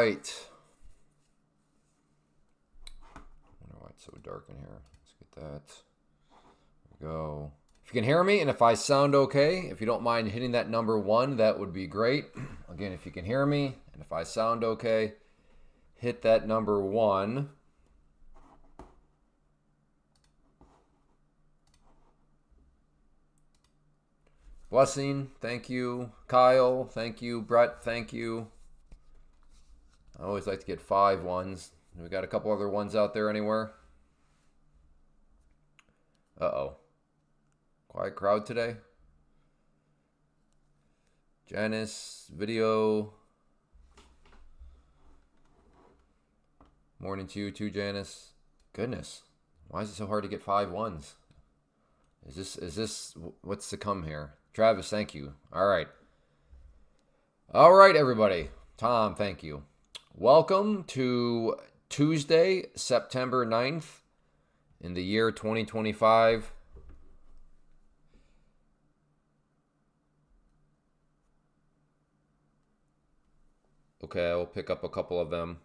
right. I wonder why it's so dark in here. Let's get that. There we go. If you can hear me and if I sound okay, if you don't mind hitting that number 1, that would be great. Again, if you can hear me and if I sound okay, hit that number 1. Blessing, thank you. Kyle, thank you. Brett, thank you. I always like to get 5 ones. We got a couple other ones out there anywhere? Uh-oh. Quiet crowd today. Janice, video. Morning to you too, Janice. Goodness. Why is it so hard to get 5 ones? Is this what's to come here? Travis, thank you. All right. All right, everybody. Tom, thank you. Welcome to Tuesday, September 9th in the year 2025. Okay, I will pick up a couple of them.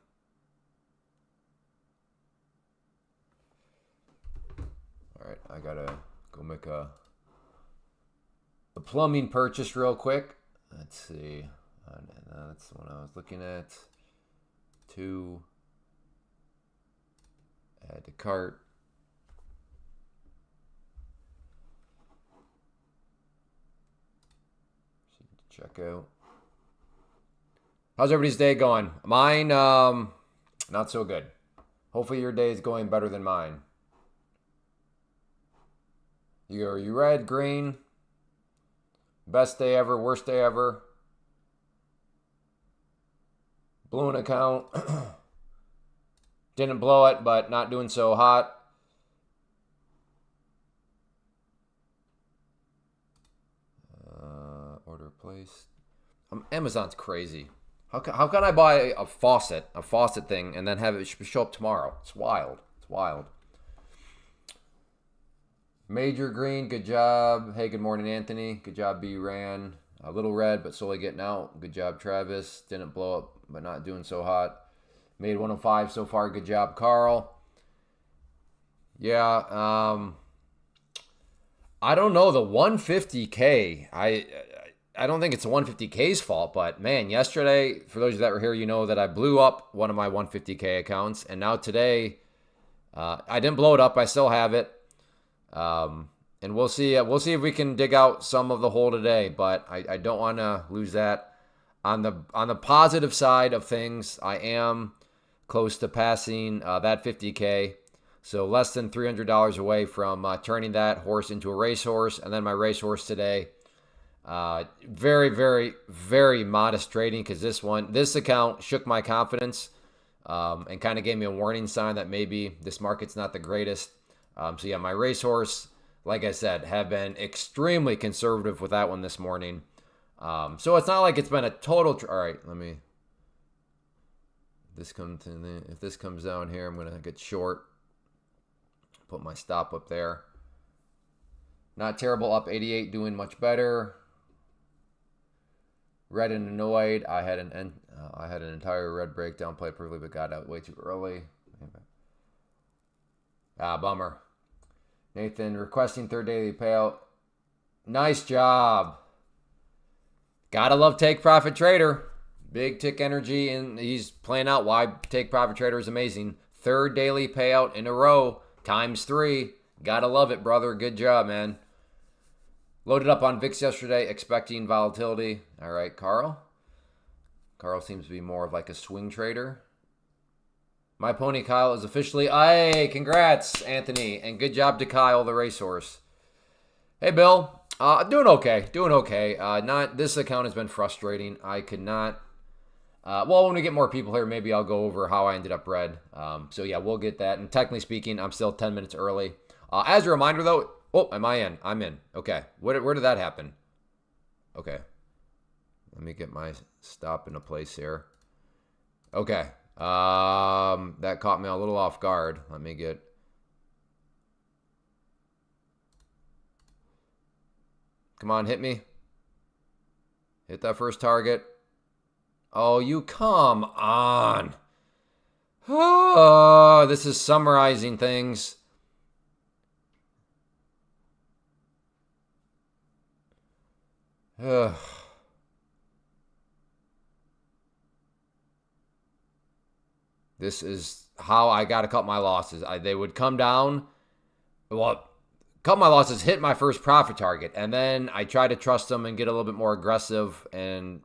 All right, I gotta go make a plumbing purchase real quick. Let's see. That's the one I was looking at. 2. Add to cart. Check out. How's everybody's day going? Mine, not so good. Hopefully your day is going better than mine. Are you red, green? Best day ever, worst day ever? Blew an account. Didn't blow it, but not doing so hot. Order placed. Amazon's crazy. How can I buy a faucet thing, and then have it show up tomorrow? It's wild. It's wild. Major green, good job. Hey, good morning, Anthony. Good job, B. Ran. A little red, but slowly getting out. Good job, Travis. Didn't blow up, but not doing so hot. Made 105 so far. Good job, Carl. Yeah, I don't know. The 150K, I don't think it's the 150K's fault, but man, yesterday, for those of you that were here, you know that I blew up one of my 150K accounts, and now today, I didn't blow it up. I still have it. And we'll see if we can dig out some of the hole today, but I don't want to lose that. On the positive side of things, I am close to passing that 50K, so less than $300 away from turning that horse into a racehorse. And then my racehorse today, very, very, very modest trading, because this account shook my confidence and kind of gave me a warning sign that maybe this market's not the greatest. So yeah, my racehorse, like I said, have been extremely conservative with that one this morning. So it's not like it's been a total. All right, let me. If this comes down here, I'm gonna get short. Put my stop up there. Not terrible, up 88, doing much better. Red and annoyed. I had an entire red breakdown play perfectly, but got out way too early. Bummer. Nathan requesting third daily payout. Nice job. Gotta love Take Profit Trader. Big tick energy, and he's playing out why Take Profit Trader is amazing. Third daily payout in a row, ×3. Gotta love it, brother. Good job, man. Loaded up on VIX yesterday, expecting volatility. All right, Carl. Carl seems to be more of like a swing trader. My pony Kyle is officially... Hey, congrats, Anthony. And good job to Kyle, the racehorse. Hey, Bill. Doing okay. This account has been frustrating. I could not... well, when we get more people here, maybe I'll go over how I ended up red. So, yeah, we'll get that. And technically speaking, I'm still 10 minutes early. As a reminder, though... Oh, am I in? I'm in. Okay. Where did that happen? Okay. Let me get my stop into place here. Okay. That caught me a little off guard. Let me get... Come on, hit me. Hit that first target. Oh, you come on. Oh, this is summarizing things. Ugh. This is how I got to cut my losses. They would come down. Well, cut my losses, hit my first profit target, and then I try to trust them and get a little bit more aggressive. And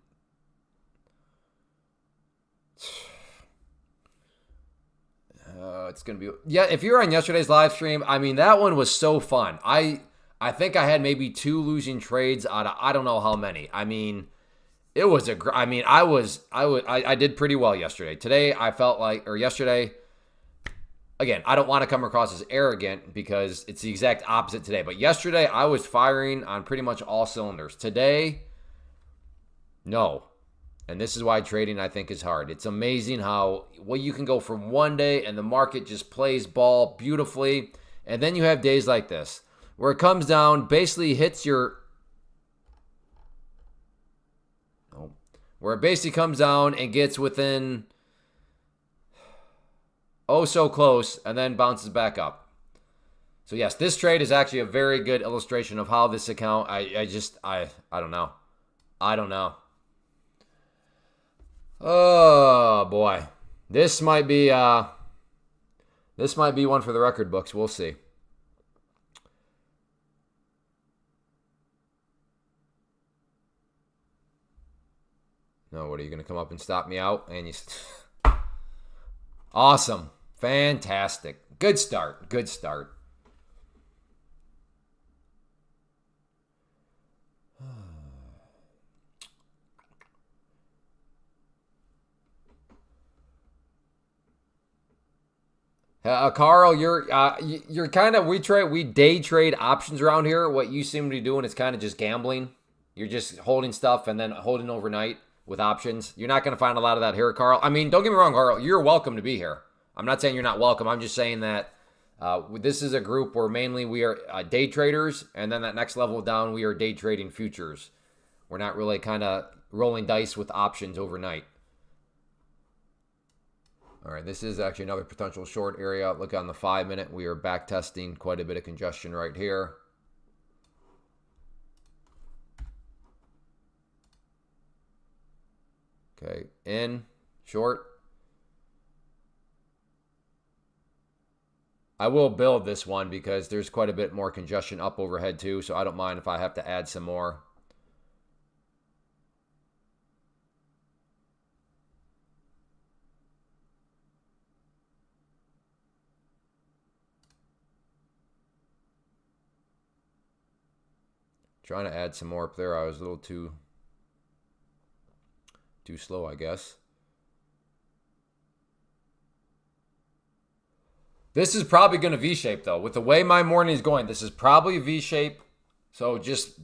it's gonna be, yeah. If you were on yesterday's live stream, I mean, that one was so fun. I think I had maybe 2 losing trades out of I don't know how many. I mean, it was I mean, I did pretty well yesterday. Today, I felt like, or yesterday, again, I don't want to come across as arrogant because it's the exact opposite today. But yesterday, I was firing on pretty much all cylinders. Today, no. And this is why trading, I think, is hard. It's amazing how you can go from one day and the market just plays ball beautifully. And then you have days like this where it comes down, basically hits your, where it basically comes down and gets within oh so close and then bounces back up. So yes, this trade is actually a very good illustration of how this account, I don't know. I don't know. Oh boy. This might be one for the record books. We'll see. No, what are you going to come up and stop me out? And you awesome. Fantastic. Good start. Good start. Carl, you're kind of, we day trade options around here. What you seem to be doing is kind of just gambling. You're just holding stuff and then holding overnight with options. You're not going to find a lot of that here, Carl. I mean, don't get me wrong, Carl. You're welcome to be here. I'm not saying you're not welcome. I'm just saying that this is a group where mainly we are day traders, and then that next level down, we are day trading futures. We're not really kind of rolling dice with options overnight. All right, this is actually another potential short area. Look on the 5-minute. We are back testing quite a bit of congestion right here. Okay, in, short. I will build this one because there's quite a bit more congestion up overhead too, so I don't mind if I have to add some more. Trying to add some more up there. I was a little too slow, I guess. This is probably going to V-shape, though. With the way my morning is going, this is probably V-shape. So just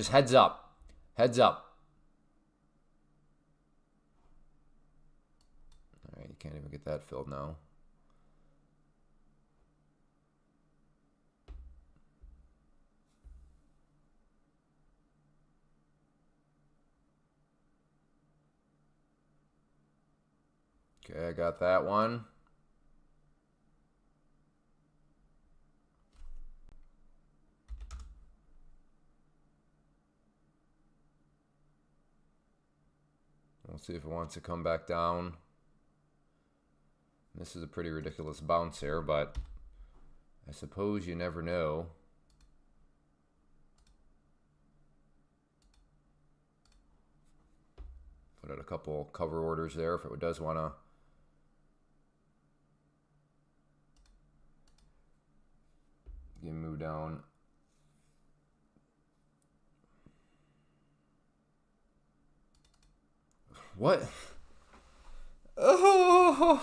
heads up. Heads up. All right, you can't even get that filled now. Okay, I got that one. We'll see if it wants to come back down. This is a pretty ridiculous bounce here, but I suppose you never know. Put out a couple cover orders there if it does want to. Move down. What? Oh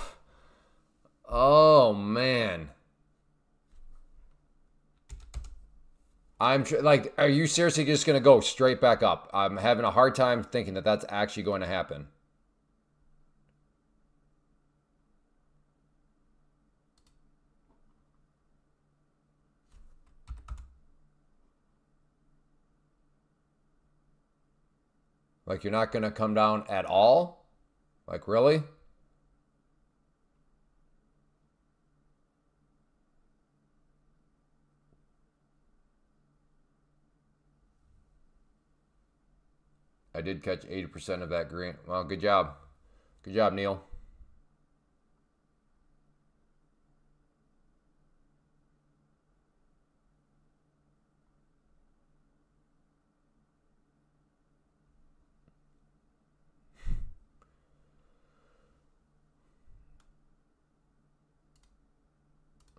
man. I'm like, are you seriously just going to go straight back up? I'm having a hard time thinking that that's actually going to happen. Like, you're not going to come down at all? Like, really? I did catch 80% of that green. Well, good job. Good job, Neil.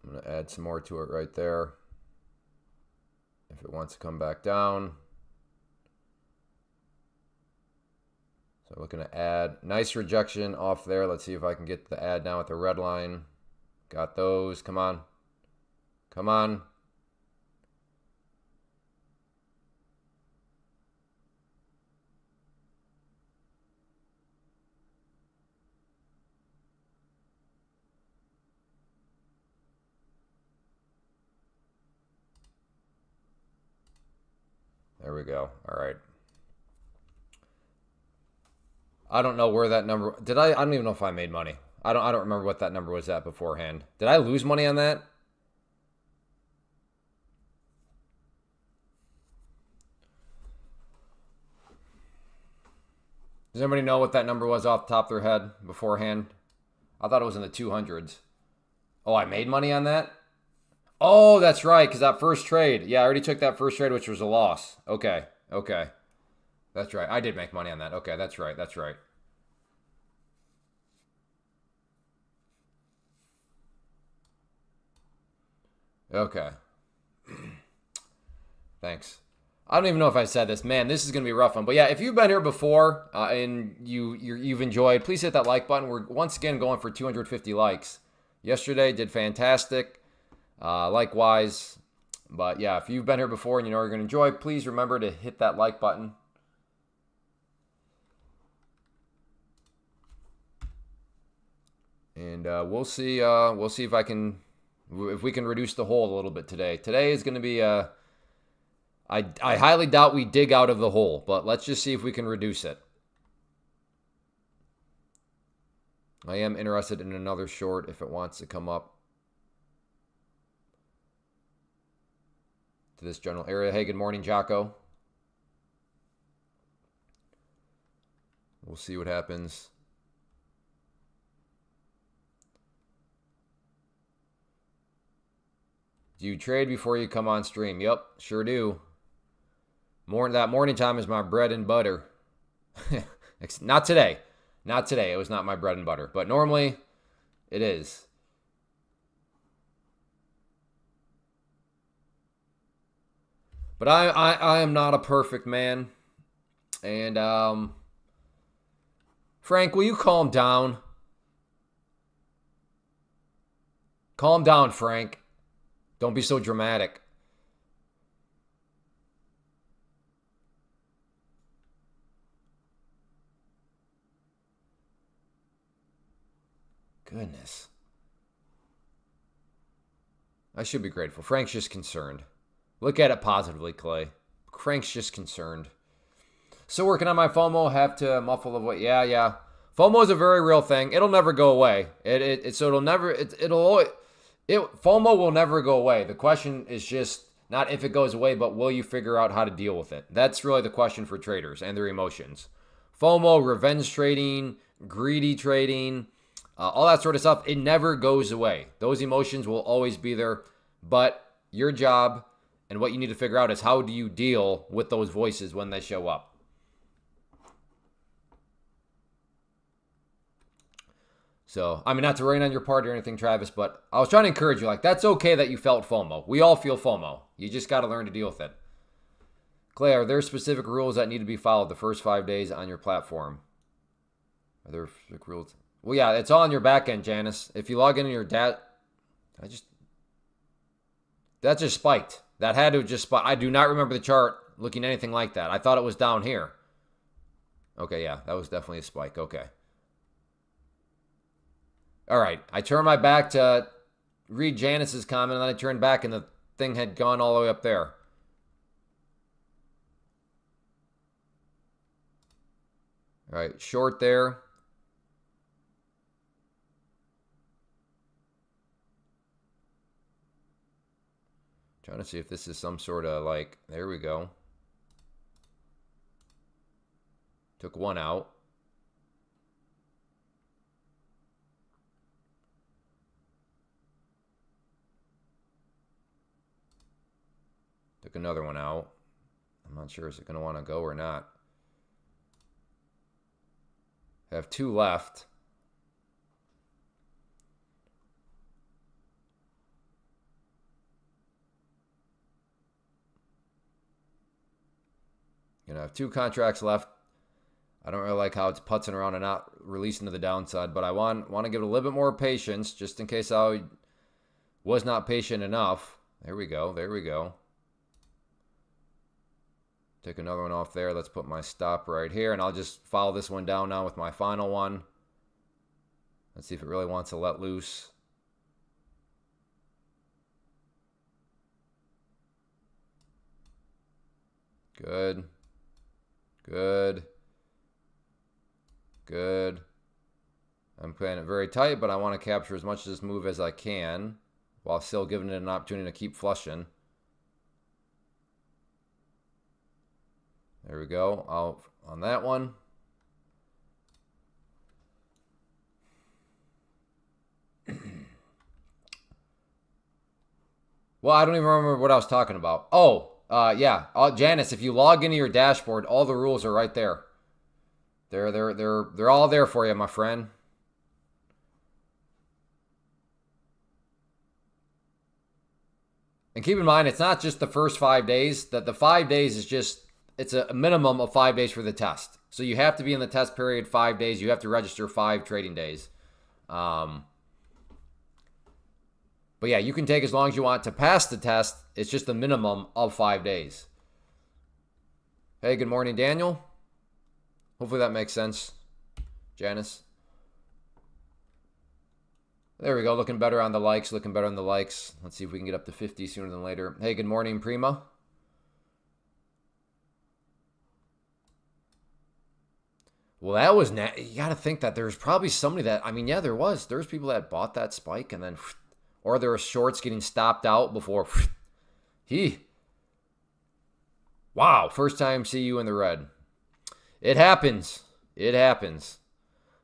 I'm going to add some more to it right there. If it wants to come back down. So looking to add. Nice rejection off there. Let's see if I can get the add now with the red line. Got those. Come on. Come on. There we go. All right. I don't know where that number did. I don't even know if I made money. I don't remember what that number was at beforehand. Did I lose money on that? Does anybody know what that number was off the top of their head beforehand? I thought it was in the 200s. Oh, I made money on that? Oh, that's right, because that first trade. Yeah, I already took that first trade, which was a loss. Okay, okay. That's right. I did make money on that. Okay, that's right. That's right. Okay. Thanks. I don't even know if I said this. Man, this is going to be a rough one. But yeah, if you've been here before and you've enjoyed, please hit that like button. We're once again going for 250 likes. Yesterday did fantastic. Likewise. But yeah, if you've been here before and you know you're going to enjoy, please remember to hit that like button. And we'll see if we can reduce the hole a little bit today. Today is going to be I highly doubt we dig out of the hole, but let's just see if we can reduce it. I am interested in another short if it wants to come up to this general area. Hey, good morning, Jocko. We'll see what happens. Do you trade before you come on stream? Yep, sure do. That morning time is my bread and butter. Not today. Not today. It was not my bread and butter. But normally, it is. But I am not a perfect man. And, Frank, will you calm down? Calm down, Frank. Don't be so dramatic. Goodness. I should be grateful. Frank's just concerned. Look at it positively, Clay. Frank's just concerned. Still working on my FOMO. Have to muffle the voice. Yeah. FOMO is a very real thing. It'll never go away. FOMO will never go away. The question is just not if it goes away, but will you figure out how to deal with it? That's really the question for traders and their emotions. FOMO, revenge trading, greedy trading, all that sort of stuff, it never goes away. Those emotions will always be there, but your job and what you need to figure out is how do you deal with those voices when they show up. So, I mean, not to rain on your party or anything, Travis, but I was trying to encourage you. Like, that's okay that you felt FOMO. We all feel FOMO. You just got to learn to deal with it. Clay, are there specific rules that need to be followed the first 5 days on your platform? Are there specific rules? Well, yeah, it's all on your back end, Janice. If you log in your that just spiked. That had to just spike. I do not remember the chart looking anything like that. I thought it was down here. Okay, yeah, that was definitely a spike. Okay. All right, I turned my back to read Janice's comment, and then I turned back, and the thing had gone all the way up there. All right, short there. Trying to see if this is some sort of like, there we go. Took one out. Took another one out. I'm not sure, is it going to want to go or not? I have two left. I have two contracts left. I don't really like how it's putzing around and not releasing to the downside, but I want to give it a little bit more patience just in case I was not patient enough. There we go. There we go. Take another one off there. Let's put my stop right here, and I'll just follow this one down now with my final one. Let's see if it really wants to let loose. Good. Good. Good. I'm playing it very tight, but I want to capture as much of this move as I can while still giving it an opportunity to keep flushing. There we go. I'll on that one. Well, I don't even remember what I was talking about. Oh, yeah. Janice, if you log into your dashboard, all the rules are right there. They're all there for you, my friend. And keep in mind, it's not just the first 5 days. That the 5 days is just, it's a minimum of 5 days for the test. So you have to be in the test period 5 days. You have to register 5 trading days. But yeah, you can take as long as you want to pass the test. It's just a minimum of 5 days. Hey, good morning, Daniel. Hopefully that makes sense, Janice. There we go. Looking better on the likes. Looking better on the likes. Let's see if we can get up to 50 sooner than later. Hey, good morning, Prima. Well, that was you got to think that there's probably somebody that, I mean, yeah, there's people that bought that spike and then, or there were shorts getting stopped out before. Wow, first time see you in the red. It happens. It happens.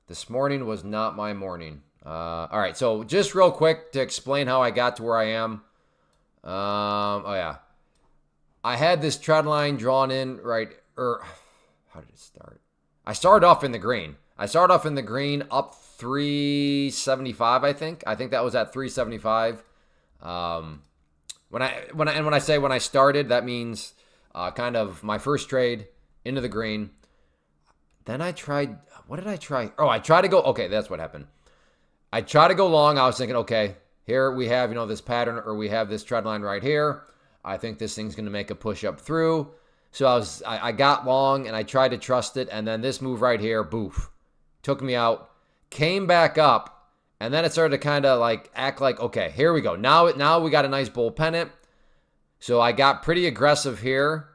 This morning was not my morning. All right, so just real quick to explain how I got to where I am. Oh yeah, I had this trend line drawn in right. How did it start? I started off in the green. Up 375. I think that was at 375. When I say when I started, that means kind of my first trade into the green. Then I tried. What did I try? Oh, I tried to go. Okay, that's what happened. I tried to go long. I was thinking, okay, here we have, this pattern, or we have this trend line right here. I think this thing's going to make a push up through. So I got long and I tried to trust it. And then this move right here, boof, took me out, came back up. And then it started to kind of like act like, okay, here we go. Now we got a nice bull pennant. So I got pretty aggressive here.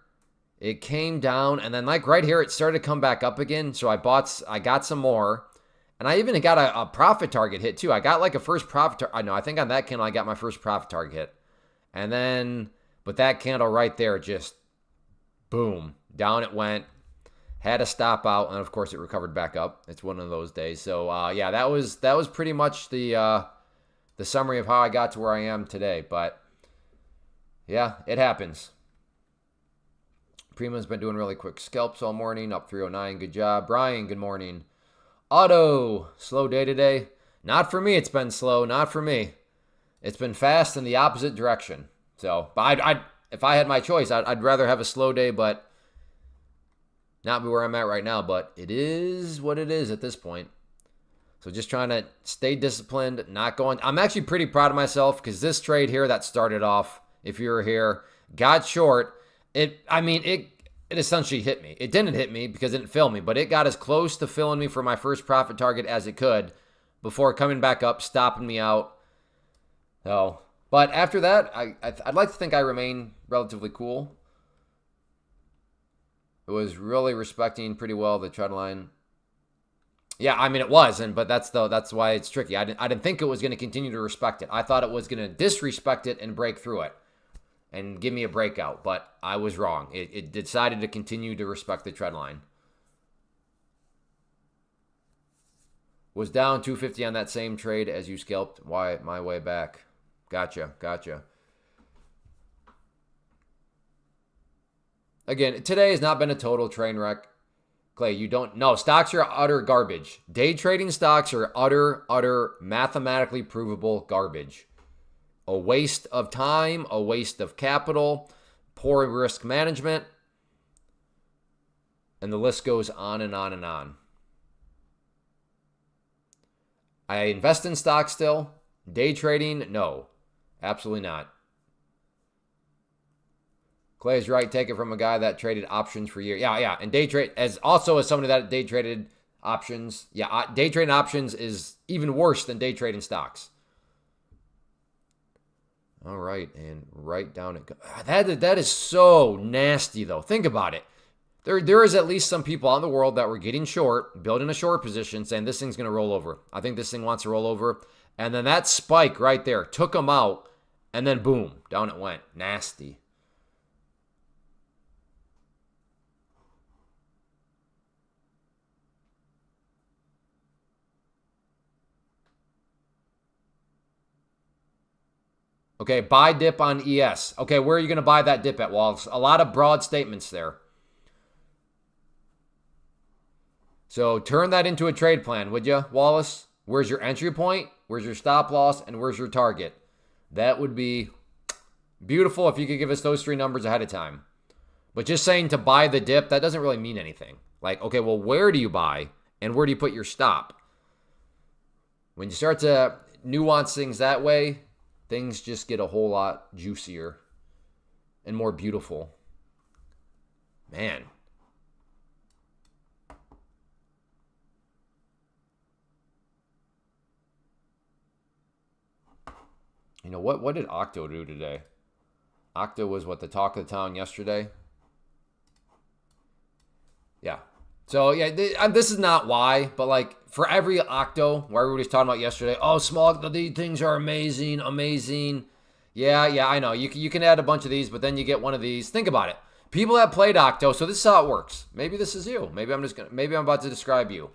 It came down, and then like right here, it started to come back up again. So I got some more, and I even got a profit target hit too. I got like a first profit target. I think on that candle, I got my first profit target hit. And then, but that candle right there, just boom, down it went. Had a stop out, and of course it recovered back up. It's one of those days. So yeah, that was pretty much the summary of how I got to where I am today. But yeah, it happens. Prima's been doing really quick scalps all morning, up 309. Good job. Brian, good morning. Auto, slow day today. Not for me, it's been slow. Not for me. It's been fast in the opposite direction. So, but if I had my choice, I'd rather have a slow day, but not be where I'm at right now. But it is what it is at this point. So just trying to stay disciplined, not going. I'm actually pretty proud of myself because this trade here that started off, if you were here, got short. It essentially hit me. It didn't hit me because it didn't fill me, but it got as close to filling me for my first profit target as it could before coming back up, stopping me out. So, but after that, I'd like to think I remain relatively cool. It was really respecting pretty well the trend line. Yeah, I mean it wasn't, but that's why it's tricky. I didn't think it was going to continue to respect it. I thought it was going to disrespect it and break through it and give me a breakout, but I was wrong. It decided to continue to respect the trend line. Was down 250 on that same trade as you scalped. Why my way back? Gotcha. Again, today has not been a total train wreck. Clay, you don't know. Stocks are utter garbage. Day trading stocks are utter mathematically provable garbage. A waste of time, a waste of capital, poor risk management, and the list goes on and on and on. I invest in stocks still. Day trading, no. Absolutely not. Clay is right. Take it from a guy that traded options for years. Yeah. And day trade as somebody that day traded options. Yeah, day trading options is even worse than day trading stocks. All right, and right down it goes. That is so nasty, though. Think about it. There is at least some people out in the world that were getting short, building a short position, saying this thing's going to roll over. I think this thing wants to roll over. And then that spike right there took them out, and then boom, down it went. Nasty. Okay, buy dip on ES. Okay, where are you going to buy that dip at, Wallace? A lot of broad statements there. So turn that into a trade plan, would you, Wallace? Where's your entry point? Where's your stop loss? And where's your target? That would be beautiful if you could give us those three numbers ahead of time. But just saying to buy the dip, that doesn't really mean anything. Like, okay, well, where do you buy? And where do you put your stop? When you start to nuance things that way, things just get a whole lot juicier and more beautiful. Man. You know, what did Octo do today? Octo was the talk of the town yesterday? Yeah. So, yeah, this is not why, but like for every Octo, where everybody's talking about yesterday, oh, these things are amazing. Yeah, I know. You can add a bunch of these, but then you get one of these. Think about it. People have played Octo, so this is how it works. Maybe this is you. Maybe I'm about to describe you.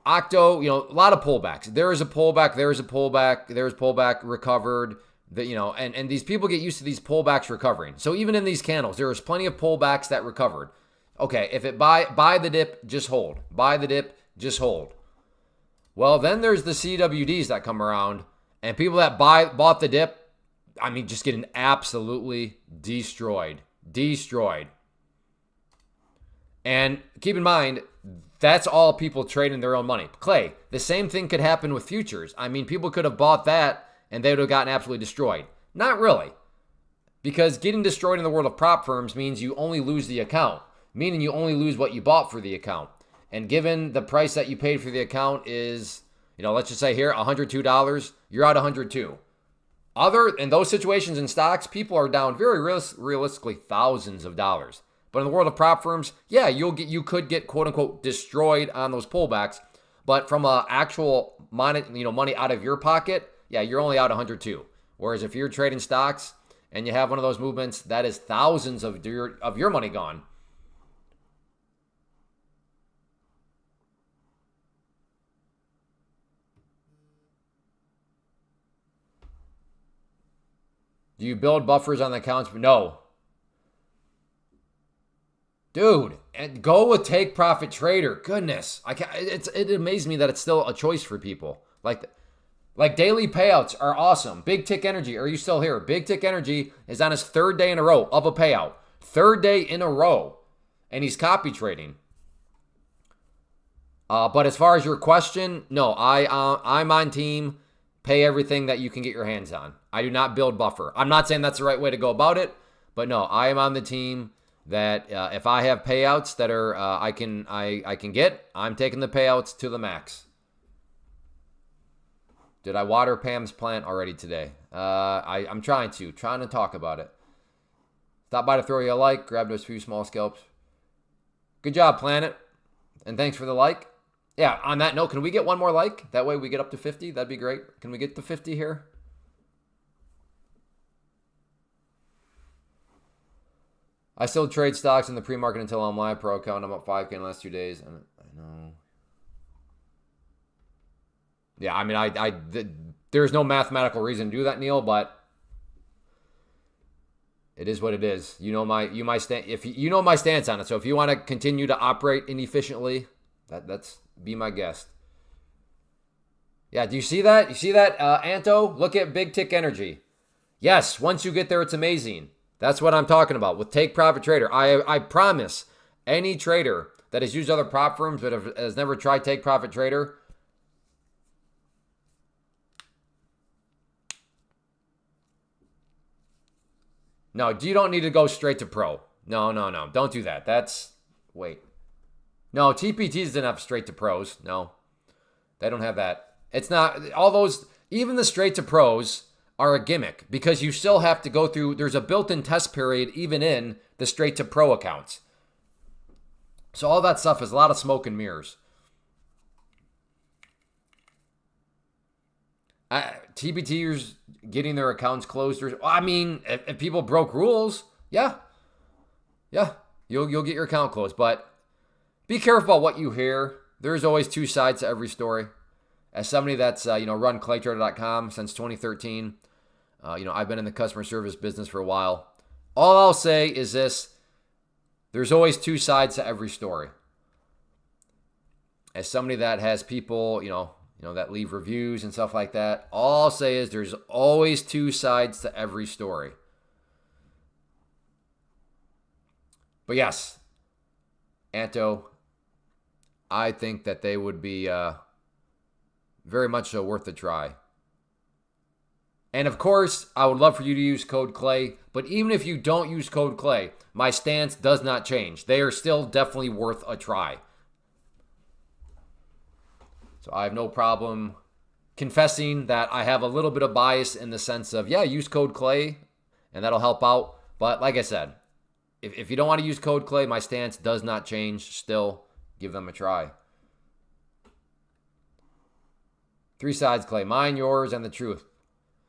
Octo, a lot of pullbacks. There's pullback, recovered. And these people get used to these pullbacks recovering. So even in these candles, there's plenty of pullbacks that recovered. Okay, if it buy the dip, just hold. Buy the dip, just hold. Well, then there's the CWDs that come around, and people that bought the dip, just getting absolutely destroyed. And keep in mind, that's all people trading their own money. Clay, the same thing could happen with futures. People could have bought that and they would have gotten absolutely destroyed. Not really. Because getting destroyed in the world of prop firms means you only lose the account, meaning you only lose what you bought for the account. And given the price that you paid for the account is, let's just say here, $102, you're out $102. In those situations in stocks, people are down very realistically thousands of dollars. But in the world of prop firms, yeah, you could get quote unquote destroyed on those pullbacks. But from an actual money out of your pocket, yeah, you're only out 102. Whereas if you're trading stocks and you have one of those movements, that is thousands of your money gone. Do you build buffers on the accounts? No. Dude, and go with Take Profit Trader. Goodness. It amazes me that it's still a choice for people. Like daily payouts are awesome. Big Tick Energy, are you still here? Big Tick Energy is on his third day in a row of a payout. Third day in a row. And he's copy trading. But as far as your question, no, I'm on team. Pay everything that you can get your hands on. I do not build buffer. I'm not saying that's the right way to go about it, but no, I am on the team that if I have payouts that are I can get, I'm taking the payouts to the max. Did I water Pam's plant already today? I'm trying to talk about it. Stop by to throw you a like, grab those few small scalps. Good job, Planet. And thanks for the like. Yeah, on that note, can we get one more like? That way we get up to 50. That'd be great. Can we get to 50 here? I still trade stocks in the pre-market until I'm live pro account. I'm up 5K in the last 2 days. I know. Yeah, I mean, there's no mathematical reason to do that, Neil, but it is what it is. You know my stance on it. So if you want to continue to operate inefficiently, that's be my guest. Yeah, do you see that? You see that, Anto? Look at big tick energy. Yes, once you get there, it's amazing. That's what I'm talking about with Take Profit Trader. I promise any trader that has used other prop firms but has never tried Take Profit Trader, no, you don't need to go straight to pro. No. Don't do that. Wait. No, TPTs didn't have straight to pros. No, they don't have that. It's not, all those, even the straight to pros are a gimmick because you still have to go through, there's a built-in test period even in the straight to pro accounts. So all that stuff is a lot of smoke and mirrors. TPTers getting their accounts closed. I mean, if people broke rules, yeah, you'll get your account closed. But be careful about what you hear. There's always two sides to every story. As somebody that's run claytrader.com since 2013, I've been in the customer service business for a while. All I'll say is this: there's always two sides to every story. As somebody that has people, that leave reviews and stuff like that, all I'll say is there's always two sides to every story. But yes, Anto, I think that they would be very much so worth a try. And of course, I would love for you to use code CLAY, but even if you don't use code CLAY, my stance does not change. They are still definitely worth a try. So I have no problem confessing that I have a little bit of bias in the sense of, use code CLAY and that'll help out. But like I said, if you don't want to use code CLAY, my stance does not change. Still, give them a try. 3 sides, Clay. Mine, yours, and the truth.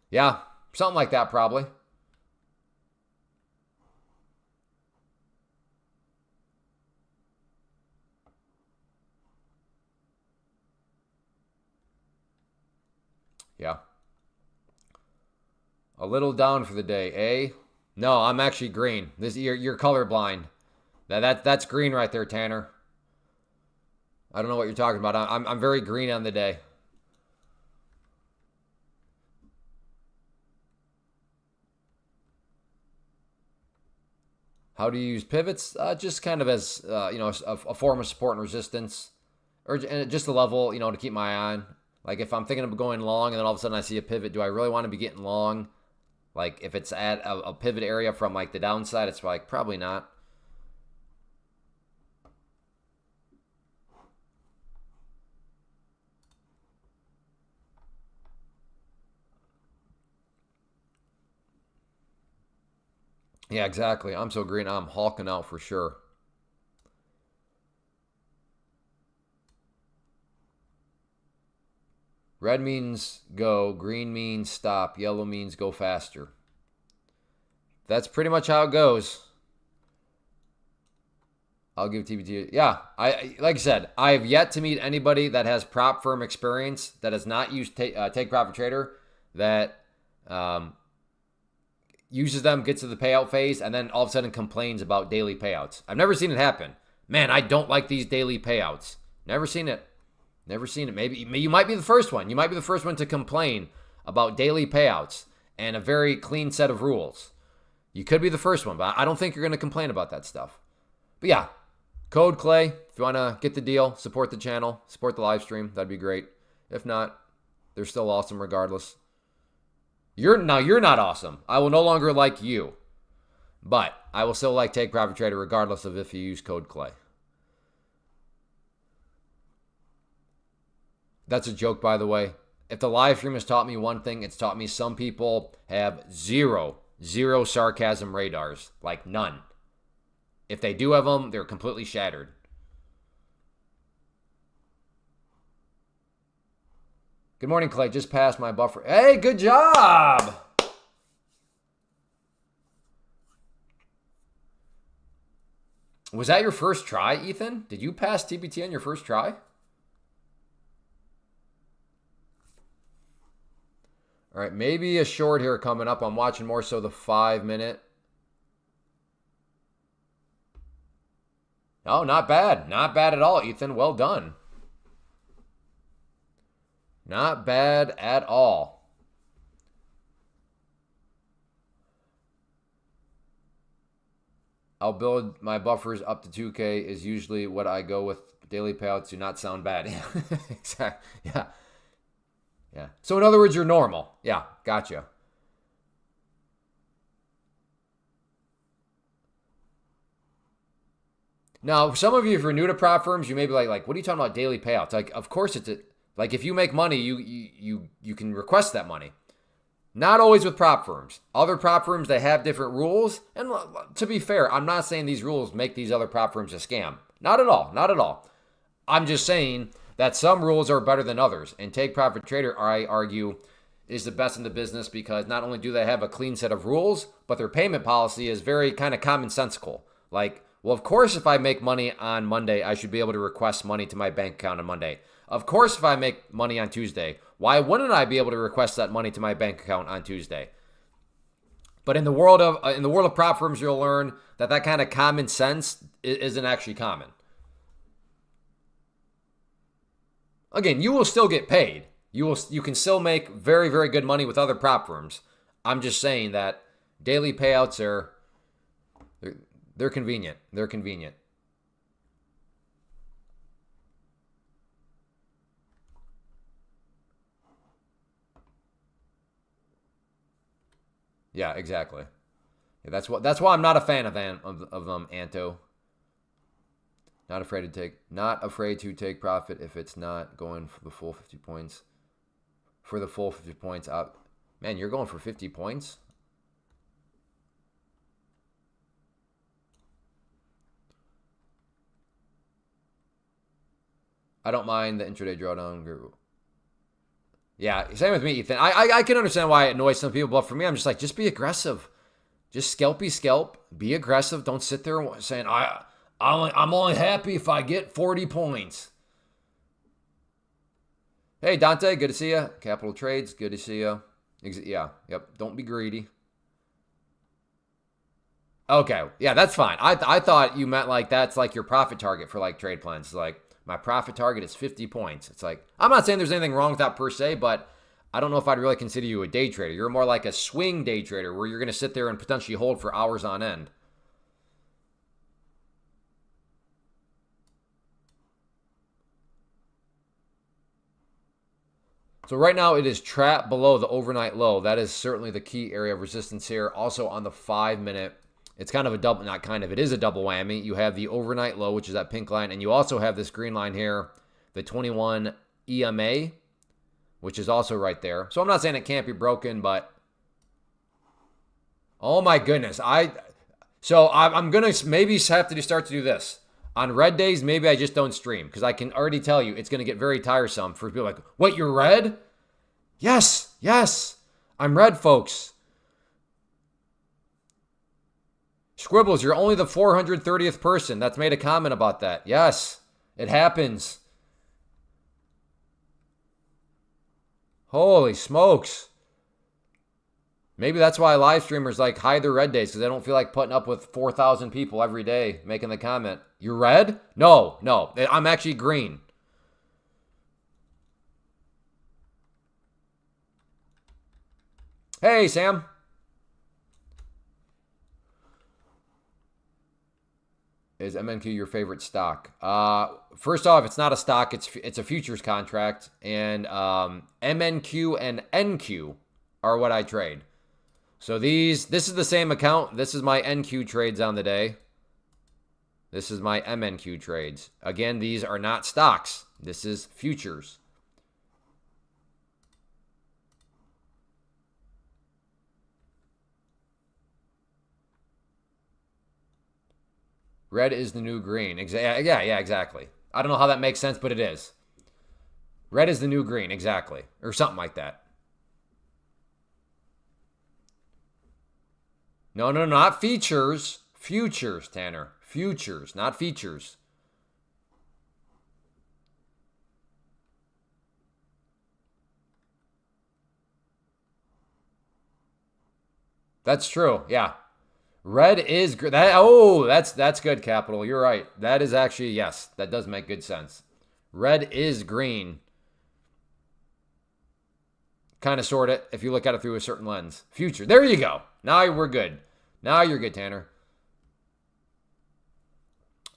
Yeah, something like that probably. Yeah. A little down for the day, eh? No, I'm actually green. You're colorblind. That's green right there, Tanner. I don't know what you're talking about. I'm very green on the day. How do you use pivots? Just kind of as a form of support and resistance, or just a level, to keep my eye on. Like if I'm thinking of going long and then all of a sudden I see a pivot, do I really want to be getting long? Like if it's at a pivot area from like the downside, it's like probably not. Yeah, exactly. I'm so green. I'm hawking out for sure. Red means go, green means stop, yellow means go faster. That's pretty much how it goes. I'll give TBT. Yeah, like I said, I have yet to meet anybody that has prop firm experience that has not used Take Profit Trader that uses them, gets to the payout phase, and then all of a sudden complains about daily payouts. I've never seen it happen. Man, I don't like these daily payouts. Never seen it. Never seen it. Maybe you might be the first one. You might be the first one to complain about daily payouts and a very clean set of rules. You could be the first one, but I don't think you're going to complain about that stuff. But yeah, code CLAY. If you want to get the deal, support the channel, support the live stream, that'd be great. If not, they're still awesome regardless. You're not awesome. I will no longer like you, but I will still like Take Profit Trader regardless of if you use code CLAY. That's a joke, by the way. If the live stream has taught me one thing, it's taught me some people have zero sarcasm radars, like none. If they do have them, they're completely shattered. Good morning, Clay. Just passed my buffer. Hey, good job. Was that your first try, Ethan? Did you pass TPT on your first try? All right, maybe a short here coming up. I'm watching more so the 5-minute. Oh, not bad. Not bad at all, Ethan. Well done. Not bad at all. I'll build my buffers up to 2K is usually what I go with. Daily payouts do not sound bad. Exactly. Yeah. Yeah. So in other words, you're normal. Yeah. Gotcha. Now, some of you, if you're new to prop firms, you may be like, what are you talking about daily payouts? Like, of course it's like if you make money, you can request that money. Not always with prop firms. Other prop firms, they have different rules. And to be fair, I'm not saying these rules make these other prop firms a scam. Not at all. Not at all. I'm just saying that some rules are better than others. And Take Profit Trader, I argue, is the best in the business because not only do they have a clean set of rules, but their payment policy is very kind of commonsensical. Like, well, of course, if I make money on Monday, I should be able to request money to my bank account on Monday. Of course, if I make money on Tuesday, why wouldn't I be able to request that money to my bank account on Tuesday? But in the world of prop firms, you'll learn that that kind of common sense isn't actually common. Again, you will still get paid. You can still make very, very good money with other prop firms. I'm just saying that daily payouts they're convenient. They're convenient. Yeah, exactly. Yeah, that's why I'm not a fan of them, Anto. Not afraid to take profit if it's not going for the full 50 points. For the full 50 points up. Man, you're going for 50 points? I don't mind the intraday drawdown group. Yeah, same with me, Ethan. I can understand why it annoys some people, but for me, I'm just like, just be aggressive. Just scalp. Be aggressive. Don't sit there saying, I'm only happy if I get 40 points. Hey, Dante, good to see you. Capital Trades, good to see you. Yeah, yep. Don't be greedy. Okay, yeah, that's fine. I thought you meant like that's like your profit target for like trade plans. It's like, my profit target is 50 points. It's like, I'm not saying there's anything wrong with that per se, but I don't know if I'd really consider you a day trader. You're more like a swing day trader where you're going to sit there and potentially hold for hours on end. So right now it is trapped below the overnight low. That is certainly the key area of resistance here. Also on the 5-minute, it's kind of a double, not kind of, it is a double whammy. You have the overnight low, which is that pink line, and you also have this green line here, the 21 EMA, which is also right there. So I'm not saying it can't be broken, but oh my goodness. I'm going to maybe have to start to do this. On red days, maybe I just don't stream because I can already tell you it's going to get very tiresome for people like, what, you're red? Yes, I'm red, folks. Scribbles, you're only the 430th person that's made a comment about that. Yes, it happens. Holy smokes. Maybe that's why live streamers like hide their red days because they don't feel like putting up with 4,000 people every day making the comment. You're red? No, I'm actually green. Hey, Sam. Is MNQ your favorite stock? First off, it's not a stock. It's a futures contract. And MNQ and NQ are what I trade. So this is the same account. This is my NQ trades on the day. This is my MNQ trades. Again, these are not stocks. This is futures. Red is the new green. Yeah, exactly. I don't know how that makes sense, but it is. Red is the new green, exactly. Or something like that. No, not features. Futures, Tanner. Futures, not features. That's true, yeah. Red is that. Oh, that's good, Capital. You're right. That is actually, yes, that does make good sense. Red is green. Kind of, sort of, if you look at it through a certain lens. Future. There you go. Now we're good. Now you're good, Tanner.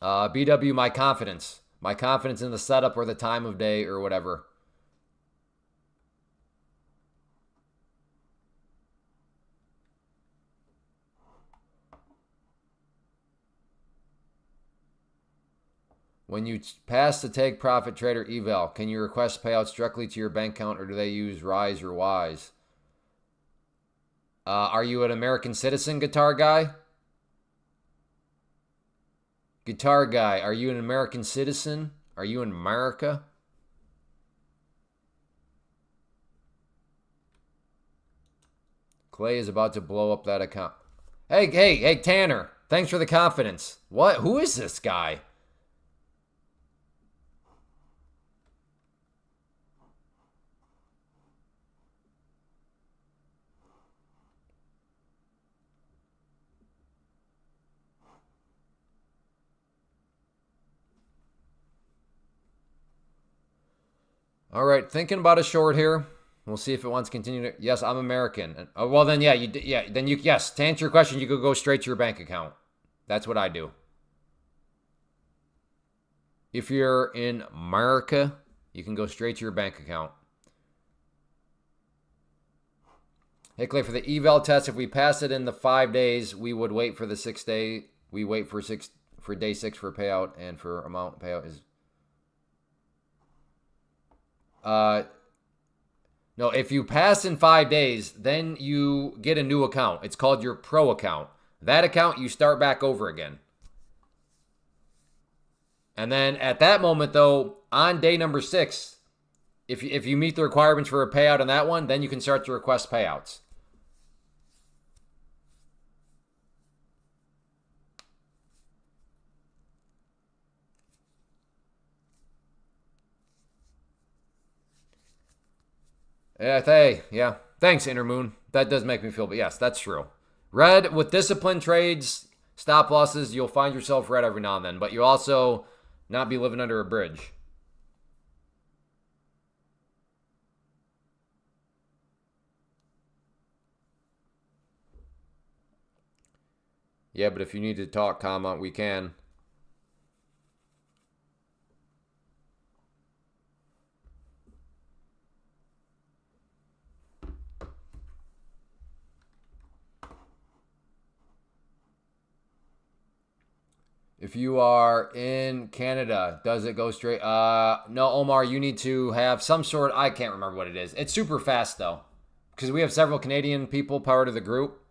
BW, my confidence. My confidence in the setup or the time of day or whatever. When you pass the take profit trader eval, can you request payouts directly to your bank account or do they use Rise or Wise? Are you an American citizen, guitar guy? Guitar guy, are you an American citizen? Are you in America? Clay is about to blow up that account. Hey, Tanner. Thanks for the confidence. What? Who is this guy? All right, thinking about a short here. We'll see if it wants to continue to. Yes, I'm American. Well, then, yes. To answer your question, you could go straight to your bank account. That's what I do. If you're in America, you can go straight to your bank account. Hey, Clay, for the eval test, if we pass it in the 5 days, we would wait for the 6 day. We wait for day 6 for payout, and for amount payout is. No, if you pass in 5 days, then you get a new account. It's called your pro account. That account, you start back over again. And then at that moment, though, on day number 6, if you meet the requirements for a payout on that one, then you can start to request payouts. Yeah. Thanks, Intermoon. That does make me feel, but yes, that's true. Red, with disciplined trades, stop losses, you'll find yourself red every now and then, but you'll also not be living under a bridge. Yeah, but if you need to talk, comment, we can. If you are in Canada, does it go straight? No, Omar, you need to have some sort. I can't remember what it is. It's super fast though, because we have several Canadian people part of the group,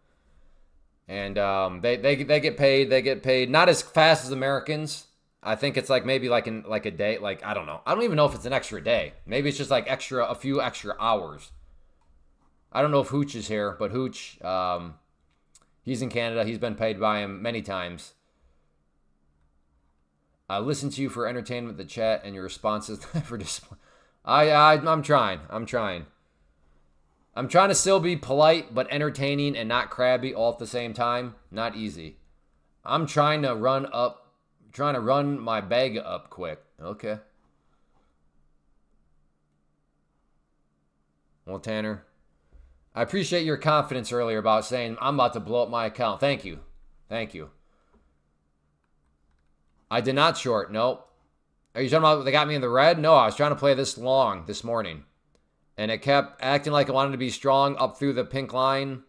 and they get paid. They get paid not as fast as Americans. I think it's like maybe like in like a day. Like I don't know. I don't even know if it's an extra day. Maybe it's just like a few extra hours. I don't know if Hooch is here, but Hooch, he's in Canada. He's been paid by him many times. Listen to you for entertainment, the chat, and your responses for display. I'm trying. I'm trying to still be polite but entertaining and not crabby all at the same time. Not easy. I'm trying to run my bag up quick. Okay. Well, Tanner, I appreciate your confidence earlier about saying I'm about to blow up my account. Thank you. I did not short. Nope. Are you talking about they got me in the red? No, I was trying to play this long this morning. And it kept acting like it wanted to be strong up through the pink line.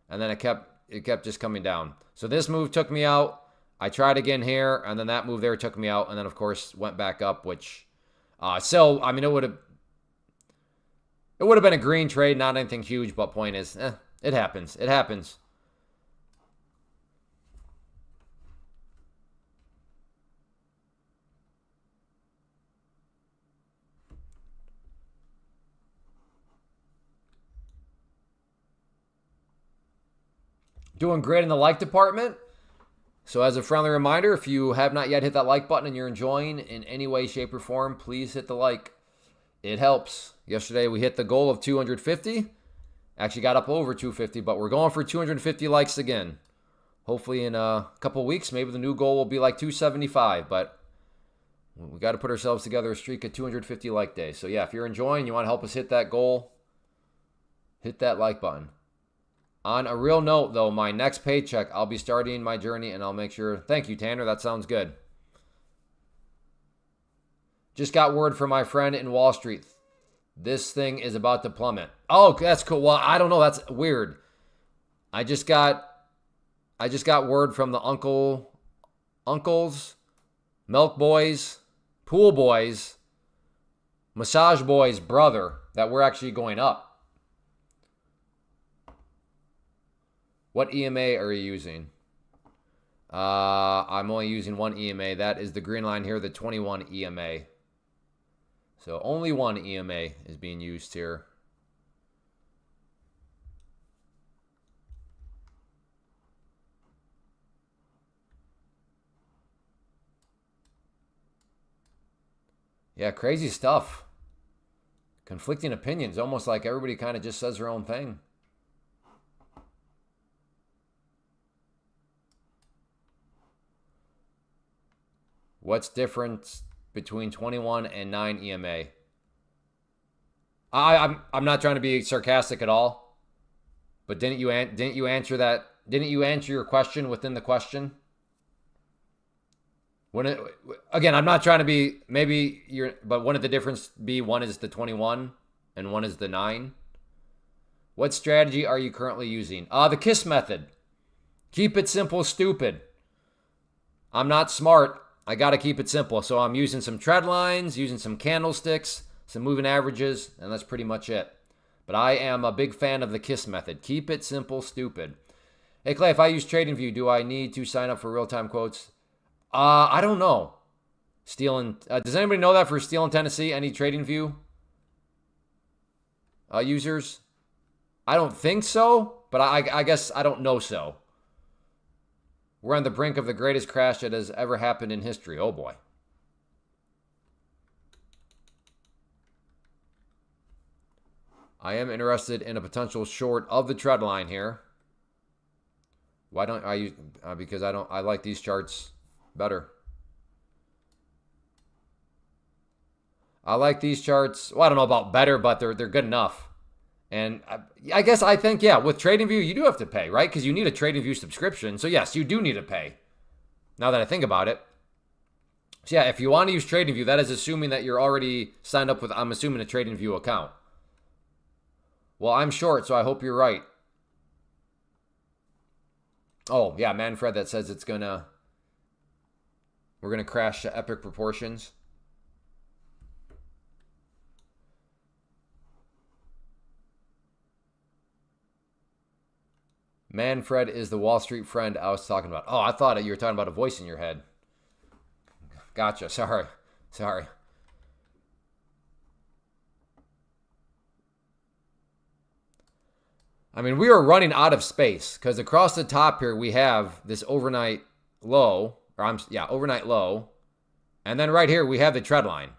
And then it kept just coming down. So this move took me out. I tried again here. And then that move there took me out. And then, of course, went back up, which... so, I mean, it would have been a green trade, not anything huge. But point is, it happens. It happens. Doing great in the like department. So as a friendly reminder, if you have not yet hit that like button and you're enjoying in any way, shape, or form, please hit the like. It helps. Yesterday we hit the goal of 250. Actually got up over 250, but we're going for 250 likes again. Hopefully in a couple weeks, maybe the new goal will be like 275, but we got to put ourselves together a streak of 250 like days. So yeah, if you're enjoying, you want to help us hit that goal, hit that like button. On a real note, though, my next paycheck, I'll be starting my journey, and I'll make sure. Thank you, Tanner. That sounds good. Just got word from my friend in Wall Street. This thing is about to plummet. Oh, that's cool. Well, I don't know. That's weird. I just got word from the uncles, milk boys, pool boys, massage boys' brother that we're actually going up. What EMA are you using? I'm only using one EMA. That is the green line here, the 21 EMA. So only one EMA is being used here. Yeah, crazy stuff. Conflicting opinions, almost like everybody kind of just says their own thing. What's different between 21 and 9 EMA? I'm not trying to be sarcastic at all, but didn't you answer that? Didn't you answer your question within the question? Again, I'm not trying to be but wouldn't the difference be one is the 21 and one is the 9? What strategy are you currently using? The KISS method. Keep it simple, stupid. I'm not smart. I got to keep it simple. So I'm using some trend lines, using some candlesticks, some moving averages, and that's pretty much it. But I am a big fan of the KISS method. Keep it simple, stupid. Hey, Clay, if I use TradingView, do I need to sign up for real-time quotes? I don't know. Does anybody know that for Steel in Tennessee? Any TradingView users? I don't think so, but I guess I don't know so. We're on the brink of the greatest crash that has ever happened in history. Oh, boy. I am interested in a potential short of the trend line here. Why don't I use... because I like these charts better. I like these charts. Well, I don't know about better, but they're good enough. And I guess I think, yeah, with TradingView, you do have to pay, right? Because you need a TradingView subscription. So, yes, you do need to pay. Now that I think about it. So, yeah, if you want to use TradingView, that is assuming that you're already signed up with, I'm assuming, a TradingView account. Well, I'm short, so I hope you're right. Oh, yeah, Manfred that says we're going to crash to epic proportions. Manfred is the Wall Street friend I was talking about. Oh, I thought you were talking about a voice in your head. Gotcha. Sorry. I mean, we are running out of space because across the top here we have this overnight low, overnight low. And then right here we have the trend line.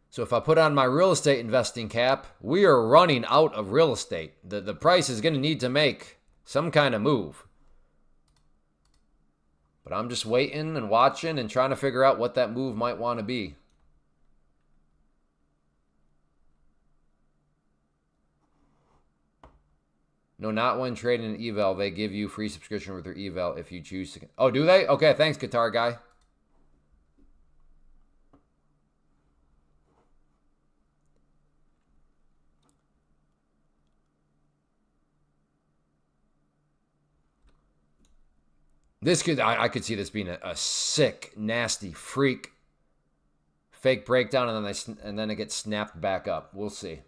So if I put on my real estate investing cap, we are running out of real estate. The price is going to need to make some kind of move. But I'm just waiting and watching and trying to figure out what that move might want to be. No, not when trading an eval. They give you free subscription with their eval if you choose to. Oh, do they? Okay, thanks, guitar guy. I could see this being a sick, nasty freak fake breakdown, and then it gets snapped back up. We'll see.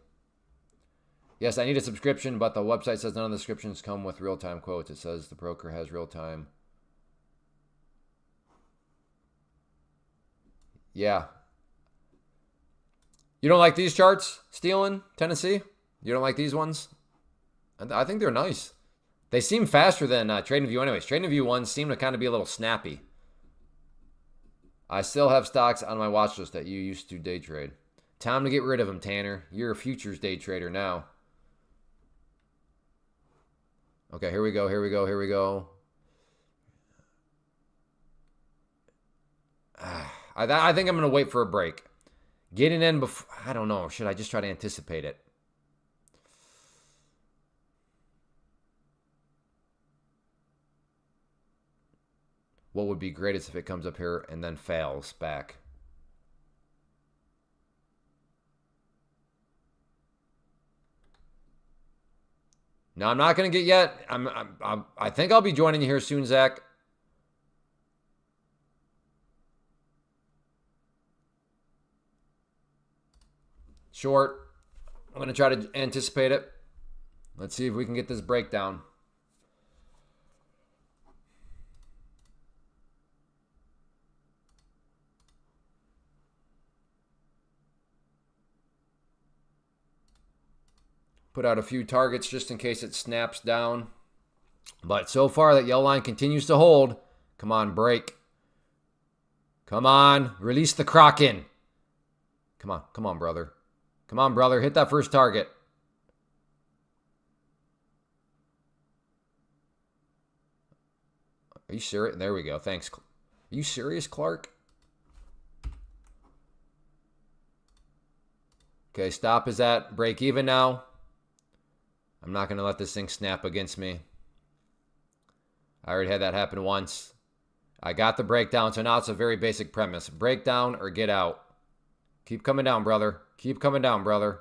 Yes, I need a subscription, but the website says none of the subscriptions come with real-time quotes. It says the broker has real-time. Yeah. You don't like these charts, Steel in Tennessee? You don't like these ones? I think they're nice. They seem faster than Trading View anyways. Trading View ones seem to kind of be a little snappy. I still have stocks on my watch list that you used to day trade. Time to get rid of them, Tanner. You're a futures day trader now. Okay, here we go, here we go, here we go. I think I'm going to wait for a break. Getting in before, I don't know. Should I just try to anticipate it? What would be great is if it comes up here and then fails back. No, I'm not going to get yet. I think I'll be joining you here soon, Zach. Short. I'm going to try to anticipate it. Let's see if we can get this breakdown. Put out a few targets just in case it snaps down. But so far, that yellow line continues to hold. Come on, break. Come on, release the Kraken. Come on, brother. Come on, brother, hit that first target. Are you serious? There we go, thanks. Are you serious, Clark? Okay, stop is at break even now. I'm not going to let this thing snap against me. I already had that happen once. I got the breakdown, so now it's a very basic premise. Breakdown or get out. Keep coming down, brother. Keep coming down, brother.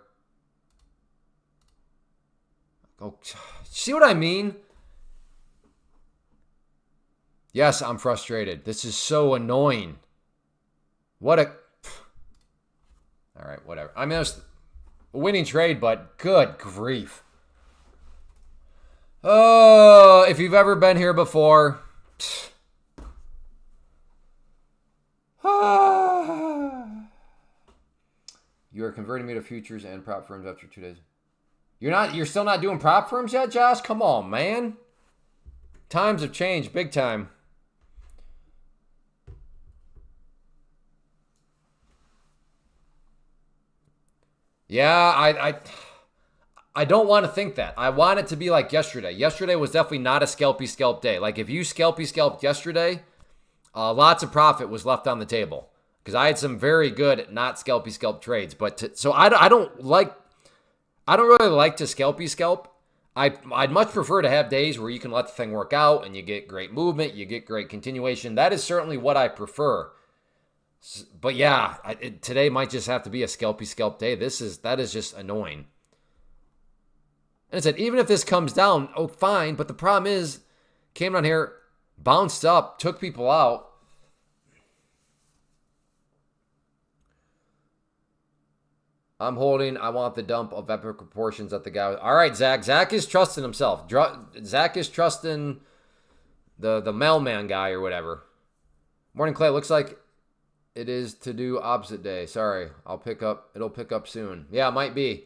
Oh, see what I mean? Yes, I'm frustrated. This is so annoying. What a... All right, whatever. I mean, it was a winning trade, but good grief. Oh, if you've ever been here before... You are converting me to futures and prop firms after 2 days. You're still not doing prop firms yet, Josh? Come on, man. Times have changed big time. Yeah, I don't want to think that. I want it to be like yesterday. Yesterday was definitely not a scalpy scalp day. Like if you scalpy scalped yesterday, lots of profit was left on the table. Because I had some very good not scalpy scalp trades, so I don't really like to scalpy scalp. I'd much prefer to have days where you can let the thing work out and you get great movement, you get great continuation. That is certainly what I prefer. But yeah, today might just have to be a scalpy scalp day. That is just annoying. And I said, even if this comes down, oh fine. But the problem is, came down here, bounced up, took people out. I'm holding. I want the dump of epic proportions that the guy... All right, Zach. Zach is trusting himself. Zach is trusting the mailman guy or whatever. Morning, Clay. Looks like it is to do opposite day. Sorry. It'll pick up soon. Yeah, it might be.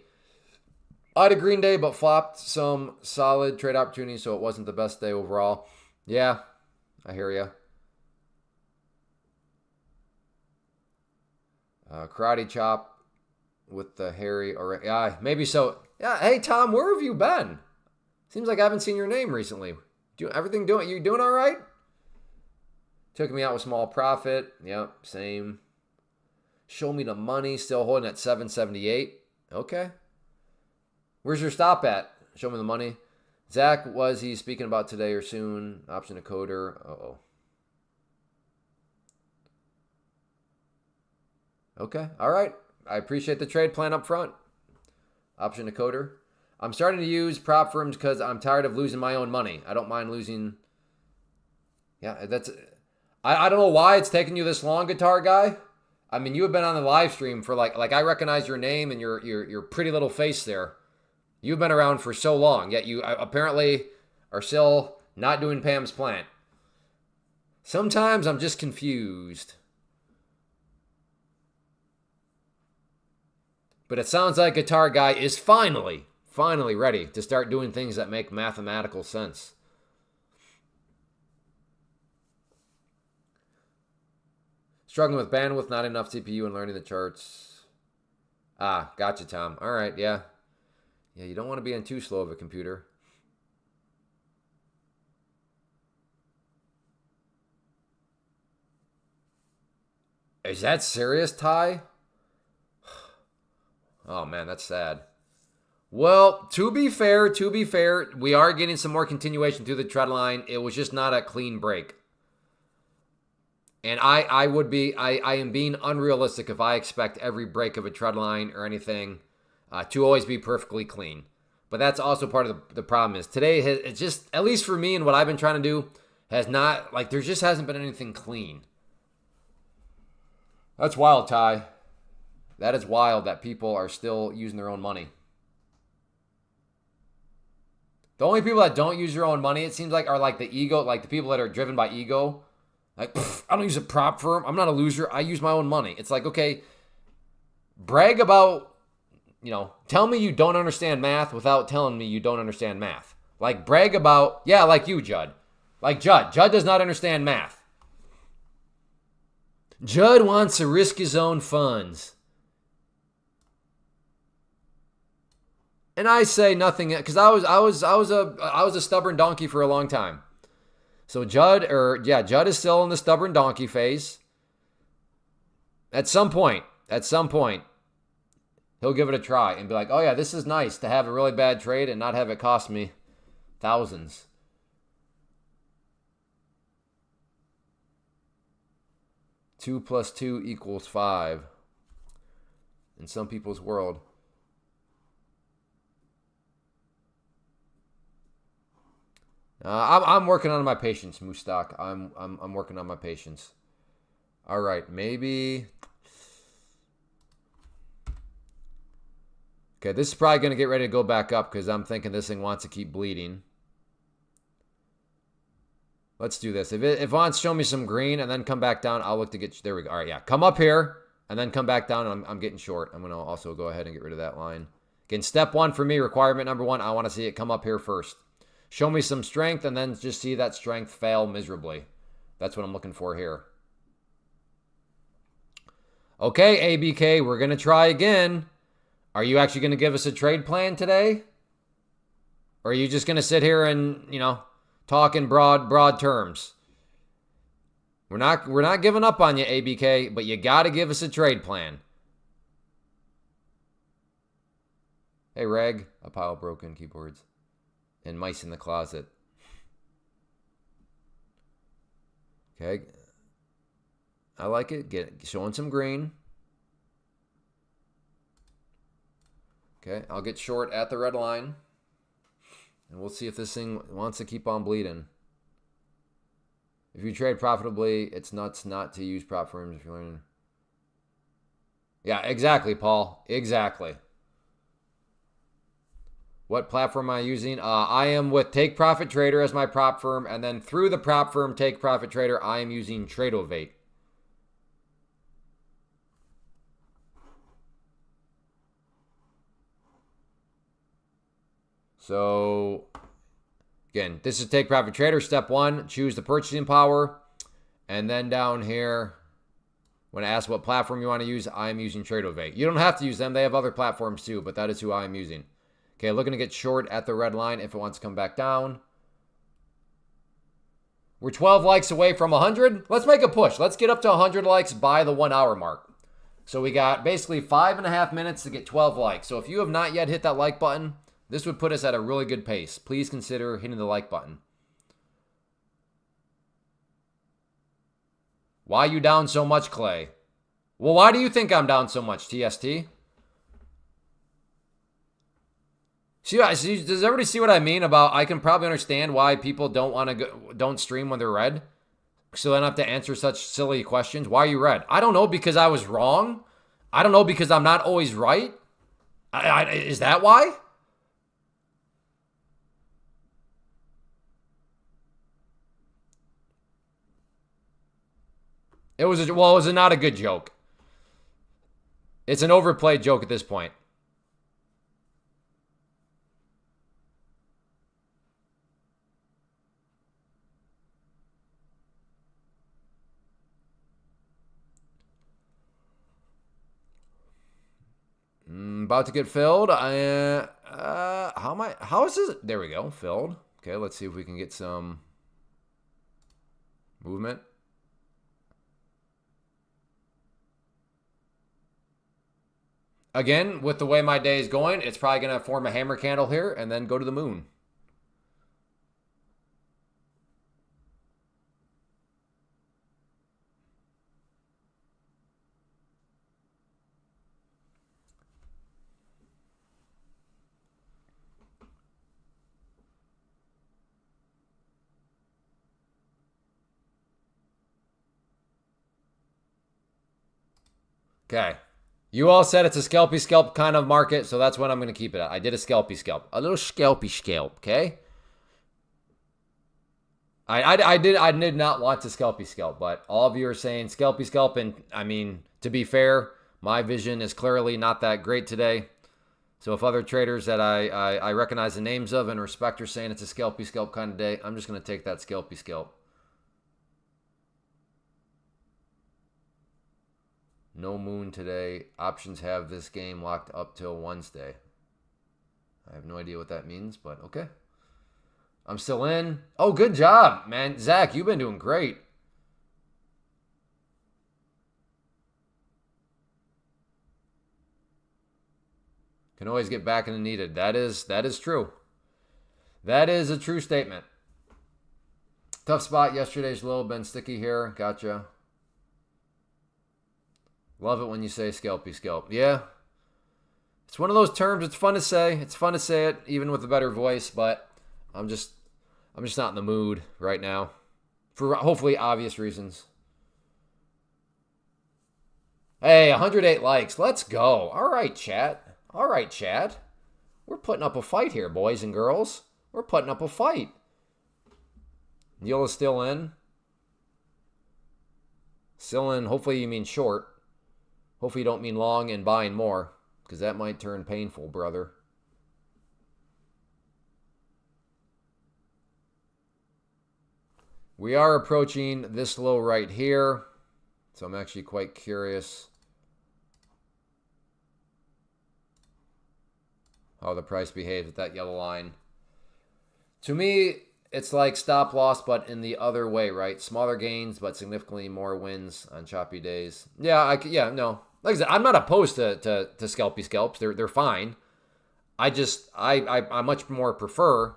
I had a green day, but flopped some solid trade opportunities, so it wasn't the best day overall. Yeah, I hear you. Karate chop. With the hairy, or yeah, maybe so. Yeah, hey Tom, where have you been? Seems like I haven't seen your name recently. You doing all right? Took me out with small profit. Yep, same. Show me the money. Still holding at 778. Okay. Where's your stop at? Show me the money. Zach, was he speaking about today or soon? Option decoder. Uh-oh. Okay. All right. I appreciate the trade plan up front. Option decoder. I'm starting to use prop firms because I'm tired of losing my own money. I don't mind losing. Yeah, that's... I don't know why it's taking you this long, guitar guy. I mean, you have been on the live stream for like I recognize your name and your pretty little face there. You've been around for so long, yet you apparently are still not doing Pam's plant. Sometimes I'm just confused. But it sounds like Guitar Guy is finally finally ready to start doing things that make mathematical sense. Struggling with bandwidth, not enough CPU, and learning the charts. Ah, gotcha, Tom. All right, yeah. Yeah, you don't want to be on too slow of a computer. Is that serious, Ty? Oh, man, that's sad. Well, to be fair, we are getting some more continuation through the trend line. It was just not a clean break. And I am being unrealistic if I expect every break of a trend line or anything to always be perfectly clean. But that's also part of the problem is today, it's just, at least for me and what I've been trying to do, has not, like, there just hasn't been anything clean. That's wild, Ty. That is wild that people are still using their own money. The only people that don't use their own money, it seems like, are like the ego, like the people that are driven by ego. Like, I don't use a prop firm. I'm not a loser. I use my own money. It's like, okay, brag about, tell me you don't understand math without telling me you don't understand math. Like, brag about, yeah, like you, Judd. Like Judd. Judd does not understand math. Judd wants to risk his own funds. And I say nothing because I was a stubborn donkey for a long time. So Judd is still in the stubborn donkey phase. At some point, he'll give it a try and be like, "Oh yeah, this is nice to have a really bad trade and not have it cost me thousands." Two plus 2 equals 5 in some people's world. I'm working on my patience, Mustak. I'm working on my patience. All right, maybe. Okay, this is probably going to get ready to go back up because I'm thinking this thing wants to keep bleeding. Let's do this. If it wants to show me some green and then come back down, I'll look to get. There we go. All right, yeah. Come up here and then come back down. I'm getting short. I'm going to also go ahead and get rid of that line. Again, step one for me, requirement number one, I want to see it come up here first. Show me some strength and then just see that strength fail miserably. That's what I'm looking for here. Okay, ABK, we're going to try again. Are you actually going to give us a trade plan today? Or are you just going to sit here and, talk in broad terms? We're not giving up on you, ABK, but you got to give us a trade plan. Hey, Reg, a pile of broken keyboards. And mice in the closet. Okay. I like it. Showing some green. Okay. I'll get short at the red line. And we'll see if this thing wants to keep on bleeding. If you trade profitably, it's nuts not to use prop firms if you're learning. Yeah, exactly, Paul. Exactly. What platform am I using? I am with Take Profit Trader as my prop firm, and then through the prop firm Take Profit Trader, I am using Tradovate. So, again, this is Take Profit Trader. Step one, choose the purchasing power, and then down here, when I ask what platform you want to use, I am using Tradovate. You don't have to use them; they have other platforms too, but that is who I am using. Okay, looking to get short at the red line if it wants to come back down. We're 12 likes away from 100. Let's make a push. Let's get up to 100 likes by the 1 hour mark. So we got basically 5.5 minutes to get 12 likes. So if you have not yet hit that like button, this would put us at a really good pace. Please consider hitting the like button. Why you down so much, Clay? Well, why do you think I'm down so much, TST? See, does everybody see what I mean about I can probably understand why people don't stream when they're red? So they don't have to answer such silly questions. Why are you red? I don't know, because I was wrong. I don't know, because I'm not always right. Is that why? It was not a good joke. It's an overplayed joke at this point. about to get filled. How is this? There we go, filled. Okay, let's see if we can get some movement. Again, with the way my day is going, it's probably going to form a hammer candle here and then go to the moon. Okay. You all said it's a scalpy scalp kind of market, so that's what I'm going to keep it at. I did a scalpy scalp. A little scalpy scalp, okay? I did not want to scalpy scalp, but all of you are saying scalpy scalp, and I mean, to be fair, my vision is clearly not that great today. So if other traders that I recognize the names of and respect are saying it's a scalpy scalp kind of day, I'm just going to take that scalpy scalp. No moon today. Options have this game locked up till Wednesday. I have no idea what that means, but okay. I'm still in. Oh, good job, man. Zach, you've been doing great. Can always get back into needed. That is true. That is a true statement. Tough spot. Yesterday's low. Been sticky here. Gotcha. Love it when you say scalpy scalp. Yeah. It's one of those terms. It's fun to say. It's fun to say it, even with a better voice, but I'm just not in the mood right now. For hopefully obvious reasons. Hey, 108 likes. Let's go. All right, chat. All right, chat. We're putting up a fight here, boys and girls. We're putting up a fight. Neil is still in. Still in. Hopefully you mean short. Hopefully you don't mean long and buying more, because that might turn painful, brother. We are approaching this low right here, so I'm actually quite curious how the price behaves with that yellow line. To me, it's like stop loss, but in the other way, right? Smaller gains, but significantly more wins on choppy days. No. Like I said, I'm not opposed to scalpy scalps. They're fine. I much more prefer,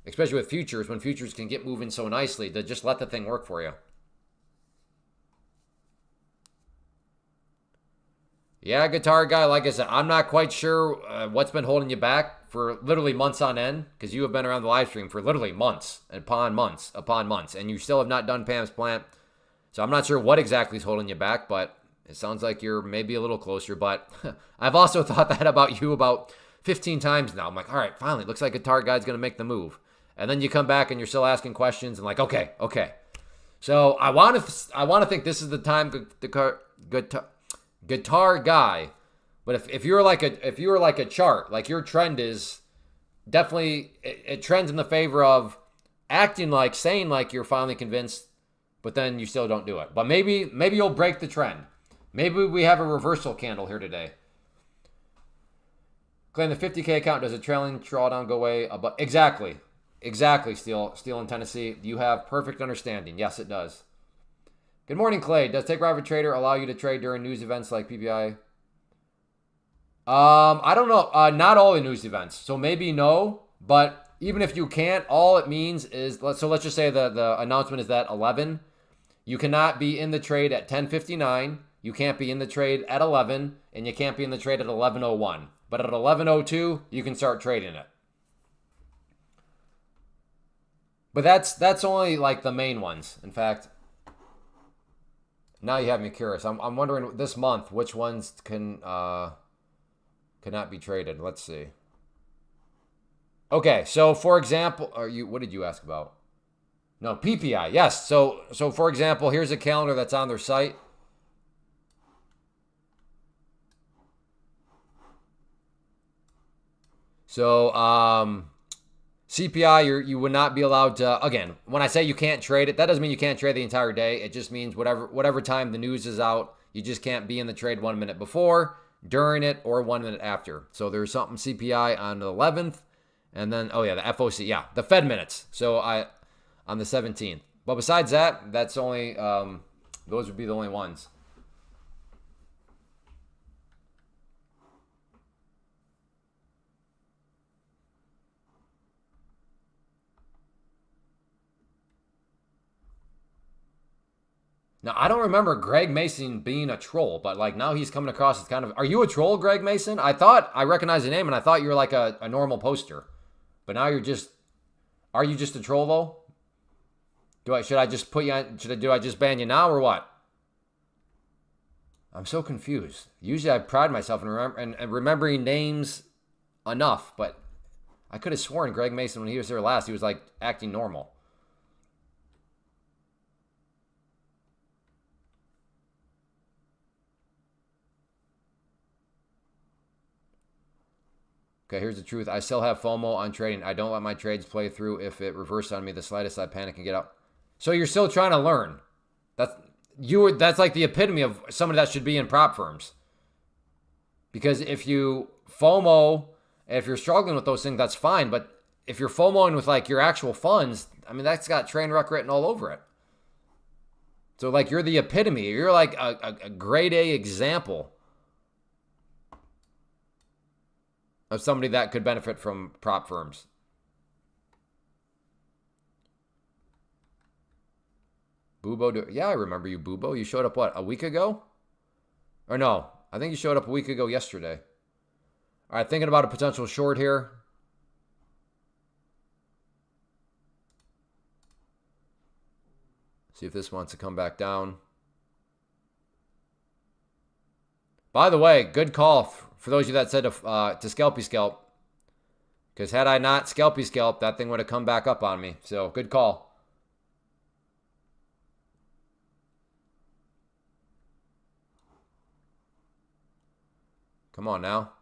especially with futures, when futures can get moving so nicely, to just let the thing work for you. Yeah, guitar guy, like I said, I'm not quite sure what's been holding you back for literally months on end, because you have been around the live stream for literally months upon months, and you still have not done Pam's plant. So I'm not sure what exactly is holding you back, but it sounds like you're maybe a little closer. But I've also thought that about you about 15 times now. I'm like, all right, finally, looks like guitar guy's going to make the move. And then you come back and you're still asking questions and like, okay. So I want to think this is the time guitar guy. But if you're like a chart, like your trend is definitely, it trends in the favor of saying like you're finally convinced, but then you still don't do it. But maybe you'll break the trend. Maybe we have a reversal candle here today. Claim the 50K account. Does a trailing drawdown go away? Exactly, Steel in Tennessee. You have perfect understanding. Yes, it does. Good morning, Clay. Does Take Private Trader allow you to trade during news events like PPI? I don't know. Not all the news events. So maybe no. But even if you can't, all it means is, let's just say the announcement is that 11. You cannot be in the trade at 10:59. You can't be in the trade at 11, and you can't be in the trade at 11:01. But at 11:02, you can start trading it. But that's only like the main ones. In fact, now you have me curious. I'm wondering this month which ones cannot be traded. Let's see. Okay, so for example, what did you ask about? No, PPI. Yes. So for example, here's a calendar that's on their site. So CPI, you would not be allowed to, again, when I say you can't trade it, that doesn't mean you can't trade the entire day. It just means whatever time the news is out, you just can't be in the trade 1 minute before. during it, or 1 minute after. So there's something CPI on the 11th, and then, oh yeah, the FOC, yeah, the Fed minutes. So on the 17th. But besides that, that's only, those would be the only ones. Now, I don't remember Greg Mason being a troll, but like now he's coming across as kind of, are you a troll, Greg Mason? I thought I recognized the name and I thought you were like a normal poster. But now you're just, are you just a troll though? Should I just put you on, do I just ban you now or what? I'm so confused. Usually I pride myself in remembering names enough, but I could have sworn Greg Mason, when he was there last, he was like acting normal. Okay, here's the truth. I still have FOMO on trading. I don't let my trades play through. If it reverses on me the slightest, I panic and get out. So you're still trying to learn. That's like the epitome of somebody that should be in prop firms. Because if you FOMO, if you're struggling with those things, that's fine. But if you're FOMOing with like your actual funds, I mean, that's got train wreck written all over it. So like you're the epitome. You're like a grade A example of somebody that could benefit from prop firms. Bubo, yeah, I remember you, Bubo. You showed up, what, a week ago? Or no, I think you showed up a week ago yesterday. All right, thinking about a potential short here. See if this wants to come back down. By the way, good call for those of you that said to scalpy scalp. Because had I not scalpy scalp, that thing would have come back up on me. So good call. Come on now.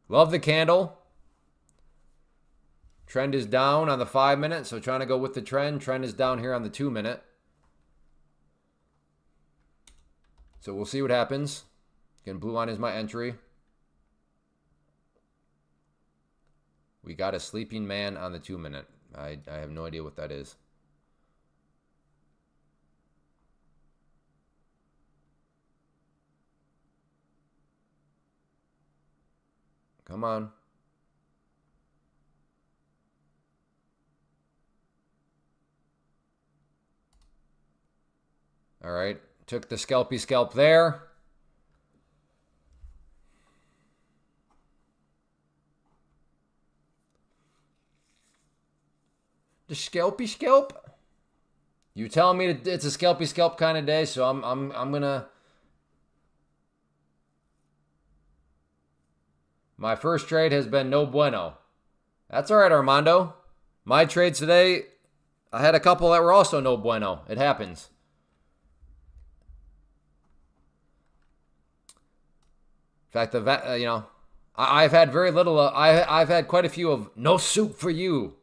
Love the candle. Trend is down on the 5 minute, so trying to go with the trend. Trend is down here on the 2 minute. So we'll see what happens. Again, blue line is my entry. We got a sleeping man on the 2 minute. I have no idea what that is. Come on. All right. Took the scalpy scalp there. The scalpy scalp? You telling me it's a scalpy scalp kind of day, so I'm gonna. My first trade has been no bueno. That's all right, Armando. My trades today, I had a couple that were also no bueno. It happens. In fact, I've had very little. I've had quite a few of no soup for you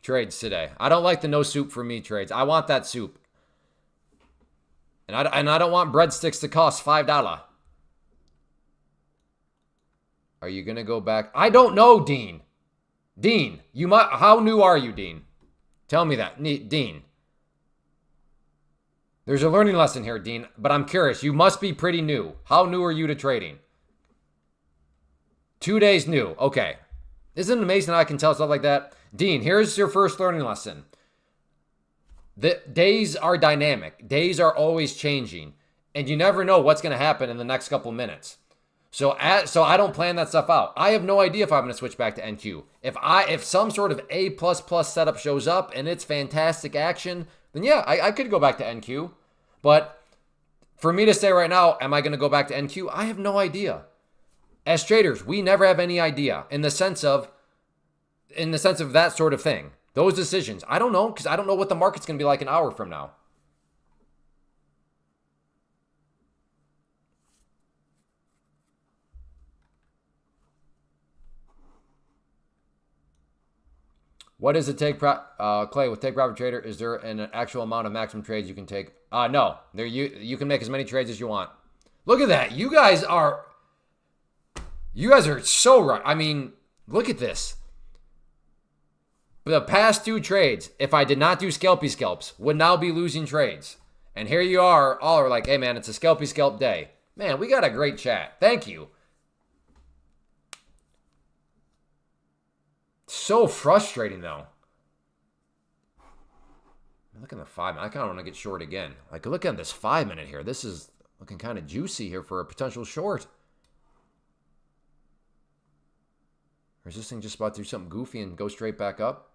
trades today. I don't like the no soup for me trades. I want that soup, and I don't want breadsticks to cost $5. Are you gonna go back? I don't know, Dean. Dean, you might. How new are you, Dean? Tell me that, Dean. There's a learning lesson here, Dean, but I'm curious. You must be pretty new. How new are you to trading? 2 days new. Okay. Isn't it amazing how I can tell stuff like that? Dean, here's your first learning lesson. The days are dynamic. Days are always changing. And you never know what's going to happen in the next couple minutes. So I don't plan that stuff out. I have no idea if I'm going to switch back to NQ. If some sort of A++ setup shows up and it's fantastic action, then yeah, I could go back to NQ. But for me to say right now, am I going to go back to NQ? I have no idea. As traders, we never have any idea in the sense of that sort of thing. Those decisions. I don't know, because I don't know what the market's going to be like an hour from now. What is the Clay, with take profit trader, is there an actual amount of maximum trades you can take? No. You can make as many trades as you want. Look at that. You guys are so right. I mean, look at this. The past 2 trades, if I did not do scalpy scalps, would now be losing trades. And here you all are like, hey man, it's a scalpy scalp day. Man, we got a great chat. Thank you. So frustrating though. Look at the 5 minute. I kind of want to get short again. Like, look at this 5 minute here. This is looking kind of juicy here for a potential short. Or is this thing just about to do something goofy and go straight back up?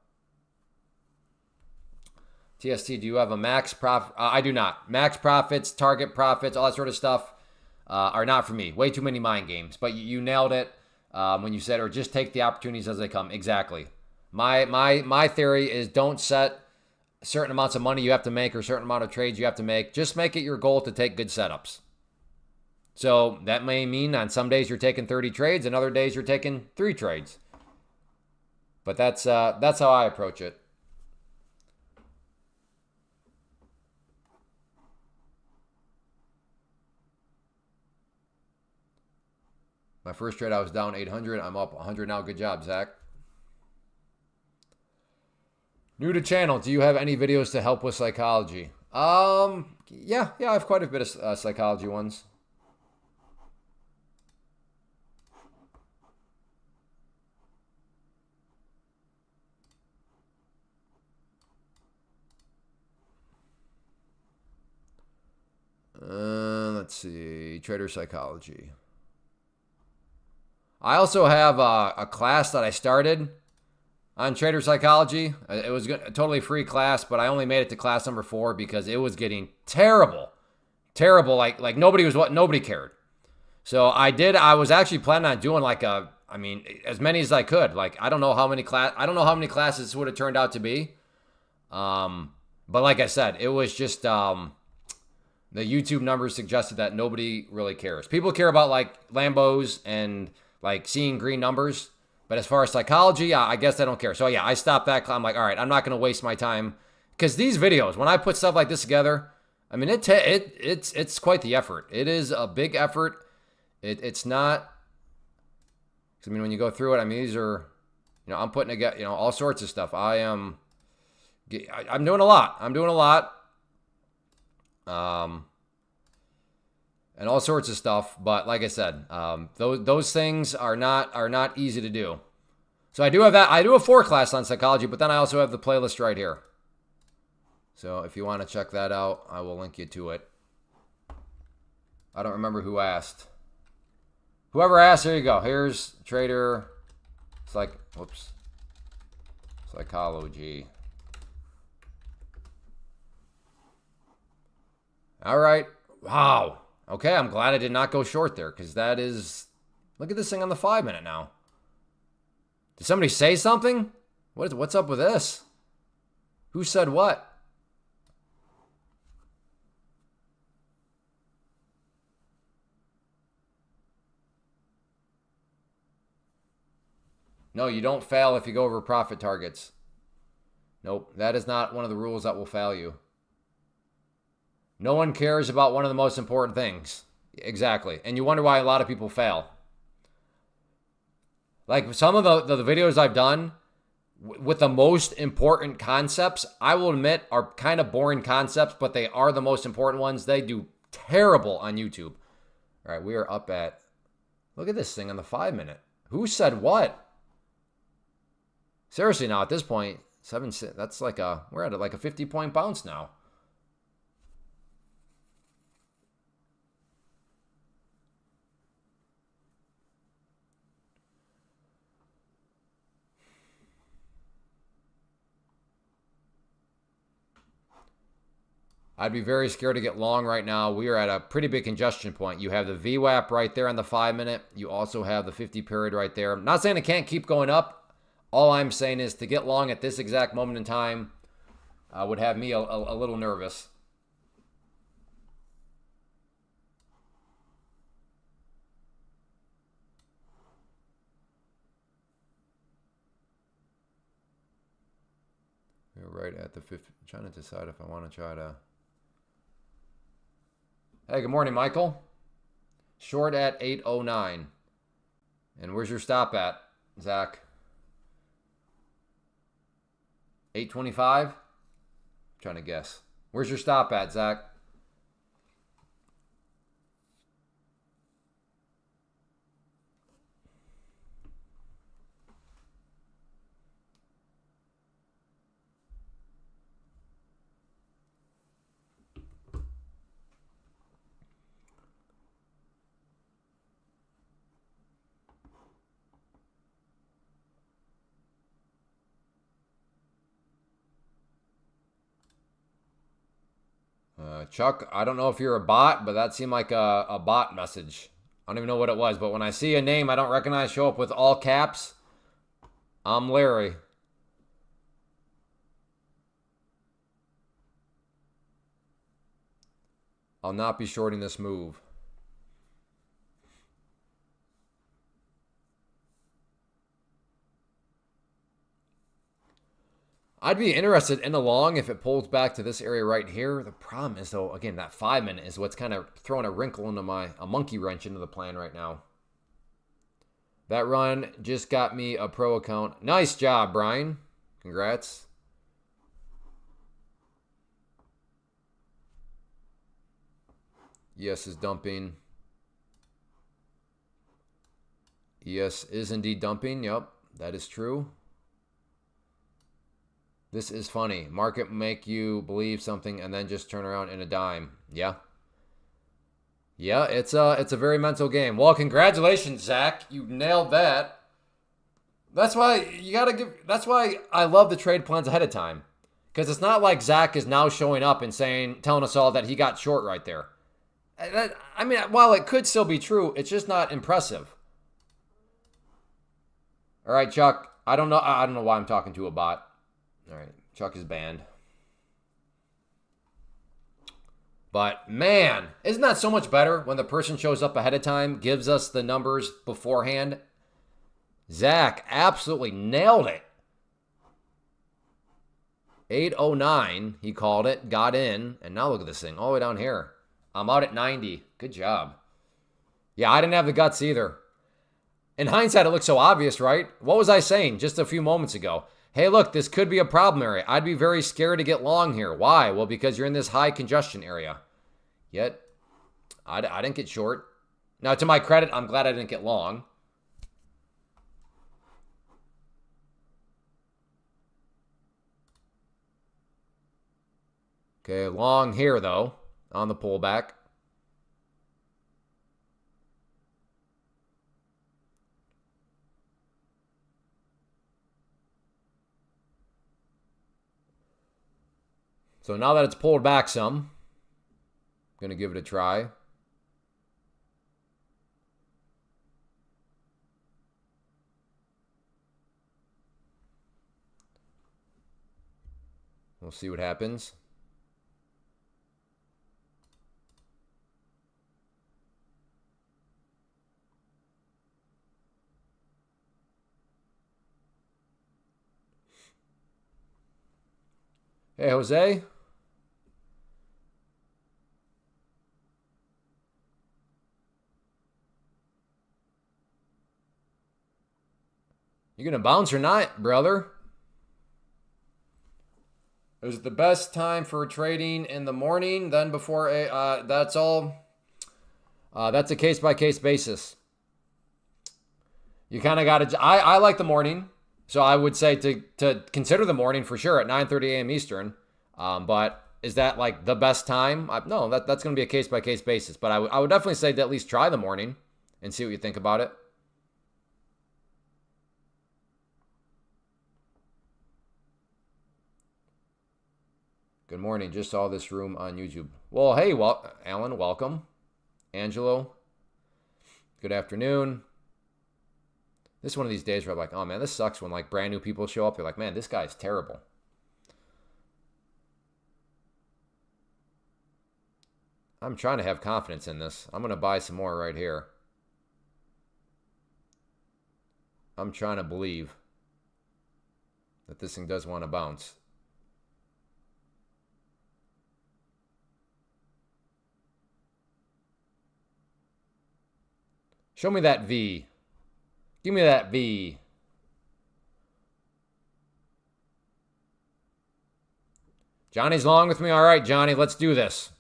TST, do you have a max profit? I do not. Max profits, target profits, all that sort of stuff are not for me. Way too many mind games. But you nailed it when you said, or just take the opportunities as they come. Exactly. My theory is don't set certain amounts of money you have to make or certain amount of trades you have to make. Just make it your goal to take good setups. So that may mean on some days you're taking 30 trades and other days you're taking 3 trades. But that's how I approach it. My first trade I was down 800. I'm up 100 now. Good job, Zach. New to channel, do you have any videos to help with psychology? Yeah, I have quite a bit of psychology ones. Let's see, trader psychology. I also have a class that I started on trader psychology. It was a totally free class, but I only made it to class number 4 because it was getting terrible. Like nobody cared. So I was actually planning on doing as many as I could. Like I don't know how many classes this would have turned out to be. But like I said, it was just the YouTube numbers suggested that nobody really cares. People care about like Lambos and like seeing green numbers. But as far as psychology, I guess I don't care. So yeah, I stopped that. I'm like, all right, I'm not going to waste my time. Because these videos, when I put stuff like this together, I mean, it's quite the effort. It is a big effort. It's not, I mean, when you go through it, I mean, these are, I'm putting together, all sorts of stuff. I'm doing a lot. And all sorts of stuff. But like I said, those things are not easy to do. So I do have that. I do a 4 class on psychology, but then I also have the playlist right here. So if you want to check that out, I will link you to it. I don't remember who asked. Whoever asked, there you go. Here's trader psychology. All right. Wow. Okay, I'm glad I did not go short there because that is... Look at this thing on the 5 minute now. Did somebody say something? What's up with this? Who said what? No, you don't fail if you go over profit targets. Nope, that is not one of the rules that will fail you. No one cares about one of the most important things. Exactly. And you wonder why a lot of people fail. Like some of the videos I've done with the most important concepts, I will admit are kind of boring concepts, but they are the most important ones. They do terrible on YouTube. All right, we are up at, look at this thing on the 5 minute. Who said what? Seriously now at this point, that's like we're at like a 50-point bounce now. I'd be very scared to get long right now. We are at a pretty big congestion point. You have the VWAP right there on the 5 minute. You also have the 50 period right there. I'm not saying it can't keep going up. All I'm saying is to get long at this exact moment in time would have me a little nervous. right at the 50. I'm trying to decide if I want to try to. Hey, good morning, Michael. Short at 809. And where's your stop at, Zach? 825? Trying to guess. Where's your stop at, Zach? Chuck, I don't know if you're a bot, but that seemed like a bot message. I don't even know what it was, but when I see a name I don't recognize show up with all caps, I'm Larry. I'll not be shorting this move. I'd be interested in a long if it pulls back to this area right here. The problem is, though, again, that 5 minute is what's kind of throwing a wrinkle into a monkey wrench into the plan right now. That run just got me a pro account. Nice job, Brian. Congrats. ES is dumping. ES is indeed dumping. Yep, that is true. This is funny. Market make you believe something and then just turn around in a dime. Yeah. Yeah, it's a very mental game. Well, congratulations, Zach. You nailed that. That's why I love the trade plans ahead of time. Because it's not like Zach is now showing up and telling us all that he got short right there. I mean, while it could still be true, it's just not impressive. All right, Chuck. I don't know why I'm talking to a bot. All right, Chuck is banned. But man, isn't that so much better when the person shows up ahead of time, gives us the numbers beforehand? Zach absolutely nailed it. 809, he called it, got in, and now look at this thing all the way down here. I'm out at 90. Good job. Yeah, I didn't have the guts either. In hindsight, it looks so obvious, right? What was I saying just a few moments ago? Hey, look, this could be a problem area. I'd be very scared to get long here. Why? Well, because you're in this high congestion area. Yet, I didn't get short. Now, to my credit, I'm glad I didn't get long. Okay, long here, though, on the pullback. So now that it's pulled back some, I'm going to give it a try. We'll see what happens. Hey, Jose. You gonna bounce or not, brother? Is it the best time for trading in the morning? Then before that's all. That's a case-by-case basis. You kind of got to. I like the morning, so I would say to consider the morning for sure at 9:30 a.m. Eastern. But is that like the best time? No, that's going to be a case-by-case basis. But I would definitely say to at least try the morning and see what you think about it. Good morning. Just saw this room on YouTube. Well, hey, Alan, welcome. Angelo, good afternoon. This is one of these days where I'm like, oh man, this sucks when like brand new people show up. You're like, man, this guy's terrible. I'm trying to have confidence in this. I'm going to buy some more right here. I'm trying to believe that this thing does want to bounce. Show me that V. Give me that V. Johnny's long with me. All right, Johnny, let's do this.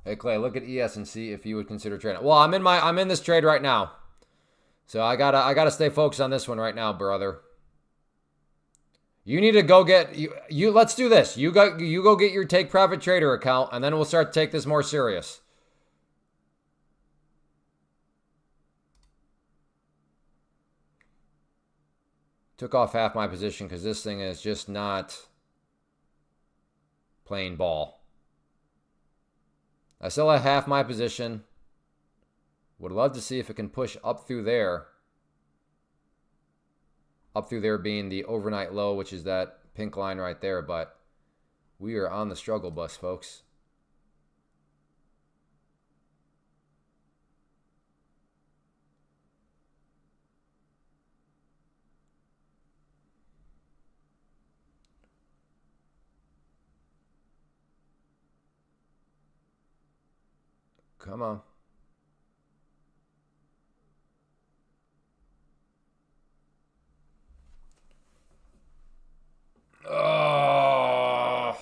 Hey Clay, look at ES and see if you would consider trading. Well, I'm in this trade right now. So I gotta stay focused on this one right now, brother. You need to go get you let's do this. You go get your Take Profit Trader account, and then we'll start to take this more serious. Took off half my position because this thing is just not playing ball. I still have half my position. Would love to see if it can push up through there. Up through there being the overnight low, which is that pink line right there. But we are on the struggle bus, folks. Come on. Oh.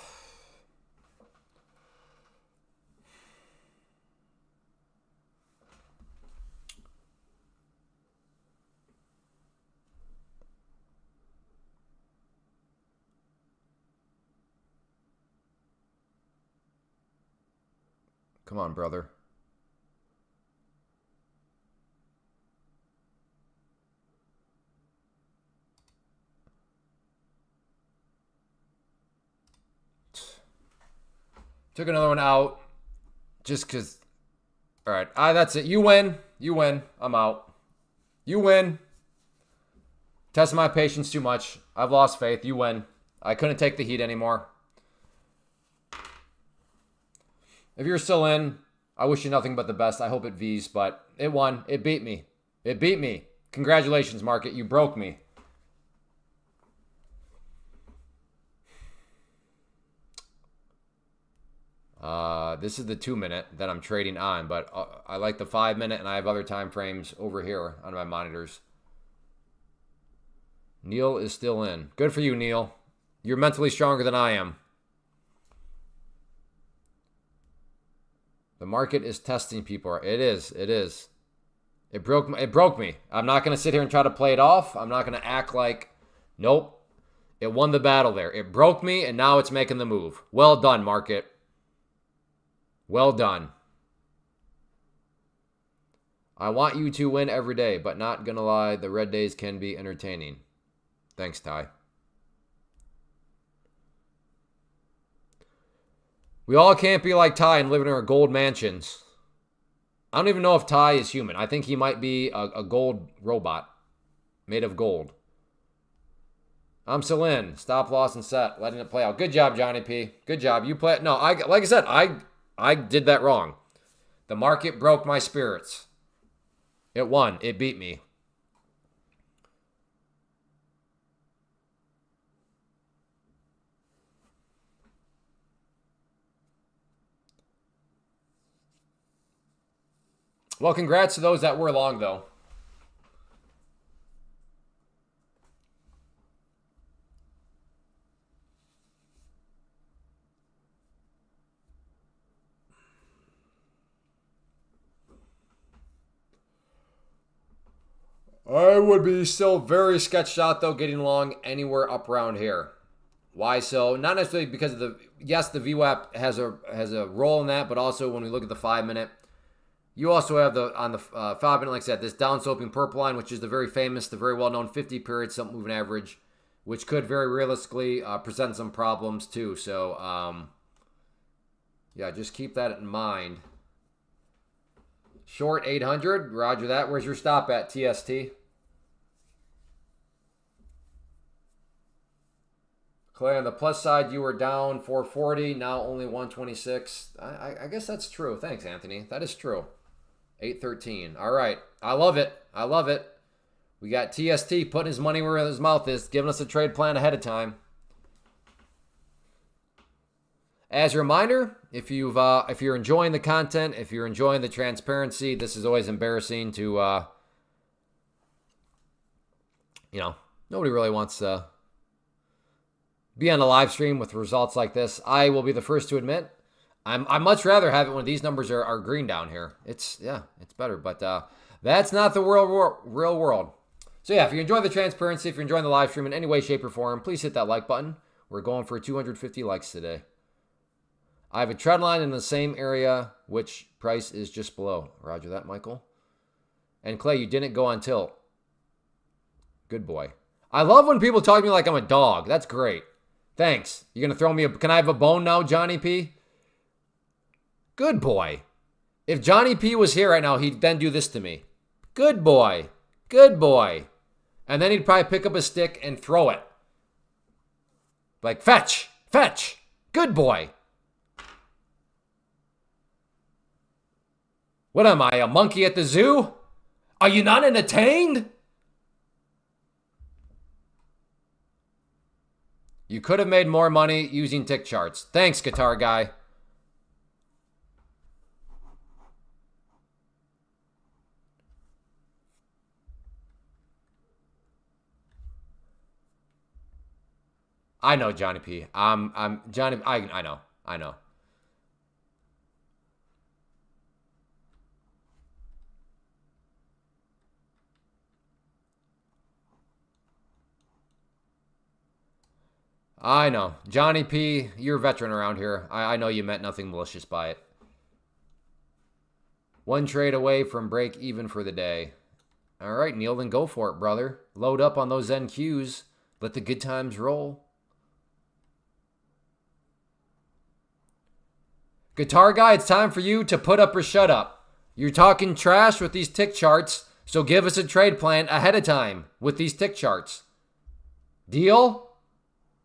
Come on, brother. Took another one out just because. All right. That's it. You win. You win. I'm out. You win. Testing my patience too much. I've lost faith. You win. I couldn't take the heat anymore. If you're still in, I wish you nothing but the best. I hope it V's, but it won. It beat me. It beat me. Congratulations, market. You broke me. This is the 2-minute that I'm trading on, but I like the 5-minute, and I have other time frames over here on my monitors. Neil is still in. Good for you, Neil. You're mentally stronger than I am. The market is testing people. It is. It is. It broke me. I'm not going to sit here and try to play it off. I'm not going to act like, nope. It won the battle there. It broke me, and now it's making the move. Well done, market. Well done. I want you to win every day, but not gonna lie, the red days can be entertaining. Thanks, Ty. We all can't be like Ty and live in our gold mansions. I don't even know if Ty is human. I think he might be a gold robot made of gold. I'm still in. Stop loss and set. Letting it play out. Good job, Johnny P. Good job. You play. No, like I said, I did that wrong. The market broke my spirits. It won. It beat me. Well, congrats to those that were long, though. I would be still very sketched out, though, getting long anywhere up around here. Why so? Not necessarily because of the, yes, the VWAP has a role in that, but also when we look at the 5-minute, you also have on the 5-minute, like I said, this downsloping purple line, which is the very famous, the very well-known 50-period simple moving average, which could very realistically present some problems too. So, yeah, just keep that in mind. Short 800, roger that. Where's your stop at, TST? Clay, on the plus side, you were down 440, now only 126. I guess that's true. Thanks, Anthony. That is true. 813. All right. I love it. I love it. We got TST putting his money where his mouth is, giving us a trade plan ahead of time. As a reminder, if you're enjoying the content, if you're enjoying the transparency, this is always embarrassing to, nobody really wants to be on a live stream with results like this. I will be the first to admit, I'd much rather have it when these numbers are green down here. It's better, but that's not the real world. So yeah, if you enjoy the transparency, if you're enjoying the live stream in any way, shape, or form, please hit that like button. We're going for 250 likes today. I have a trend line in the same area, which price is just below. Roger that, Michael. And Clay, you didn't go on tilt. Good boy. I love when people talk to me like I'm a dog. That's great. Thanks. You're going to throw me can I have a bone now, Johnny P? Good boy. If Johnny P was here right now, he'd then do this to me. Good boy. Good boy. And then he'd probably pick up a stick and throw it. Like, fetch. Fetch. Good boy. What am I, a monkey at the zoo? Are you not entertained? You could have made more money using tick charts. Thanks, guitar guy. I know, Johnny P. I'm Johnny. I know. I know. Johnny P, you're a veteran around here. I know you meant nothing malicious by it. One trade away from break even for the day. All right, Neil, then go for it, brother. Load up on those NQs. Let the good times roll. Guitar guy, it's time for you to put up or shut up. You're talking trash with these tick charts, so give us a trade plan ahead of time with these tick charts. Deal?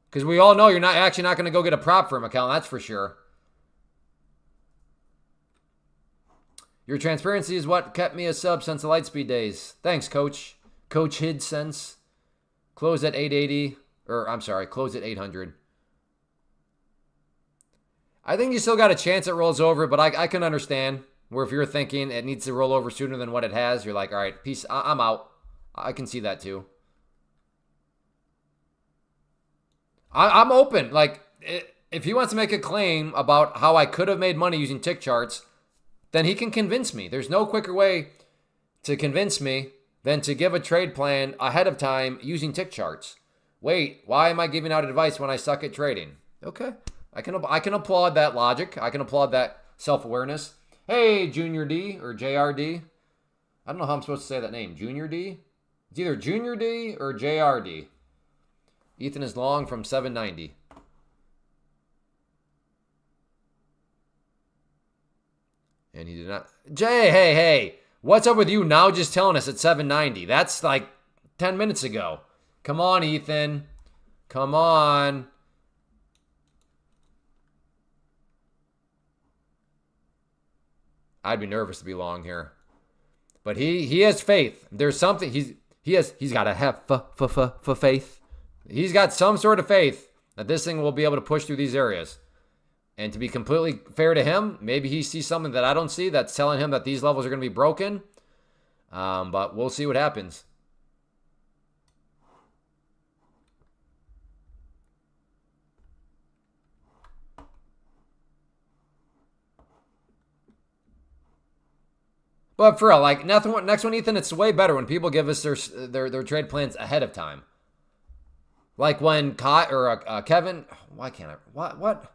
Because we all know you're not going to go get a prop for him, account, that's for sure. Your transparency is what kept me a sub since the Lightspeed days. Thanks, Coach. Coach Hid sense. Close at 880. Close at 800. I think you still got a chance it rolls over, but I can understand where if you're thinking it needs to roll over sooner than what it has, you're like, all right, peace, I'm out. I can see that too. I'm open. Like, if he wants to make a claim about how I could have made money using tick charts, then he can convince me. There's no quicker way to convince me than to give a trade plan ahead of time using tick charts. Wait, why am I giving out advice when I suck at trading? Okay, I can applaud that logic. I can applaud that self-awareness. Hey, Junior D or JRD. I don't know how I'm supposed to say that name. Junior D? It's either Junior D or JRD. Ethan is long from 790. And he did not. Jay, hey. What's up with you now just telling us at 790? That's like 10 minutes ago. Come on, Ethan. Come on. I'd be nervous to be long here. But he has faith. There's something he's got to have faith. He's got some sort of faith that this thing will be able to push through these areas. And to be completely fair to him, maybe he sees something that I don't see that's telling him that these levels are going to be broken. But we'll see what happens. But for real, like next one, Ethan, it's way better when people give us their trade plans ahead of time. Like when Kevin, why can't I? What?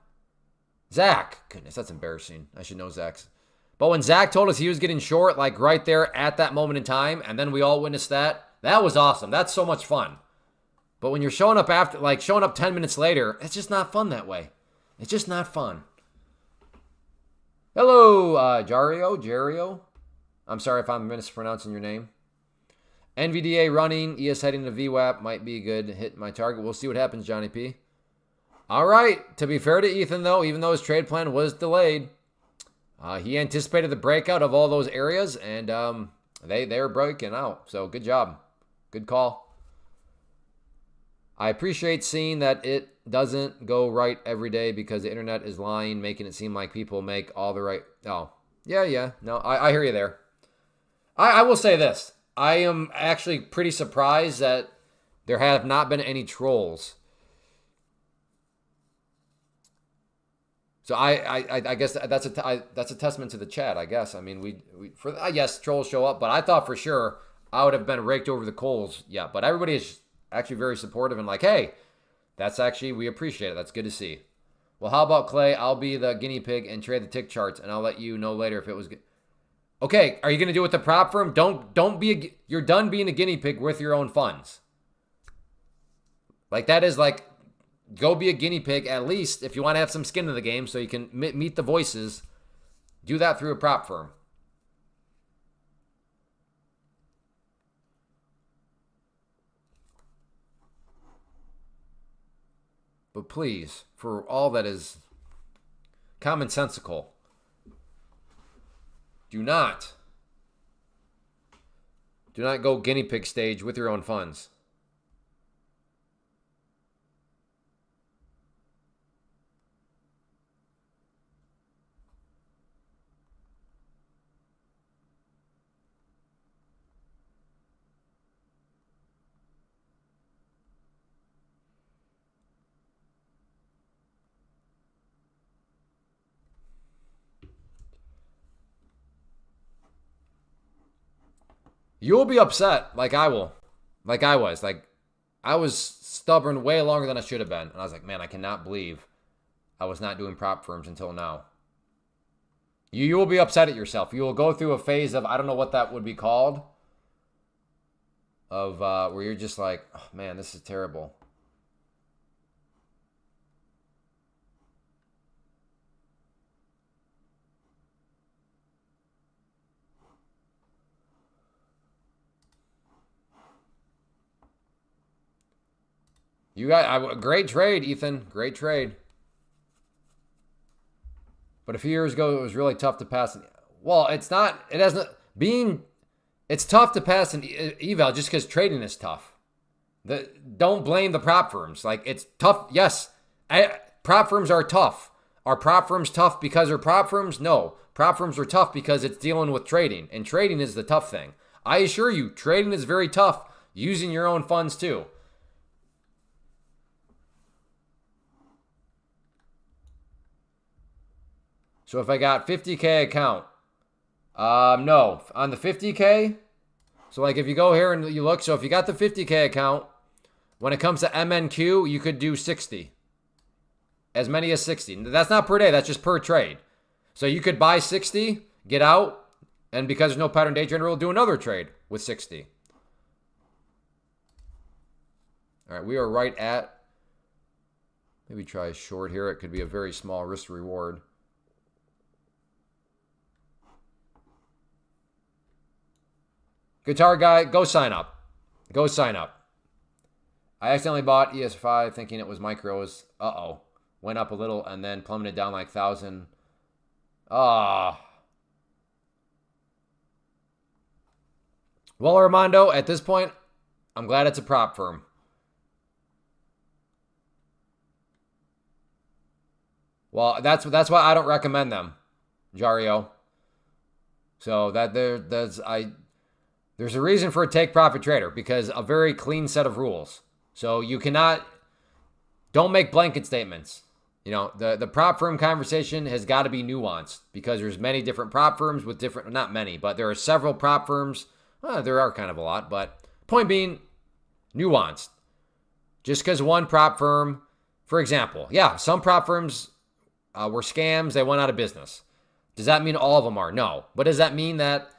Zach. Goodness, that's embarrassing. I should know Zach's. But when Zach told us he was getting short, like right there at that moment in time, and then we all witnessed that was awesome. That's so much fun. But when you're showing up 10 minutes later, it's just not fun that way. It's just not fun. Hello, Jario. I'm sorry if I'm mispronouncing your name. NVDA running, ES heading to VWAP might be good to hit my target. We'll see what happens, Johnny P. All right. To be fair to Ethan, though, even though his trade plan was delayed, he anticipated the breakout of all those areas, and they're breaking out. So good job. Good call. I appreciate seeing that it doesn't go right every day because the internet is lying, making it seem like people make all the right. Oh, yeah. No, I hear you there. I will say this. I am actually pretty surprised that there have not been any trolls. So I guess that's a testament to the chat. I guess. I mean, yes, trolls show up, but I thought for sure I would have been raked over the coals. Yeah, but everybody is actually very supportive and like, hey, we appreciate it. That's good to see. Well, how about Clay? I'll be the guinea pig and trade the tick charts, and I'll let you know later if it was good. Okay, are you gonna do it with the prop firm? You're done being a guinea pig with your own funds. Like that is like. Go be a guinea pig, at least, if you want to have some skin in the game so you can meet the voices. Do that through a prop firm. But please, for all that is commonsensical, do not go guinea pig stage with your own funds. You'll be upset like I will. Like I was. Like I was stubborn way longer than I should have been. And I was like, man, I cannot believe I was not doing prop firms until now. You will be upset at yourself. You will go through a phase of, I don't know what that would be called, of where you're just like, oh, man, this is terrible. You got great trade, Ethan. Great trade. But a few years ago, it was really tough to pass. Well, it's not. It hasn't being. It's tough to pass an eval just because trading is tough. Don't blame the prop firms. Like it's tough. Yes, prop firms are tough. Are prop firms tough because they're prop firms? No, prop firms are tough because it's dealing with trading, and trading is the tough thing. I assure you, trading is very tough. Using your own funds too. So if I got 50K account, no, on the 50K, so like if you go here and you look, so if you got the 50K account, when it comes to MNQ, you could do 60. As many as 60. That's not per day, that's just per trade. So you could buy 60, get out, and because there's no pattern day trader, we'll do another trade with 60. All right, we are right at, maybe try a short here. It could be a very small risk reward. Guitar guy, go sign up. Go sign up. I accidentally bought ES5 thinking it was micros. Uh-oh. Went up a little and then plummeted down like 1,000. Ah. Well, Armando, at this point, I'm glad it's a prop firm. Well, that's why I don't recommend them, Jario. So there's a reason for a take profit trader because a very clean set of rules. So you don't make blanket statements. You know, the prop firm conversation has got to be nuanced because there's many different prop firms with different, not many, but there are several prop firms. Well, there are kind of a lot, but point being nuanced. Just because one prop firm, for example, yeah, some prop firms were scams. They went out of business. Does that mean all of them are? No. But does that mean that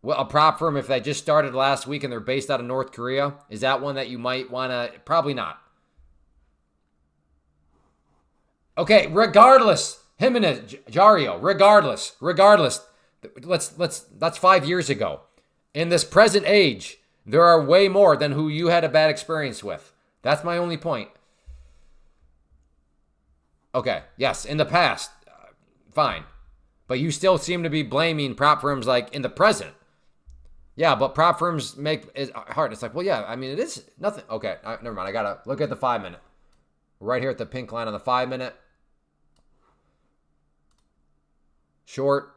a prop firm, if they just started last week and they're based out of North Korea, is that one that you might want to? Probably not. Okay, regardless, Jimenez, Jario, regardless, that's 5 years ago. In this present age, there are way more than who you had a bad experience with. That's my only point. Okay, yes, in the past, fine. But you still seem to be blaming prop firms like in the present. Yeah, but prop firms make it hard. It's like, well, yeah, I mean, it is nothing. Okay, never mind. I got to look at the 5 minute. Right here at the pink line on the 5 minute. Short.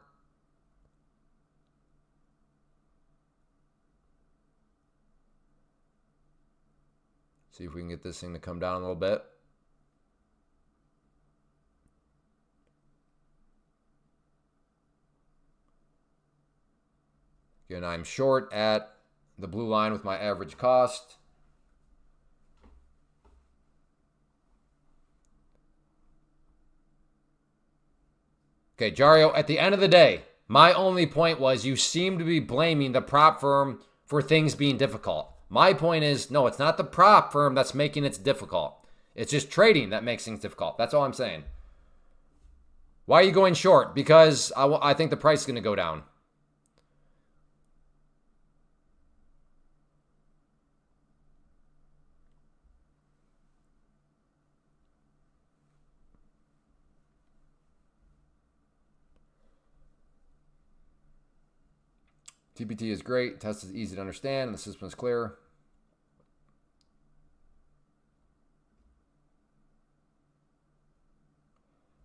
See if we can get this thing to come down a little bit. Again, I'm short at the blue line with my average cost. Okay, Jario, at the end of the day, my only point was you seem to be blaming the prop firm for things being difficult. My point is, no, it's not the prop firm that's making it difficult. It's just trading that makes things difficult. That's all I'm saying. Why are you going short? Because I think the price is going to go down. TPT is great. Test is easy to understand. And the system is clear.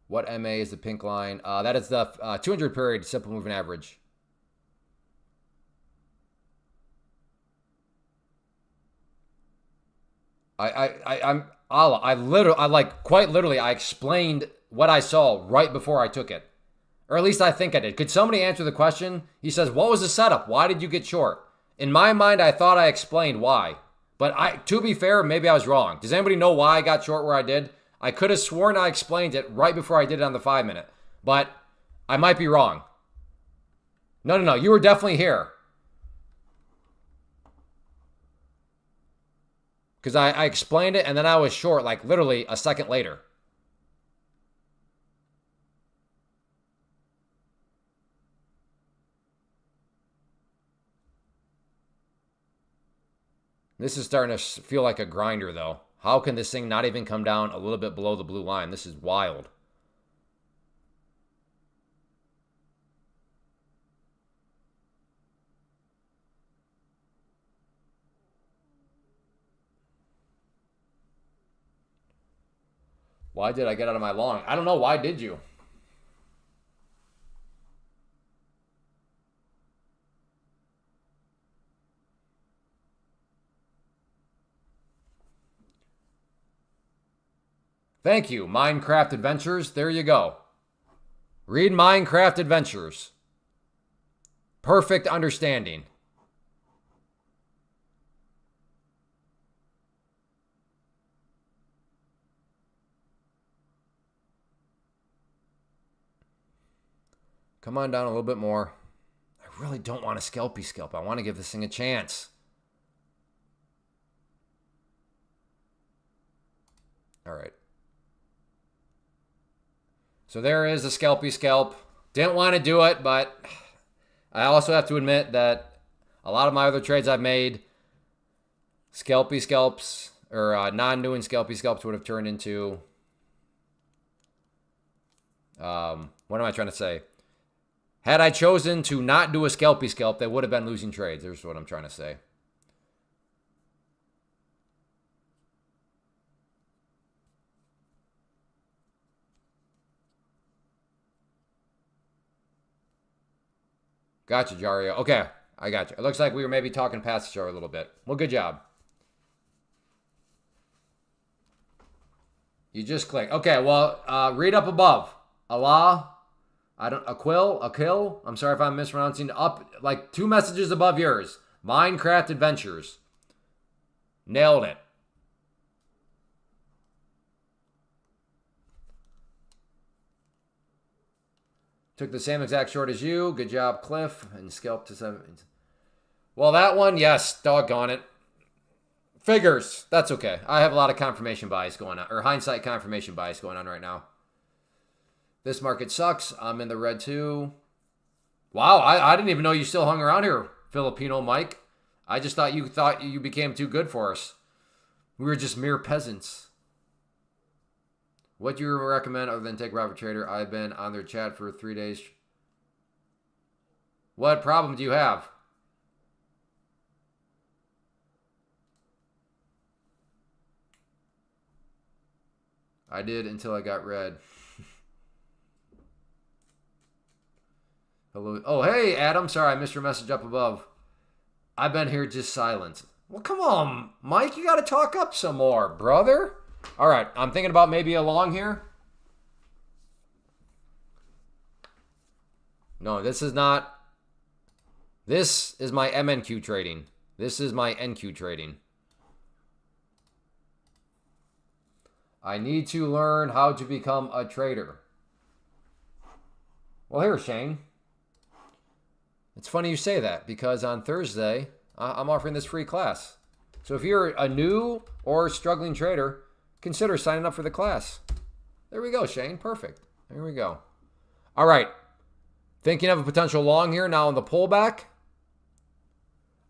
What MA is the pink line? That is the 200 period simple moving average. Quite literally, I explained what I saw right before I took it. Or at least I think I did. Could somebody answer the question? He says, what was the setup? Why did you get short? In my mind, I thought I explained why. But to be fair, maybe I was wrong. Does anybody know why I got short where I did? I could have sworn I explained it right before I did it on the 5 minute. But I might be wrong. No. You were definitely here. Because I explained it and then I was short like literally a second later. This is starting to feel like a grinder, though. How can this thing not even come down a little bit below the blue line? This is wild. Why did I get out of my long? I don't know. Why did you? Thank you, Minecraft Adventures. There you go. Read Minecraft Adventures. Perfect understanding. Come on down a little bit more. I really don't want a scalpy scalp. I want to give this thing a chance. All right. So there is a scalpy scalp. Didn't want to do it, but I also have to admit that a lot of my other trades I've made, scalpy scalps or non-doing scalpy scalps would have turned into, what am I trying to say? Had I chosen to not do a scalpy scalp, they would have been losing trades. There's what I'm trying to say. Gotcha, Jario. Okay, I got you. It looks like we were maybe talking past each other a little bit. Well, good job. You just click. Okay, well, read up above. Akil. I'm sorry if I'm mispronouncing. Up, like 2 messages above yours. Minecraft Adventures. Nailed it. Took the same exact short as you. Good job, Cliff. And scalp to 7. Well, that one, yes. Doggone it. Figures. That's okay. I have a lot of confirmation bias going on. Or hindsight confirmation bias going on right now. This market sucks. I'm in the red too. Wow, I didn't even know you still hung around here, Filipino Mike. I just thought you became too good for us. We were just mere peasants. What do you recommend other than Take Profit Trader? I've been on their chat for 3 days. What problem do you have? I did until I got red. Hello. Oh, hey, Adam. Sorry, I missed your message up above. I've been here just silent. Well, come on, Mike. You got to talk up some more, brother. All right, I'm thinking about maybe a long here. No, this is not. This is my MNQ trading. This is my NQ trading. I need to learn how to become a trader. Well, here, Shane. It's funny you say that because on Thursday, I'm offering this free class. So if you're a new or struggling trader, consider signing up for the class. There we go, Shane. Perfect. There we go. All right. Thinking of a potential long here now in the pullback.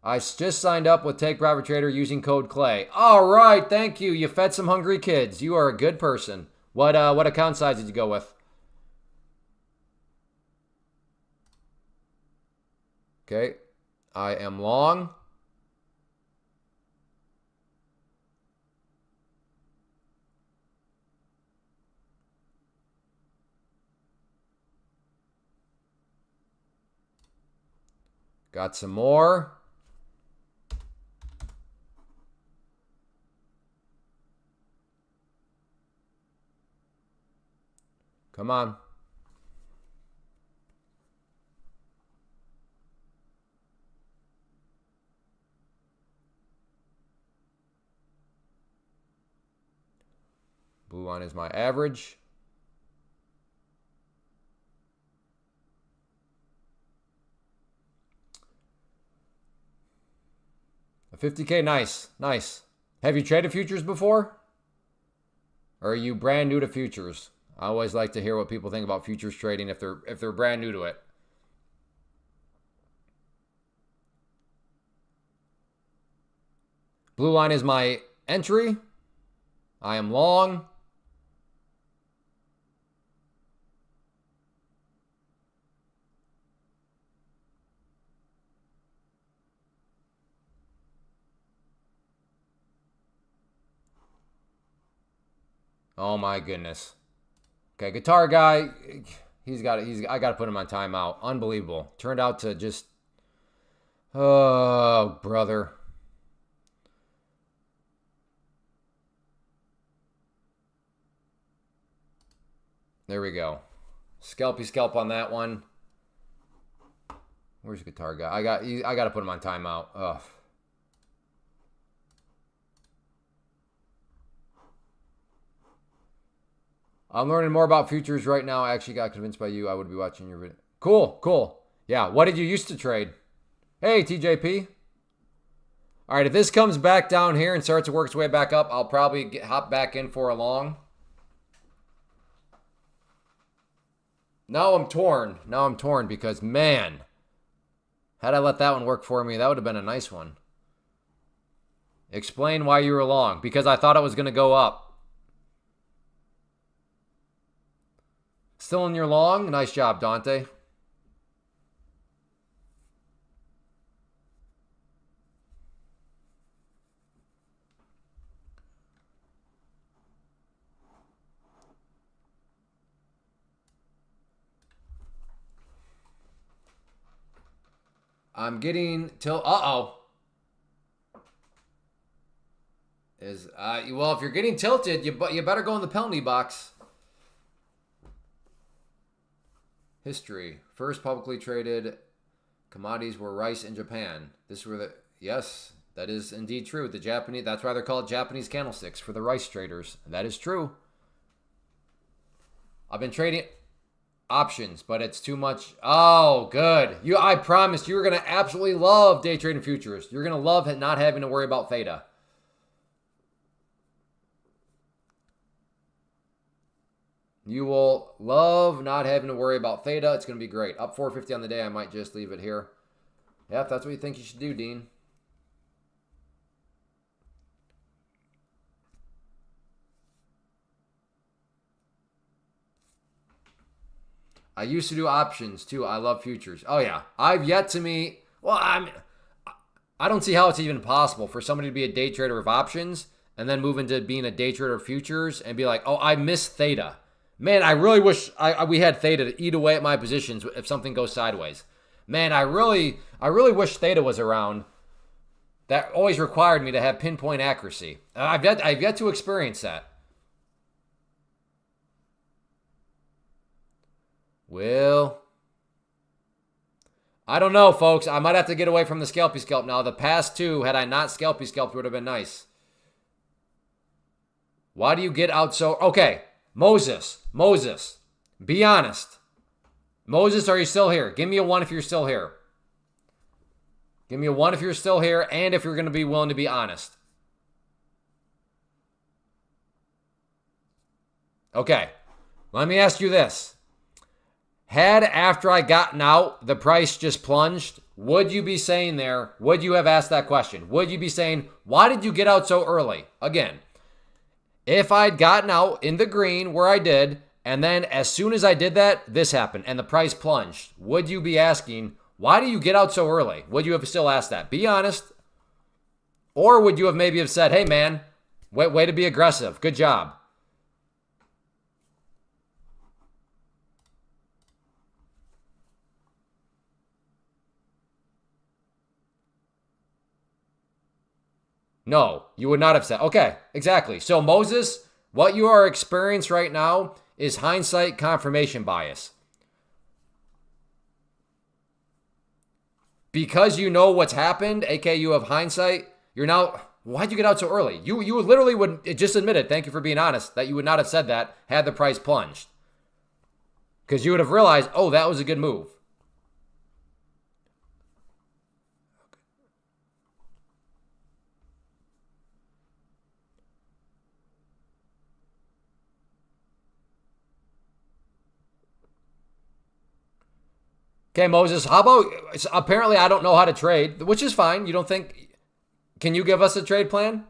I just signed up with Take Profit Trader using code Clay. All right. Thank you. You fed some hungry kids. You are a good person. What account size did you go with? Okay. I am long. Got some more. Come on. Blue line is my average. A 50K, nice, nice. Have you traded futures before? Or are you brand new to futures? I always like to hear what people think about futures trading if they're brand new to it. Blue line is my entry. I am long. Oh my goodness. Okay, guitar guy, I got to put him on timeout. Unbelievable. Turned out to just, oh, brother. There we go. Scalp on that one. Where's the guitar guy? I got to put him on timeout. Ugh. I'm learning more about futures right now. I actually got convinced by you. I would be watching your video. Cool, cool. Yeah, what did you used to trade? Hey, TJP. All right, if this comes back down here and starts to work its way back up, I'll probably hop back in for a long. Now I'm torn. Now I'm torn because, man, had I let that one work for me, that would have been a nice one. Explain why you were long. Because I thought it was going to go up. Still in your long? Nice job, Dante. I'm getting till well, if you're getting tilted, you better go in the penalty box. History. First publicly traded commodities were rice in Japan. Yes, that is indeed true. The Japanese, that's why they're called Japanese candlesticks, for the rice traders. That is true. I've been trading options, but it's too much. Oh, good. I promised you were going to absolutely love day trading futures. You're going to love not having to worry about theta. You will love not having to worry about theta. It's going to be great. Up 450 on the day. I might just leave it here. Yeah, if that's what you think you should do, Dean. I used to do options too. I love futures. Oh yeah. I've yet to meet. Well, I don't see how it's even possible for somebody to be a day trader of options and then move into being a day trader futures and be like, oh, I missed theta. Man, I really wish we had theta to eat away at my positions if something goes sideways. Man, I really wish theta was around. That always required me to have pinpoint accuracy. I've yet to experience that. Well, I don't know, folks. I might have to get away from the scalpy scalp now. The past two, had I not scalpy scalped, would have been nice. Why do you get out so... Okay, Moses, be honest. Moses, are you still here? Give me a 1 if you're still here. Give me a 1 if you're still here and if you're going to be willing to be honest. Okay, let me ask you this. Had after I gotten out, the price just plunged, would you be saying there, would you have asked that question? Would you be saying, why did you get out so early? Again, if I'd gotten out in the green where I did, and then as soon as I did that, this happened and the price plunged, would you be asking, why do you get out so early? Would you have still asked that? Be honest. Or would you have maybe have said, hey man, way to be aggressive. Good job. No, you would not have said. Okay, exactly. So Moses, what you are experiencing right now is hindsight confirmation bias. Because you know what's happened, aka you have hindsight, you're now, why'd you get out so early? You literally would just admit it, thank you for being honest, that you would not have said that had the price plunged. Because you would have realized, oh, that was a good move. Okay, Moses, how about, apparently I don't know how to trade, which is fine. You don't think, can you give us a trade plan?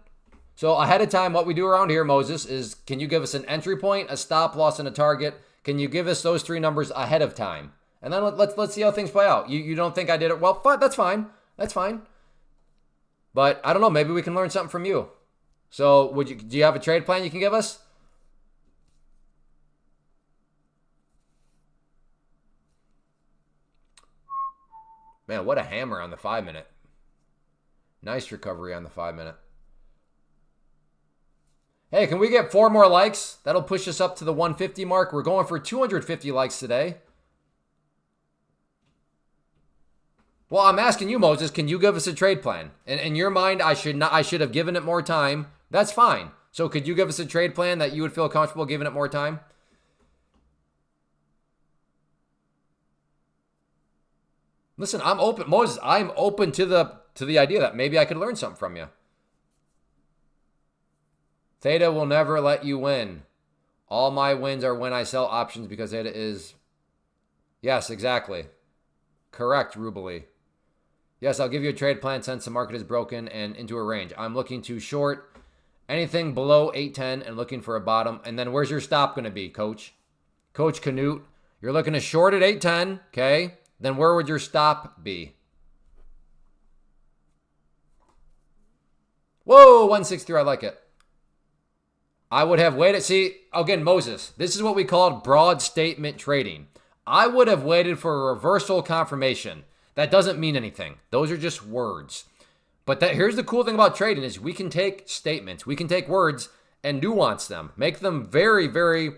So ahead of time, what we do around here, Moses, is can you give us an entry point, a stop loss, and a target? Can you give us those 3 numbers ahead of time? And then let's see how things play out. You don't think I did it? Well, fine, that's fine. That's fine. But I don't know, maybe we can learn something from you. So do you have a trade plan you can give us? Man, what a hammer on the 5-minute. Nice recovery on the 5-minute. Hey, can we get 4 more likes? That'll push us up to the 150 mark. We're going for 250 likes today. Well, I'm asking you, Moses, can you give us a trade plan? In your mind, I should have given it more time. That's fine. So could you give us a trade plan that you would feel comfortable giving it more time? Listen, I'm open, Moses. I'm open to the idea that maybe I could learn something from you. Theta will never let you win. All my wins are when I sell options because Theta is... Yes, exactly. Correct, Rubely. Yes, I'll give you a trade plan since the market is broken and into a range. I'm looking to short anything below 810 and looking for a bottom. And then where's your stop going to be, Coach? Coach Canute, you're looking to short at 810, okay? Then where would your stop be? Whoa, 163, I like it. I would have waited. See, again, Moses, this is what we called broad statement trading. I would have waited for a reversal confirmation. That doesn't mean anything. Those are just words. But here's the cool thing about trading is we can take statements, we can take words and nuance them, make them very, very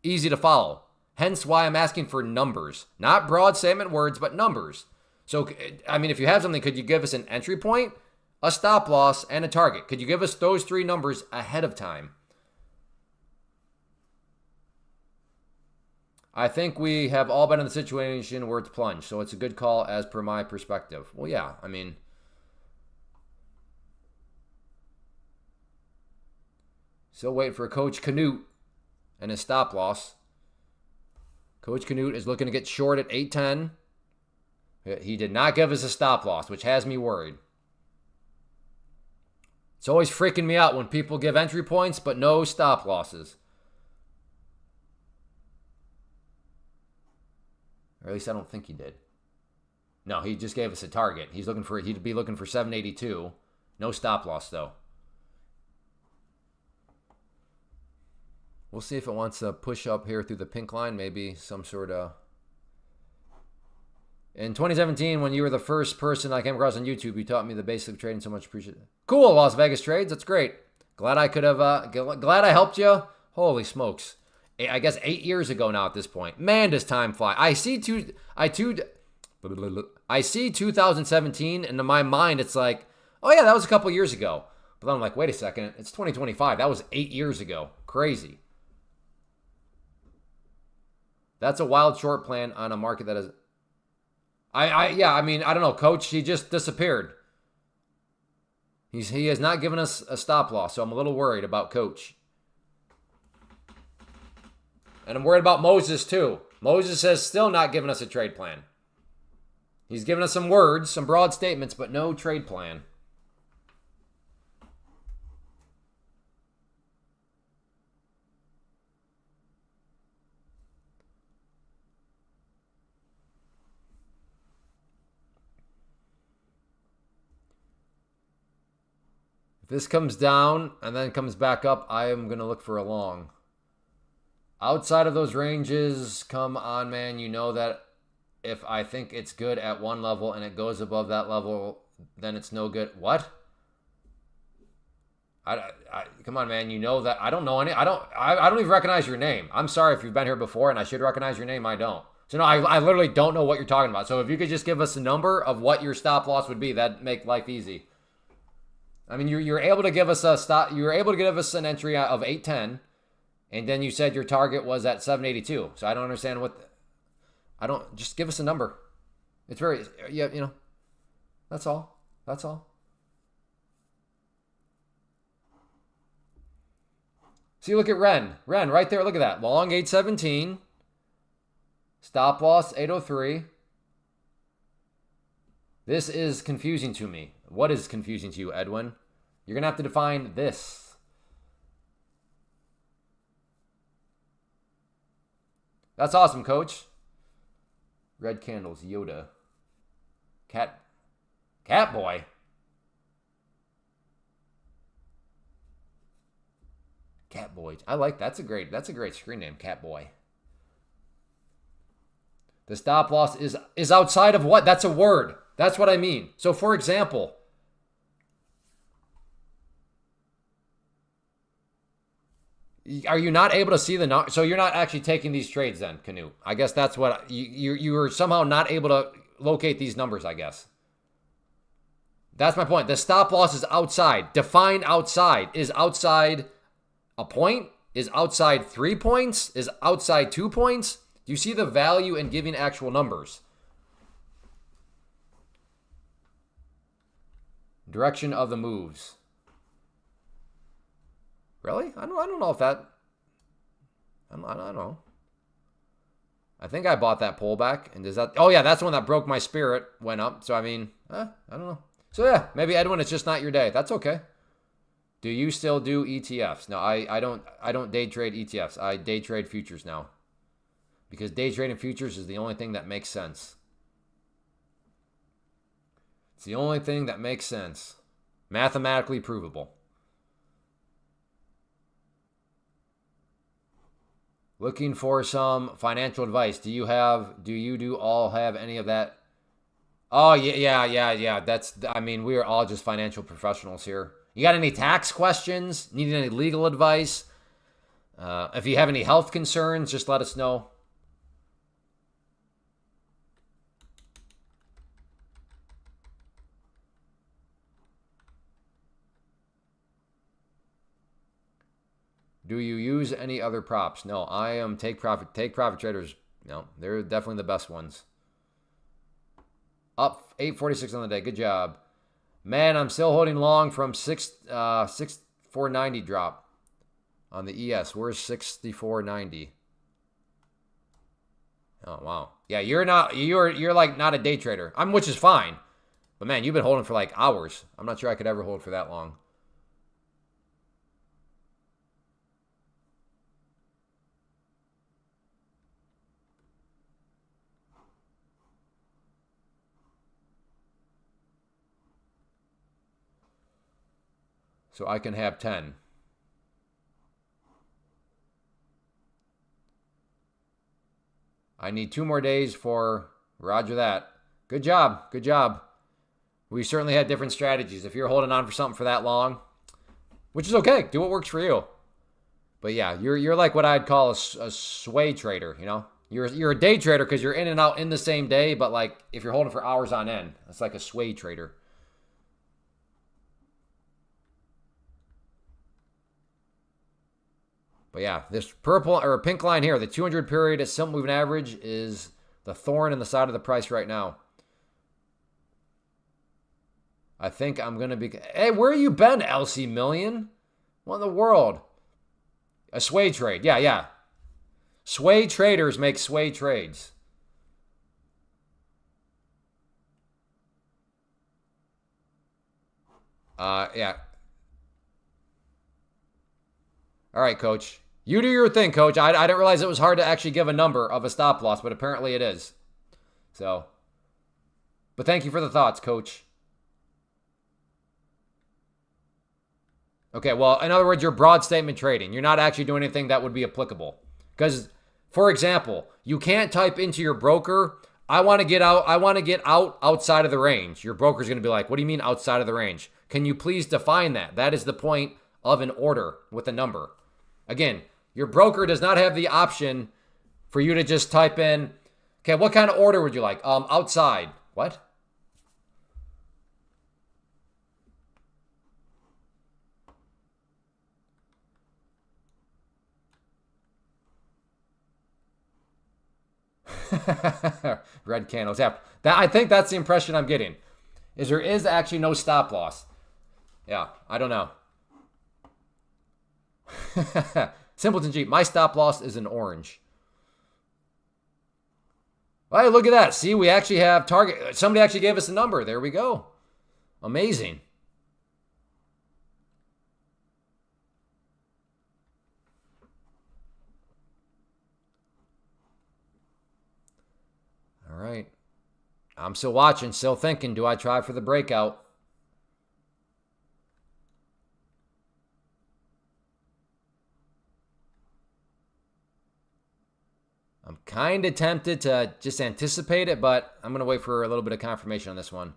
easy to follow. Hence why I'm asking for numbers. Not broad statement words, but numbers. So, I mean, if you have something, could you give us an entry point, a stop loss, and a target? Could you give us those 3 numbers ahead of time? I think we have all been in the situation where it's plunged, so it's a good call as per my perspective. Well, yeah, I mean... Still waiting for Coach Canute and his stop loss. Coach Canute is looking to get short at 810. He did not give us a stop loss, which has me worried. It's always freaking me out when people give entry points, but no stop losses. Or at least I don't think he did. No, he just gave us a target. He'd be looking for 782. No stop loss, though. We'll see if it wants to push up here through the pink line. Maybe some sort of... In 2017, when you were the first person I came across on YouTube, you taught me the basic of trading. So much appreciated. Cool, Las Vegas Trades. That's great. Glad I could have... glad I helped you. Holy smokes. I guess 8 years ago now at this point. Man, does time fly. I see 2017, and in my mind, it's like, oh yeah, that was a couple years ago. But then I'm like, wait a second, it's 2025. That was 8 years ago. Crazy. That's a wild short plan on a market that is... yeah, I mean, I don't know, Coach. He just disappeared. He has not given us a stop loss, so I'm a little worried about Coach. And I'm worried about Moses, too. Moses has still not given us a trade plan. He's given us some words, some broad statements, but no trade plan. If this comes down and then comes back up, I am going to look for a long. Outside of those ranges, come on, man. You know that if I think it's good at one level and it goes above that level, then it's no good. What? Come on, man. You know that I don't know any. I don't even recognize your name. I'm sorry if you've been here before and I should recognize your name. I don't. So no, I literally don't know what you're talking about. So if you could just give us a number of what your stop loss would be, that'd make life easy. I mean, you're able to give us a stop. You were able to give us an entry of 810. And then you said your target was at 782. So I don't understand what... just give us a number. It's very... Yeah, you know. That's all. That's all. See, look at Ren. Ren, right there. Look at that. Long 817. Stop loss 803. This is confusing to me. What is confusing to you, Edwin? You're going to have to define this. That's awesome, Coach. Red candles, Yoda. Cat boy. Cat boy. I like that's a great screen name, Cat boy. The stop loss is outside of what? That's a word. That's what I mean. So for example, are you not able to see the... So you're not actually taking these trades then, Canoe. I guess that's what... You were somehow not able to locate these numbers, I guess. That's my point. The stop loss is outside. Define outside. Is outside a point? Is outside 3 points? Is outside 2 points? Do you see the value in giving actual numbers? Direction of the moves. Really? I don't know if that... I don't know. I think I bought that pullback. And does that... Oh, yeah, that's the one that broke my spirit, went up. So, I mean, I don't know. So, yeah, maybe, Edwin, it's just not your day. That's okay. Do you still do ETFs? No, I don't day trade ETFs. I day trade futures now. Because day trading futures is the only thing that makes sense. It's the only thing that makes sense. Mathematically provable. Looking for some financial advice. Do you all have any of that? Oh, yeah. I mean, we are all just financial professionals here. You got any tax questions? Need any legal advice? If you have any health concerns, just let us know. Do you use any other props? No, I am take profit traders. No, they're definitely the best ones. Up 846 on the day. Good job. Man, I'm still holding long from 6490 drop on the ES. Where's 6490? Oh, wow. Yeah, you're like not a day trader. Which is fine. But man, you've been holding for like hours. I'm not sure I could ever hold for that long. So I can have 10. I need 2 more days for Roger that. Good job. Good job. We certainly had different strategies. If you're holding on for something for that long, which is okay, do what works for you. But yeah, you're like what I'd call a sway trader, you know? You're a day trader because you're in and out in the same day, but like if you're holding for hours on end, it's like a sway trader. But yeah, this purple or pink line here, the 200 period at simple moving average is the thorn in the side of the price right now. I think I'm going to be... Hey, where you been, LC Million? What in the world? A sway trade. Yeah, yeah. Sway traders make sway trades. Yeah. All right, Coach. You do your thing, Coach. I didn't realize it was hard to actually give a number of a stop loss, but apparently it is. So, but thank you for the thoughts, Coach. Okay, well, in other words, you're broad statement trading. You're not actually doing anything that would be applicable. Because, for example, you can't type into your broker, I want to get out outside of the range. Your broker's going to be like, what do you mean outside of the range? Can you please define that? That is the point of an order with a number. Again, your broker does not have the option for you to just type in, okay, what kind of order would you like? Outside. What? Red candles. Yeah, I think that's the impression I'm getting. Is there is actually no stop loss. Yeah, I don't know. Simpleton G, my stop loss is an orange. Hey, look at that. See, we actually have target. Somebody actually gave us a number. There we go. Amazing. All right. I'm still watching, still thinking, do I try for the breakout? I'm kind of tempted to just anticipate it, but I'm going to wait for a little bit of confirmation on this one.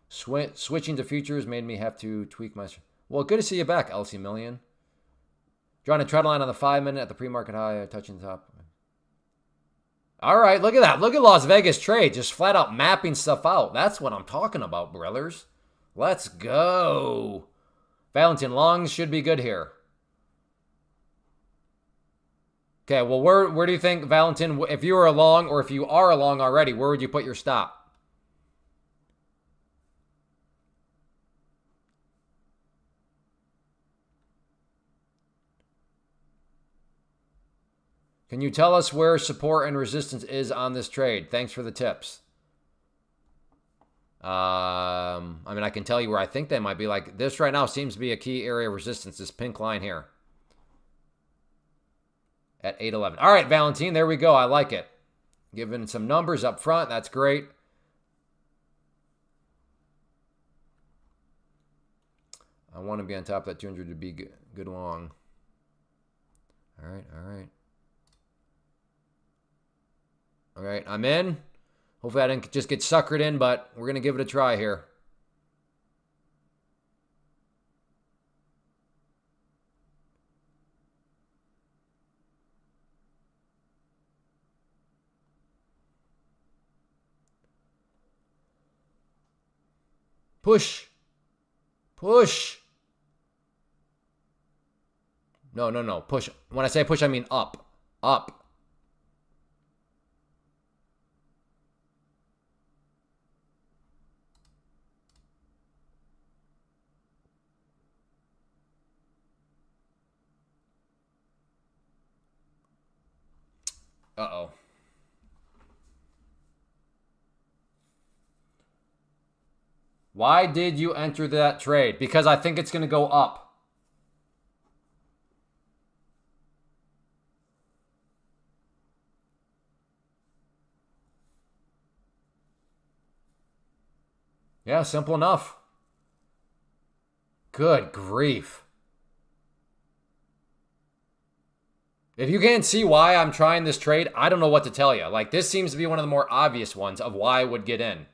Switching to futures made me have to tweak my... Well, good to see you back, LC Million. Drawing a trend line on the 5-minute at the pre-market high, touching the top. All right, look at that. Look at Las Vegas trade, just flat out mapping stuff out. That's what I'm talking about, brothers. Let's go. Valentin, longs should be good here. Okay, well, where do you think, Valentin, if you were a long or if you are a long already, where would you put your stop? Can you tell us where support and resistance is on this trade? Thanks for the tips. I mean, I can tell you where I think they might be. Like this right now seems to be a key area of resistance, this pink line here. At 811. All right, Valentine, there we go. I like it. Giving some numbers up front. That's great. I want to be on top of that 200 to be good long. All right, all right. All right, I'm in. Hopefully I didn't just get suckered in, but we're going to give it a try here. Push. Push. No, no, no. Push. When I say push, I mean up. Up. Uh-oh. Why did you enter that trade? Because I think it's going to go up. Yeah, simple enough. Good grief. If you can't see why I'm trying this trade, I don't know what to tell you. Like, this seems to be one of the more obvious ones of why I would get in.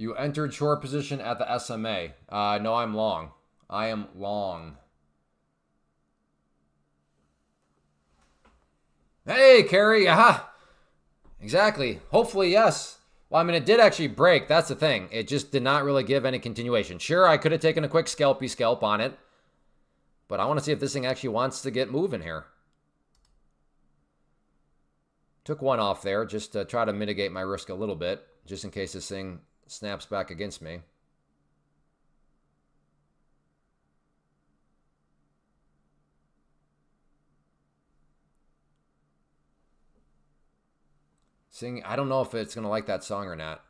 You entered short position at the SMA. No, I'm long. I am long. Hey, Carrie. Aha. Exactly. Hopefully, yes. Well, I mean, it did actually break. That's the thing. It just did not really give any continuation. Sure, I could have taken a quick scalpy scalp on it. But I want to see if this thing actually wants to get moving here. Took one off there just to try to mitigate my risk a little bit. Just in case this thing snaps back against me. I don't know if it's going to like that song or not.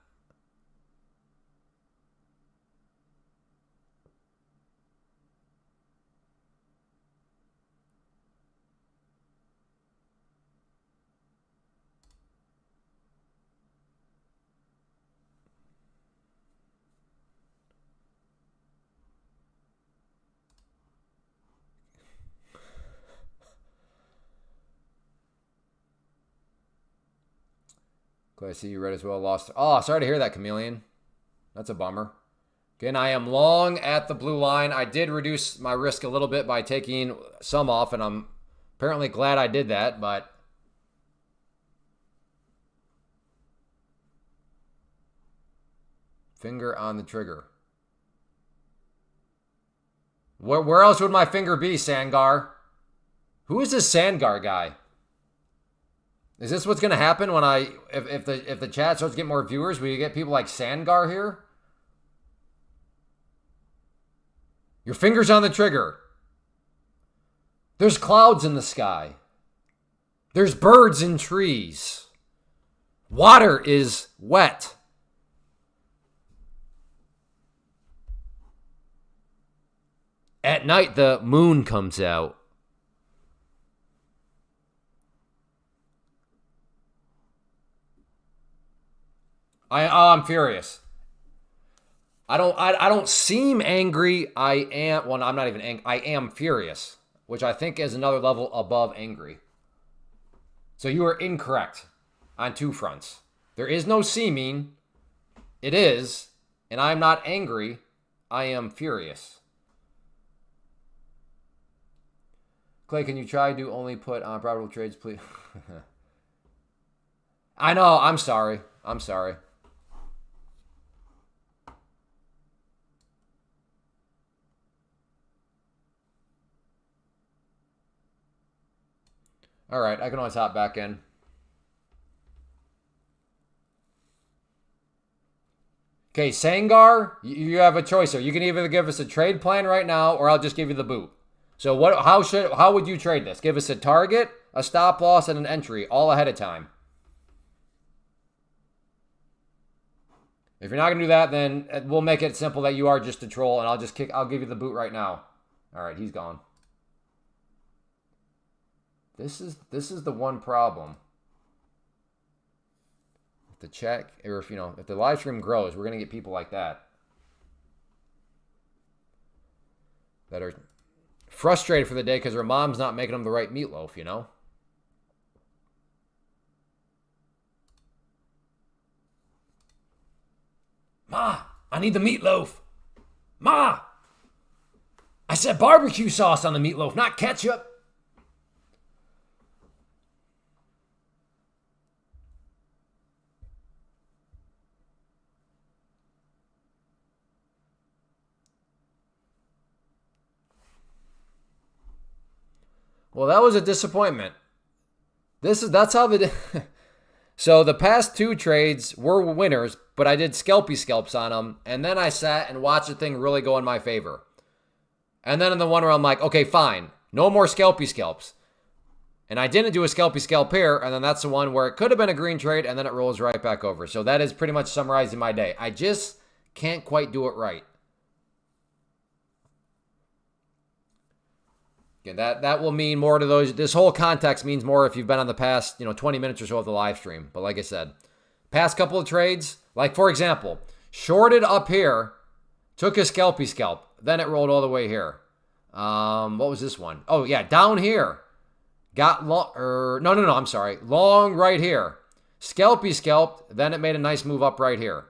I see you read as well. Lost. Oh, sorry to hear that, Chameleon. That's a bummer. Again, I am long at the blue line. I did reduce my risk a little bit by taking some off, and I'm apparently glad I did that, but finger on the trigger. Where else would my finger be, Sangar? Who is this Sangar guy? Is this what's going to happen when if the chat starts to get more viewers? Will you get people like Sangar here? Your finger's on the trigger. There's clouds in the sky. There's birds in trees. Water is wet. At night, the moon comes out. I'm furious. I don't seem angry. I am, well, I'm not even angry. I am furious, which I think is another level above angry. So you are incorrect on two fronts. There is no seeming. It is, and I'm not angry. I am furious. Clay, can you try to only put on profitable trades, please? I know. I'm sorry. I'm sorry. All right, I can always hop back in. Okay, Sangar, you have a choice here. You can either give us a trade plan right now, or I'll just give you the boot. So how would you trade this? Give us a target, a stop loss, and an entry all ahead of time. If you're not gonna do that, then we'll make it simple that you are just a troll, and I'll give you the boot right now. All right, he's gone. This is the one problem. If the chat, or if the live stream grows, we're gonna get people like that are frustrated for the day because their mom's not making them the right meatloaf. Ma, I need the meatloaf. Ma, I said barbecue sauce on the meatloaf, not ketchup. Well, that was a disappointment. That's how So the past two trades were winners, but I did scalpy scalps on them, and then I sat and watched the thing really go in my favor. And then in the one where I'm like, okay, fine, no more scalpy scalps. And I didn't do a scalpy scalp here, and then that's the one where it could have been a green trade, and then it rolls right back over. So that is pretty much summarizing my day. I just can't quite do it right. Again, that will mean more to those. This whole context means more if you've been on the past, 20 minutes or so of the live stream. But like I said, past couple of trades, like for example, shorted up here, took a scalpy scalp, then it rolled all the way here. What was this one? Oh yeah, down here, got long. No, I'm sorry, long right here, scalpy scalped, then it made a nice move up right here,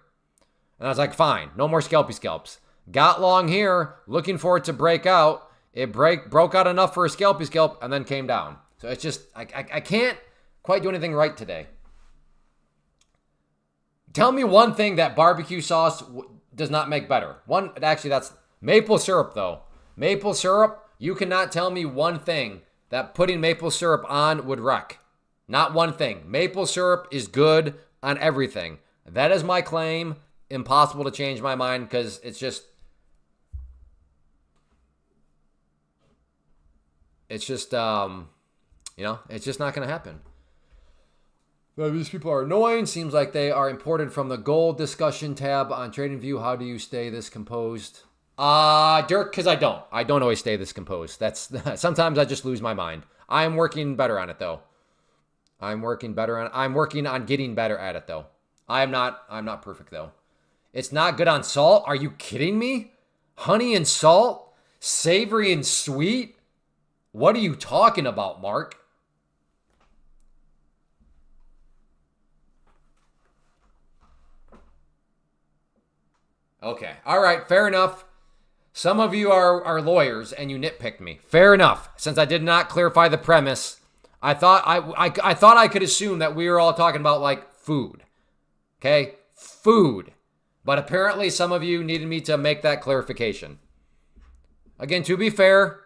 and I was like, fine, no more scalpy scalps. Got long here, looking for it to break out. It broke out enough for a scalpy scalp and then came down. So it's just, I can't quite do anything right today. Tell me one thing that barbecue sauce does not make better. Actually, that's maple syrup, though. Maple syrup, you cannot tell me one thing that putting maple syrup on would wreck. Not one thing. Maple syrup is good on everything. That is my claim. Impossible to change my mind because it's just... It's just not going to happen. These people are annoying. Seems like they are imported from the gold discussion tab on TradingView. How do you stay this composed? Dirk, because I don't. I don't always stay this composed. Sometimes I just lose my mind. I'm working better on it, though. I'm working on getting better at it, though. I'm not perfect, though. It's not good on salt. Are you kidding me? Honey and salt? Savory and sweet? What are you talking about, Mark? Okay. All right. Fair enough. Some of you are lawyers and you nitpicked me. Fair enough. Since I did not clarify the premise, I thought I could assume that we were all talking about like food. Okay? Food. But apparently some of you needed me to make that clarification. Again, to be fair,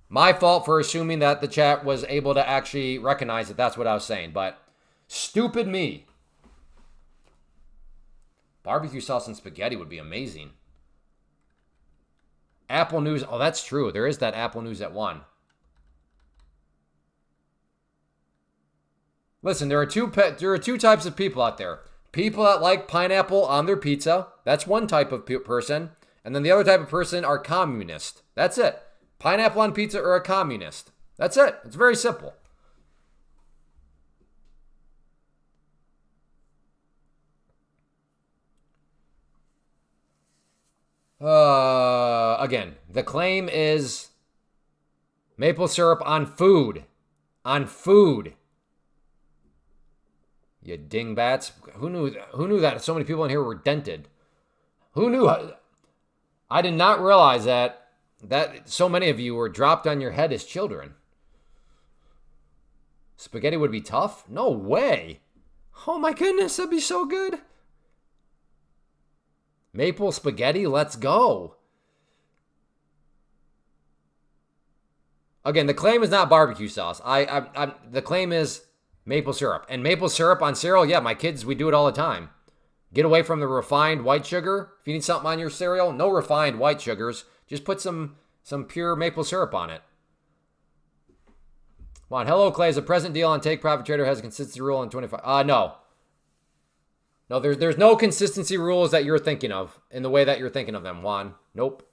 my fault for assuming that the chat was able to actually recognize that that's what I was saying. But stupid me. Barbecue sauce and spaghetti would be amazing. Apple News. Oh, that's true. There is that Apple News at 1. Listen, there are two types of people out there. People that like pineapple on their pizza. That's one type of person. And then the other type of person are communists. That's it. Pineapple on pizza or a communist. That's it. It's very simple. Again, the claim is maple syrup on food. On food. You dingbats. Who knew that so many people in here were dented? Who knew? I did not realize that so many of you were dropped on your head as children. Spaghetti would be tough? No way. Oh my goodness, that'd be so good. Maple spaghetti, let's go. Again, the claim is not barbecue sauce. The claim is maple syrup. And maple syrup on cereal, yeah, my kids, we do it all the time. Get away from the refined white sugar. If you need something on your cereal, no refined white sugars. Just put some pure maple syrup on it. Come on, hello, Clay. Is a present deal on Take Profit Trader has a consistency rule on 25? No. No, there's no consistency rules that you're thinking of in the way that you're thinking of them, Juan. Nope.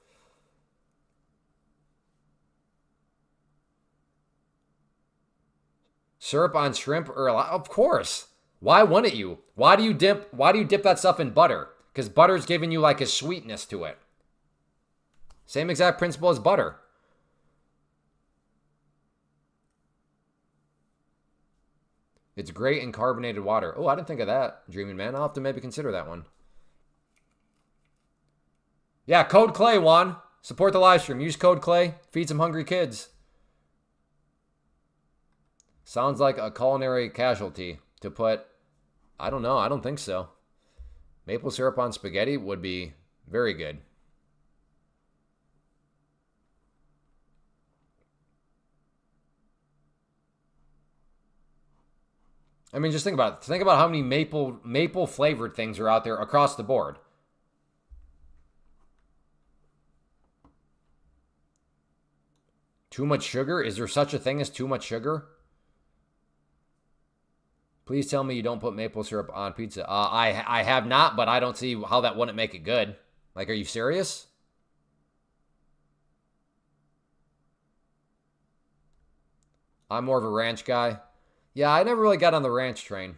Syrup on shrimp or of course. Why wouldn't you? Why do you dip that stuff in butter? Because butter's giving you like a sweetness to it. Same exact principle as butter. It's great in carbonated water. Oh, I didn't think of that, Dreaming Man. I'll have to maybe consider that one. Yeah, code Clay, Juan. Support the live stream. Use code Clay. Feed some hungry kids. Sounds like a culinary casualty to put... I don't know. I don't think so. Maple syrup on spaghetti would be very good. I mean, just think about it. Think about how many maple flavored things are out there across the board. Too much sugar? Is there such a thing as too much sugar? Please tell me you don't put maple syrup on pizza. I have not, but I don't see how that wouldn't make it good. Like, are you serious? I'm more of a ranch guy. Yeah, I never really got on the ranch train.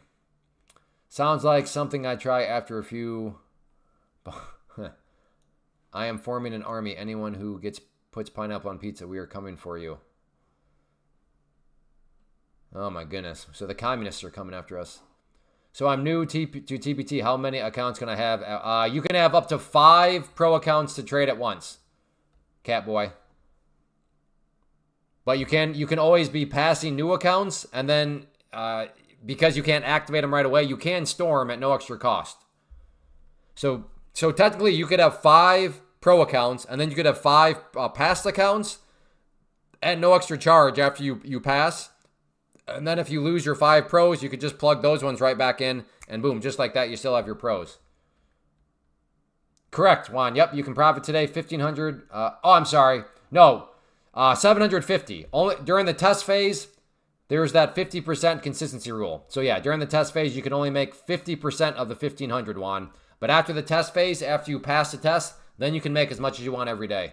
Sounds like something I try after a few. I am forming an army. Anyone who puts pineapple on pizza, we are coming for you. Oh my goodness. So the communists are coming after us. So I'm new to TPT. How many accounts can I have? You can have up to 5 pro accounts to trade at once, Catboy. But you can always be passing new accounts, and then because you can't activate them right away, you can store them at no extra cost. So technically, you could have 5 pro accounts, and then you could have 5 past accounts at no extra charge after you pass. And then if you lose your 5 pros, you could just plug those ones right back in, and boom, just like that, you still have your pros. Correct, Juan. Yep, you can profit today, 1,500. I'm sorry. No, 750. Only during the test phase, there's that 50% consistency rule. So yeah, during the test phase, you can only make 50% of the 1,500, Juan. But after the test phase, after you pass the test, then you can make as much as you want every day.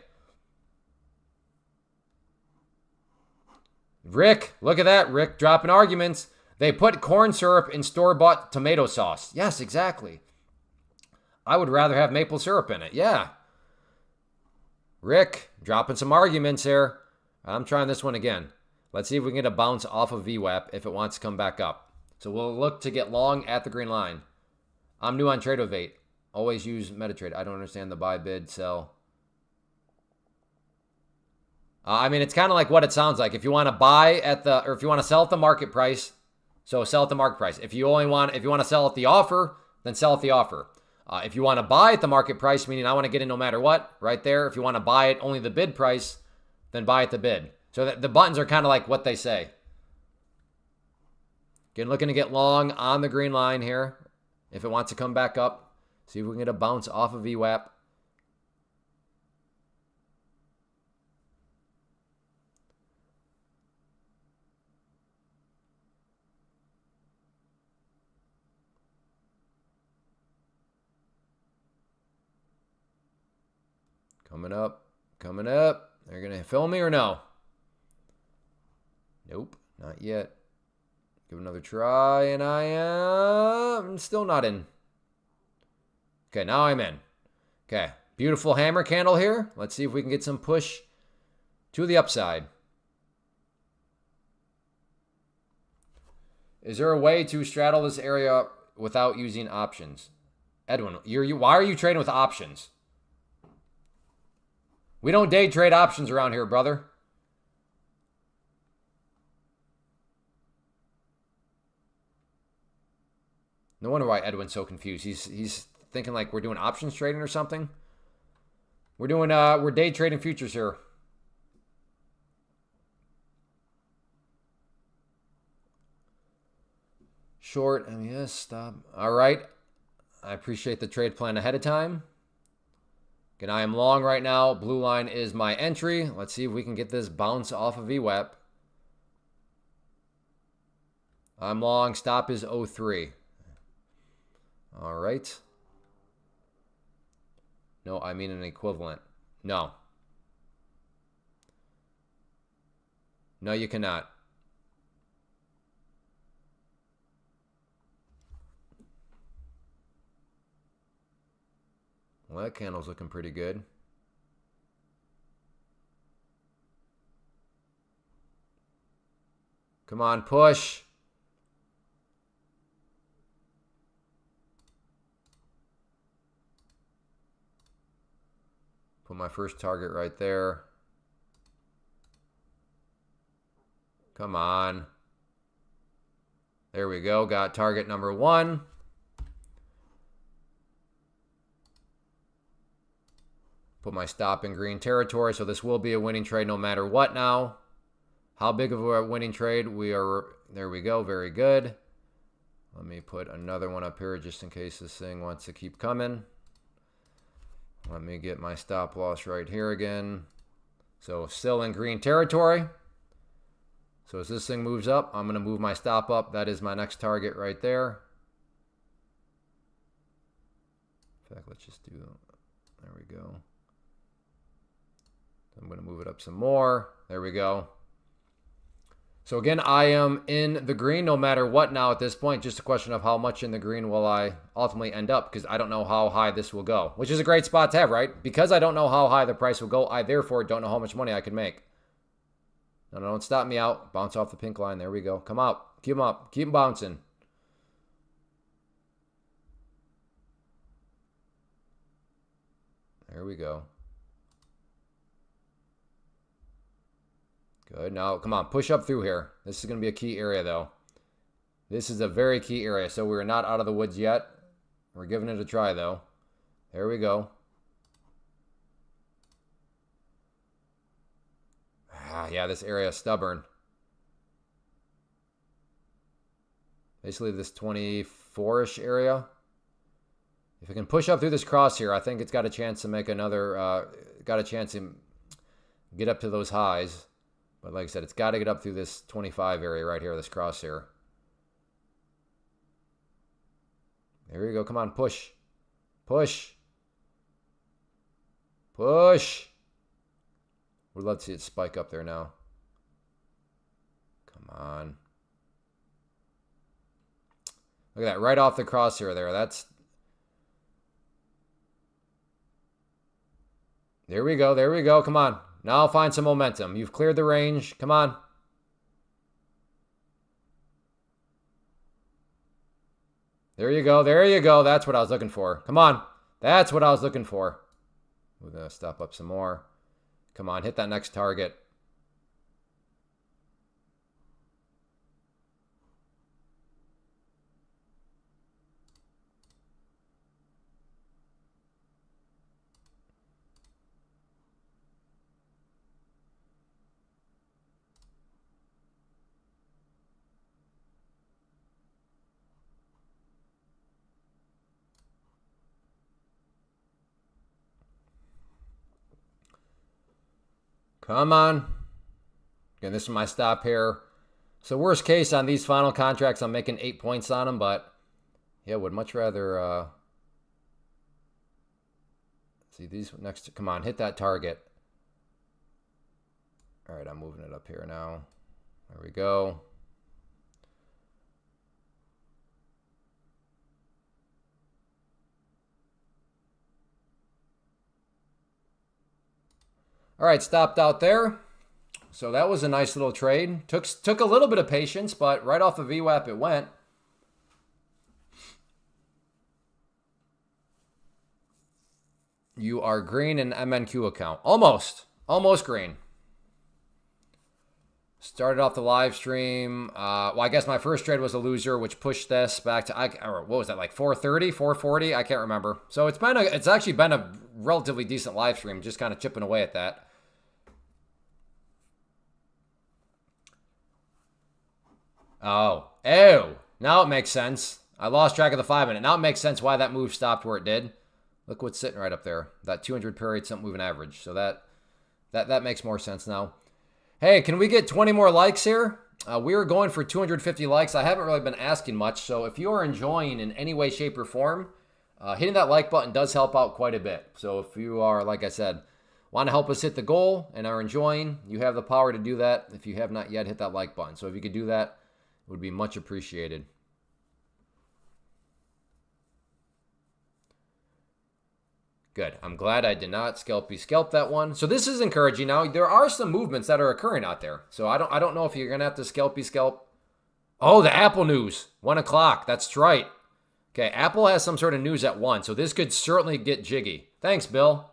Rick, look at that. Rick dropping arguments. They put corn syrup in store-bought tomato sauce. Yes, exactly. I would rather have maple syrup in it. Yeah. Rick, dropping some arguments here. I'm trying this one again. Let's see if we can get a bounce off of VWAP if it wants to come back up. So we'll look to get long at the green line. I'm new on Tradeovate. Always use MetaTrade. I don't understand the buy, bid, sell. I mean, it's kind of like what it sounds like. If you want to buy at or if you want to sell at the market price, so sell at the market price. If you want to sell at the offer, then sell at the offer. If you want to buy at the market price, meaning I want to get in no matter what, right there. If you want to buy at only the bid price, then buy at the bid. So the buttons are kind of like what they say. Again, looking to get long on the green line here. If it wants to come back up, see if we can get a bounce off of VWAP. Coming up, coming up. They're going to fill me or no? Nope, not yet. Give it another try, and I am still not in. Okay, now I'm in. Okay, beautiful hammer candle here. Let's see if we can get some push to the upside. Is there a way to straddle this area without using options? Edwin, why are you trading with options? We don't day trade options around here, brother. No wonder why Edwin's so confused. He's thinking like we're doing options trading or something. We're day trading futures here. Short, MES, stop. All right. I appreciate the trade plan ahead of time. Again, I am long right now. Blue line is my entry. Let's see if we can get this bounce off of VWAP. I'm long. Stop is 03. All right. No, I mean an equivalent. No. No, you cannot. Well, that candle's looking pretty good. Come on, push. Put my first target right there. Come on. There we go. Got target number 1. Put my stop in green territory, so this will be a winning trade no matter what now. How big of a winning trade? There we go, very good. Let me put another one up here just in case this thing wants to keep coming. Let me get my stop loss right here again. So still in green territory. So as this thing moves up, I'm going to move my stop up. That is my next target right there. In fact, let's just do There we go. I'm going to move it up some more. There we go. So again, I am in the green no matter what now at this point. Just a question of how much in the green will I ultimately end up, because I don't know how high this will go, which is a great spot to have, right? Because I don't know how high the price will go, I therefore don't know how much money I can make. No, don't stop me out. Bounce off the pink line. There we go. Come up. Keep them up. Keep them bouncing. There we go. Good. Now, come on. Push up through here. This is going to be a key area, though. This is a very key area. So we're not out of the woods yet. We're giving it a try, though. There we go. Yeah, this area is stubborn. Basically, this 24-ish area. If it can push up through this cross here, I think it's got a chance to make another, got a chance to get up to those highs. But like I said, it's got to get up through this 25 area right here, this cross here. There you go. Come on, push. Push. Push. We'd love to see it spike up there now. Come on. Look at that, right off the crosshair there. That's... There we go, there we go. Come on. Now I'll find some momentum. You've cleared the range. Come on. There you go, there you go. That's what I was looking for. Come on. That's what I was looking for. We're going to stop up some more. Come on, hit that next target. Come on. Again, this is my stop here. So worst case on these final contracts, I'm making 8 points on them, but yeah, would much rather see these next. Come on, hit that target. All right, I'm moving it up here now. There we go. All right, stopped out there. So that was a nice little trade. Took a little bit of patience, but right off the VWAP it went. You are green in MNQ account. Almost green. Started off the live stream. Well, I guess my first trade was a loser, which pushed this back to, what was that, like 430, 440? I can't remember. So it's actually been a relatively decent live stream, just kind of chipping away at that. Oh, now it makes sense. I lost track of the 5 minute. Now it makes sense why that move stopped where it did. Look what's sitting right up there. That 200 period something moving average. So that makes more sense now. Hey, can we get 20 more likes here? We are going for 250 likes. I haven't really been asking much. So if you are enjoying in any way, shape, or form, hitting that like button does help out quite a bit. So if you are, like I said, want to help us hit the goal and are enjoying, you have the power to do that. If you have not yet, hit that like button. So if you could do that, it would be much appreciated. Good. I'm glad I did not scalp that one. So this is encouraging. Now there are some movements that are occurring out there. So I don't know if you're gonna have to scalp. Oh, the Apple news, 1 o'clock. That's right. Okay, Apple has some sort of news at 1, so this could certainly get jiggy. Thanks, Bill.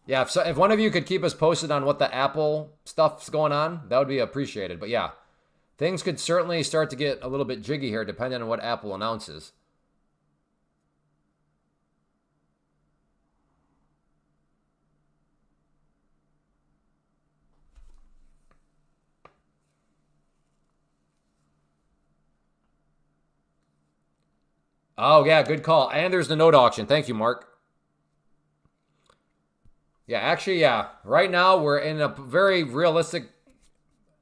Yeah, if one of you could keep us posted on what the Apple stuff's going on, that would be appreciated. But yeah, things could certainly start to get a little bit jiggy here, depending on what Apple announces. Oh, yeah, good call. And there's the note auction. Thank you, Mark. Yeah, actually, yeah. Right now, we're in a very realistic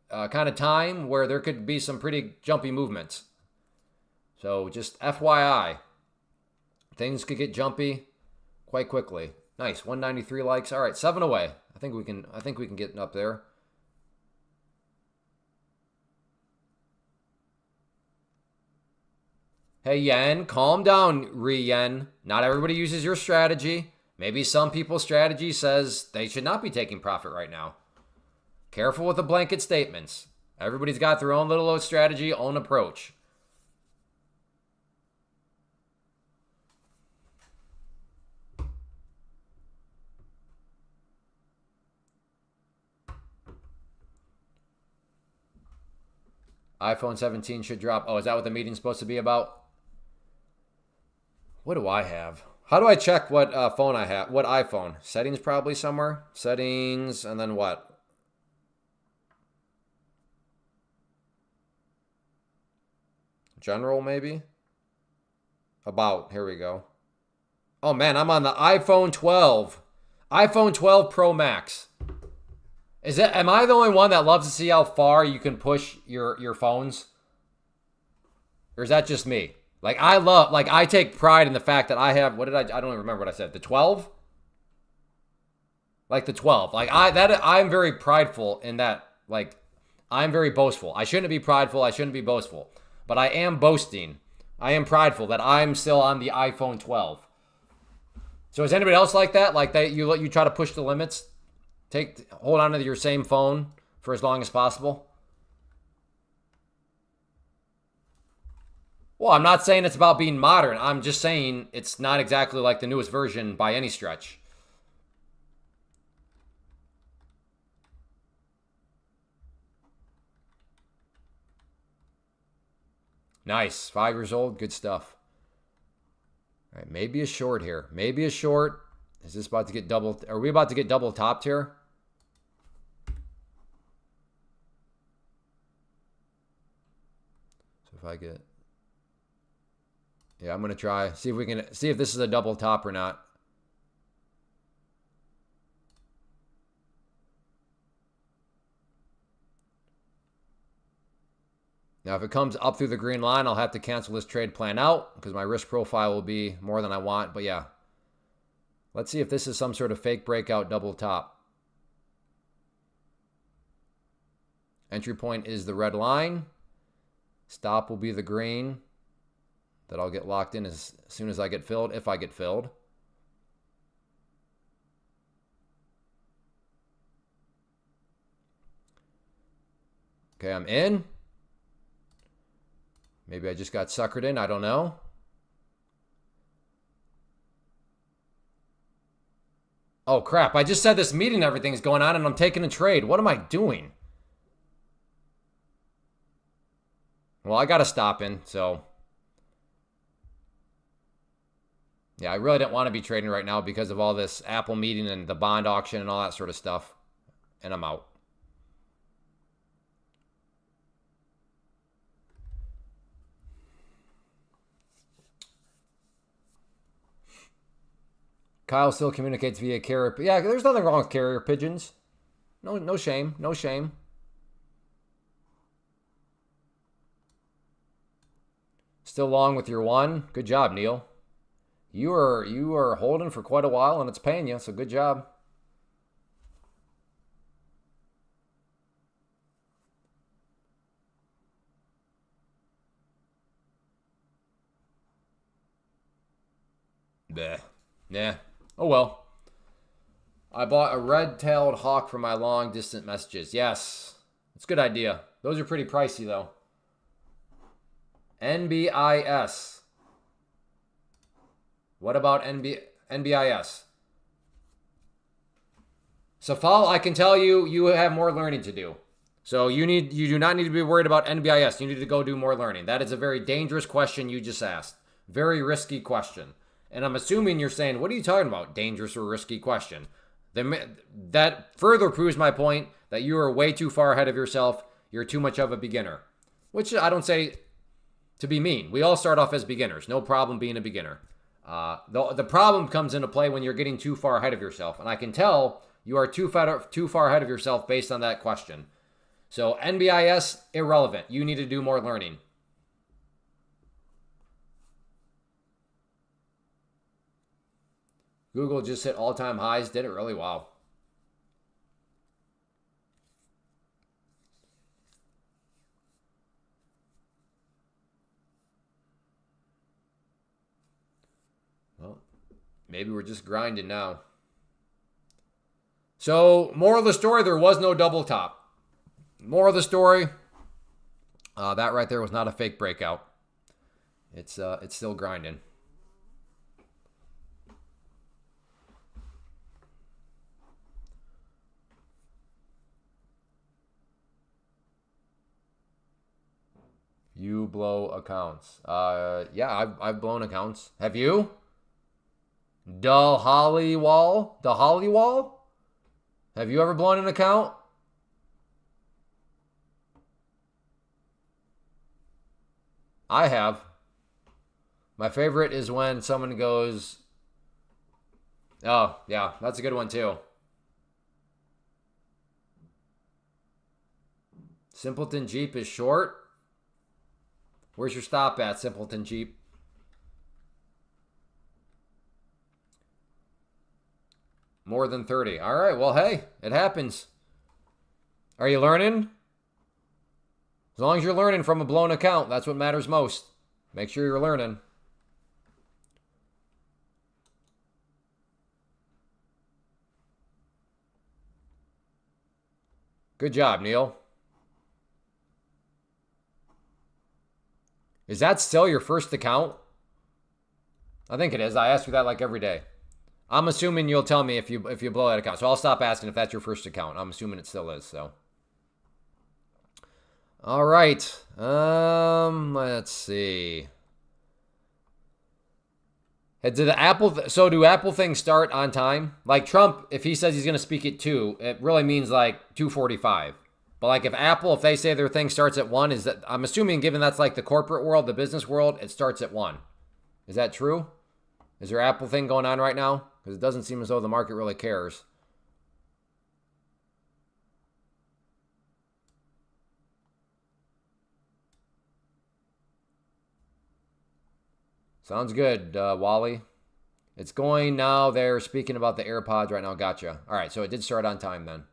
kind of time where there could be some pretty jumpy movements. So just FYI. things could get jumpy quite quickly. Nice, 193 likes. All right, 7 away. I think we can get up there. Hey, Yen, calm down, Yen. Not everybody uses your strategy. Maybe some people's strategy says they should not be taking profit right now. Careful with the blanket statements. Everybody's got their own little strategy, own approach. iPhone 17 should drop. Oh, is that what the meeting's supposed to be about? What do I have? How do I check what phone I have? What iPhone? Settings probably somewhere. Settings, and then what? General, maybe? About. Here we go. Oh, man, I'm on the iPhone 12. iPhone 12 Pro Max. Am I the only one that loves to see how far you can push your phones? Or is that just me? Like, I take pride in the fact that I have, I don't even remember what I said. The 12? Like the 12. Like, I'm very prideful in that. Like, I'm very boastful. I shouldn't be prideful. I shouldn't be boastful. But I am boasting. I am prideful that I'm still on the iPhone 12. So is anybody else like that? Like, you try to push the limits? Hold on to your same phone for as long as possible? Well, I'm not saying it's about being modern. I'm just saying it's not exactly like the newest version by any stretch. Nice. 5 years old. Good stuff. All right, maybe a short here. Maybe a short. Is this about to get double? Are we about to get double topped here? So if I get... Yeah, I'm going to try. See if this is a double top or not. Now, if it comes up through the green line, I'll have to cancel this trade plan out because my risk profile will be more than I want. But yeah, let's see if this is some sort of fake breakout double top. Entry point is the red line. Stop will be the green. That I'll get locked in as soon as I get filled, if I get filled. Okay, I'm in. Maybe I just got suckered in. I don't know. Oh, crap. I just said this meeting, everything's going on, and I'm taking a trade. What am I doing? Well, I got to stop in, so... Yeah, I really didn't want to be trading right now because of all this Apple meeting and the bond auction and all that sort of stuff. And I'm out. Kyle still communicates via carrier. Yeah, there's nothing wrong with carrier pigeons. No shame. No shame. Still long with your one. Good job, Neil. You are holding for quite a while, and it's paying you, so good job. Bleh. Nah. Oh well. I bought a red-tailed hawk for my long-distance messages. Yes. It's a good idea. Those are pretty pricey, though. NBIS. What about NBIS? Safal, I can tell you, you have more learning to do. So you do not need to be worried about NBIS. You need to go do more learning. That is a very dangerous question you just asked. Very risky question. And I'm assuming you're saying, what are you talking about? Dangerous or risky question. That further proves my point that you are way too far ahead of yourself. You're too much of a beginner. Which I don't say to be mean. We all start off as beginners. No problem being a beginner. The problem comes into play when you're getting too far ahead of yourself. And I can tell you are too far ahead of yourself based on that question. So NBIS, irrelevant. You need to do more learning. Google just hit all-time highs. Did it really? Wow. Well, maybe we're just grinding now. So, moral of the story, there was no double top. Moral of the story, that right there was not a fake breakout. It's still grinding. You blow accounts. Yeah, I've blown accounts. Have you? The Hollywall? The Hollywall? Have you ever blown an account? I have. My favorite is when someone goes, oh, yeah, that's a good one too. Simpleton Jeep is short. Where's your stop at, Simpleton Jeep? More than 30. All right, well, hey, it happens. Are you learning? As long as you're learning from a blown account, that's what matters most. Make sure you're learning. Good job, Neil. Is that still your first account? I think it is. I ask you that like every day. I'm assuming you'll tell me if you blow that account. So I'll stop asking if that's your first account. I'm assuming it still is, so. All right. Let's see. Do Apple things start on time? Like Trump, if he says he's going to speak at 2, it really means like 2:45. But like if they say their thing starts at 1, is that, I'm assuming given that's like the corporate world, the business world, it starts at 1. Is that true? Is there Apple thing going on right now? Because it doesn't seem as though the market really cares. Sounds good, Wally. It's going now. They're speaking about the AirPods right now. Gotcha. All right, so it did start on time then.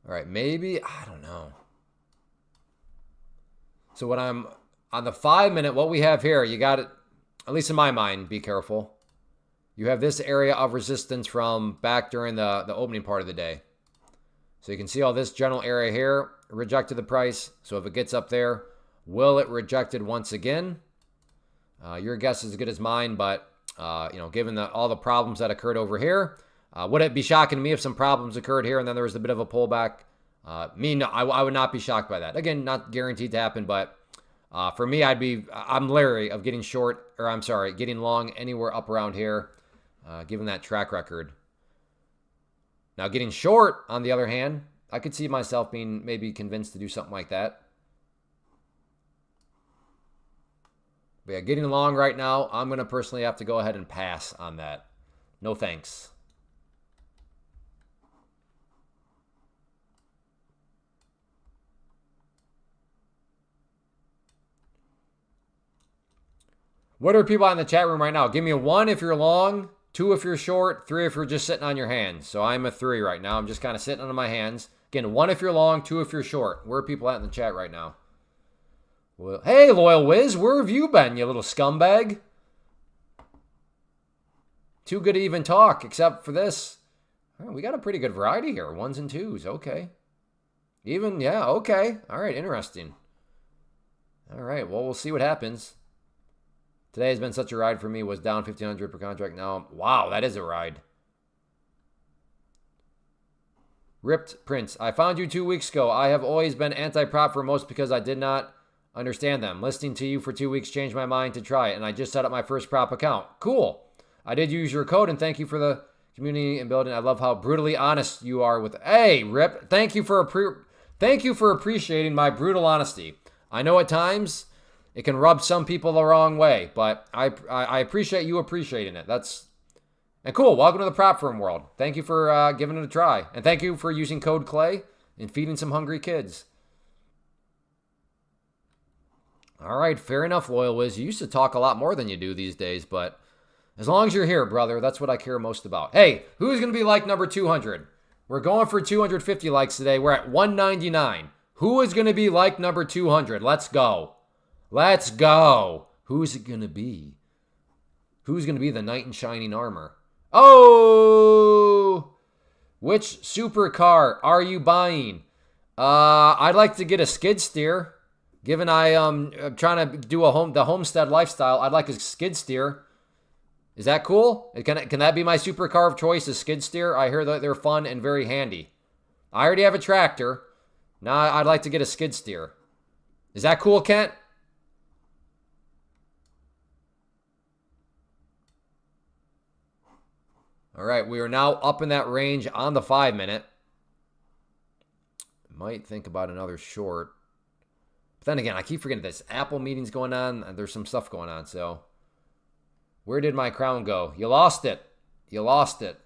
All right, maybe, I don't know. So when I'm on the 5-minute, what we have here, you got it, at least in my mind, be careful. You have this area of resistance from back during the opening part of the day. So you can see all this general area here, rejected the price. So if it gets up there, will it reject it once again? Your guess is as good as mine, but given all the problems that occurred over here, would it be shocking to me if some problems occurred here and then there was a bit of a pullback? No, I would not be shocked by that. Again, not guaranteed to happen, but for me, I'm leery of getting getting long anywhere up around here, given that track record. Now, getting short, on the other hand, I could see myself being maybe convinced to do something like that. But yeah, getting long right now, I'm going to personally have to go ahead and pass on that. No thanks. What are people in the chat room right now? Give me a 1 if you're long, 2 if you're short, 3 if you're just sitting on your hands. So I'm a 3 right now. I'm just kind of sitting on my hands. Again, 1 if you're long, 2 if you're short. Where are people at in the chat right now? Well, hey, Loyal Wiz, where have you been, you little scumbag? Too good to even talk, except for this. Oh, we got a pretty good variety here. 1s and 2s, okay. Even, yeah, okay. All right, interesting. All right, well, we'll see what happens. Today has been such a ride for me. Was down 1,500 per contract. Now, wow, that is a ride. Ripped Prince. I found you 2 weeks ago. I have always been anti-prop for most because I did not understand them. Listening to you for 2 weeks changed my mind to try it, and I just set up my first prop account. Cool. I did use your code, and thank you for the community and building. I love how brutally honest you are with. Hey, Rip. Thank you for appreciating my brutal honesty. I know at times it can rub some people the wrong way, but I appreciate you appreciating it. And cool. Welcome to the prop firm world. Thank you for giving it a try, and thank you for using code Clay and feeding some hungry kids. All right, fair enough, Loyal Wiz. You used to talk a lot more than you do these days, but As long as you're here, brother, that's what I care most about. Hey, who's going to be like number 200? We're going for 250 likes today. We're at 199. Who is going to be like number 200? Let's go. Let's go. Who's it going to be? Who's going to be the knight in shining armor? Oh! Which supercar are you buying? I'd like to get a skid steer. Given I'm trying to do the homestead lifestyle, I'd like a skid steer. Is that cool? Can that be my supercar of choice, a skid steer? I hear that they're fun and very handy. I already have a tractor. Now I'd like to get a skid steer. Is that cool, Kent? All right, we are now up in that range on the 5-minute. Might think about another short. But then again, I keep forgetting this Apple meeting's going on. And there's some stuff going on, so... Where did my crown go? You lost it. You lost it.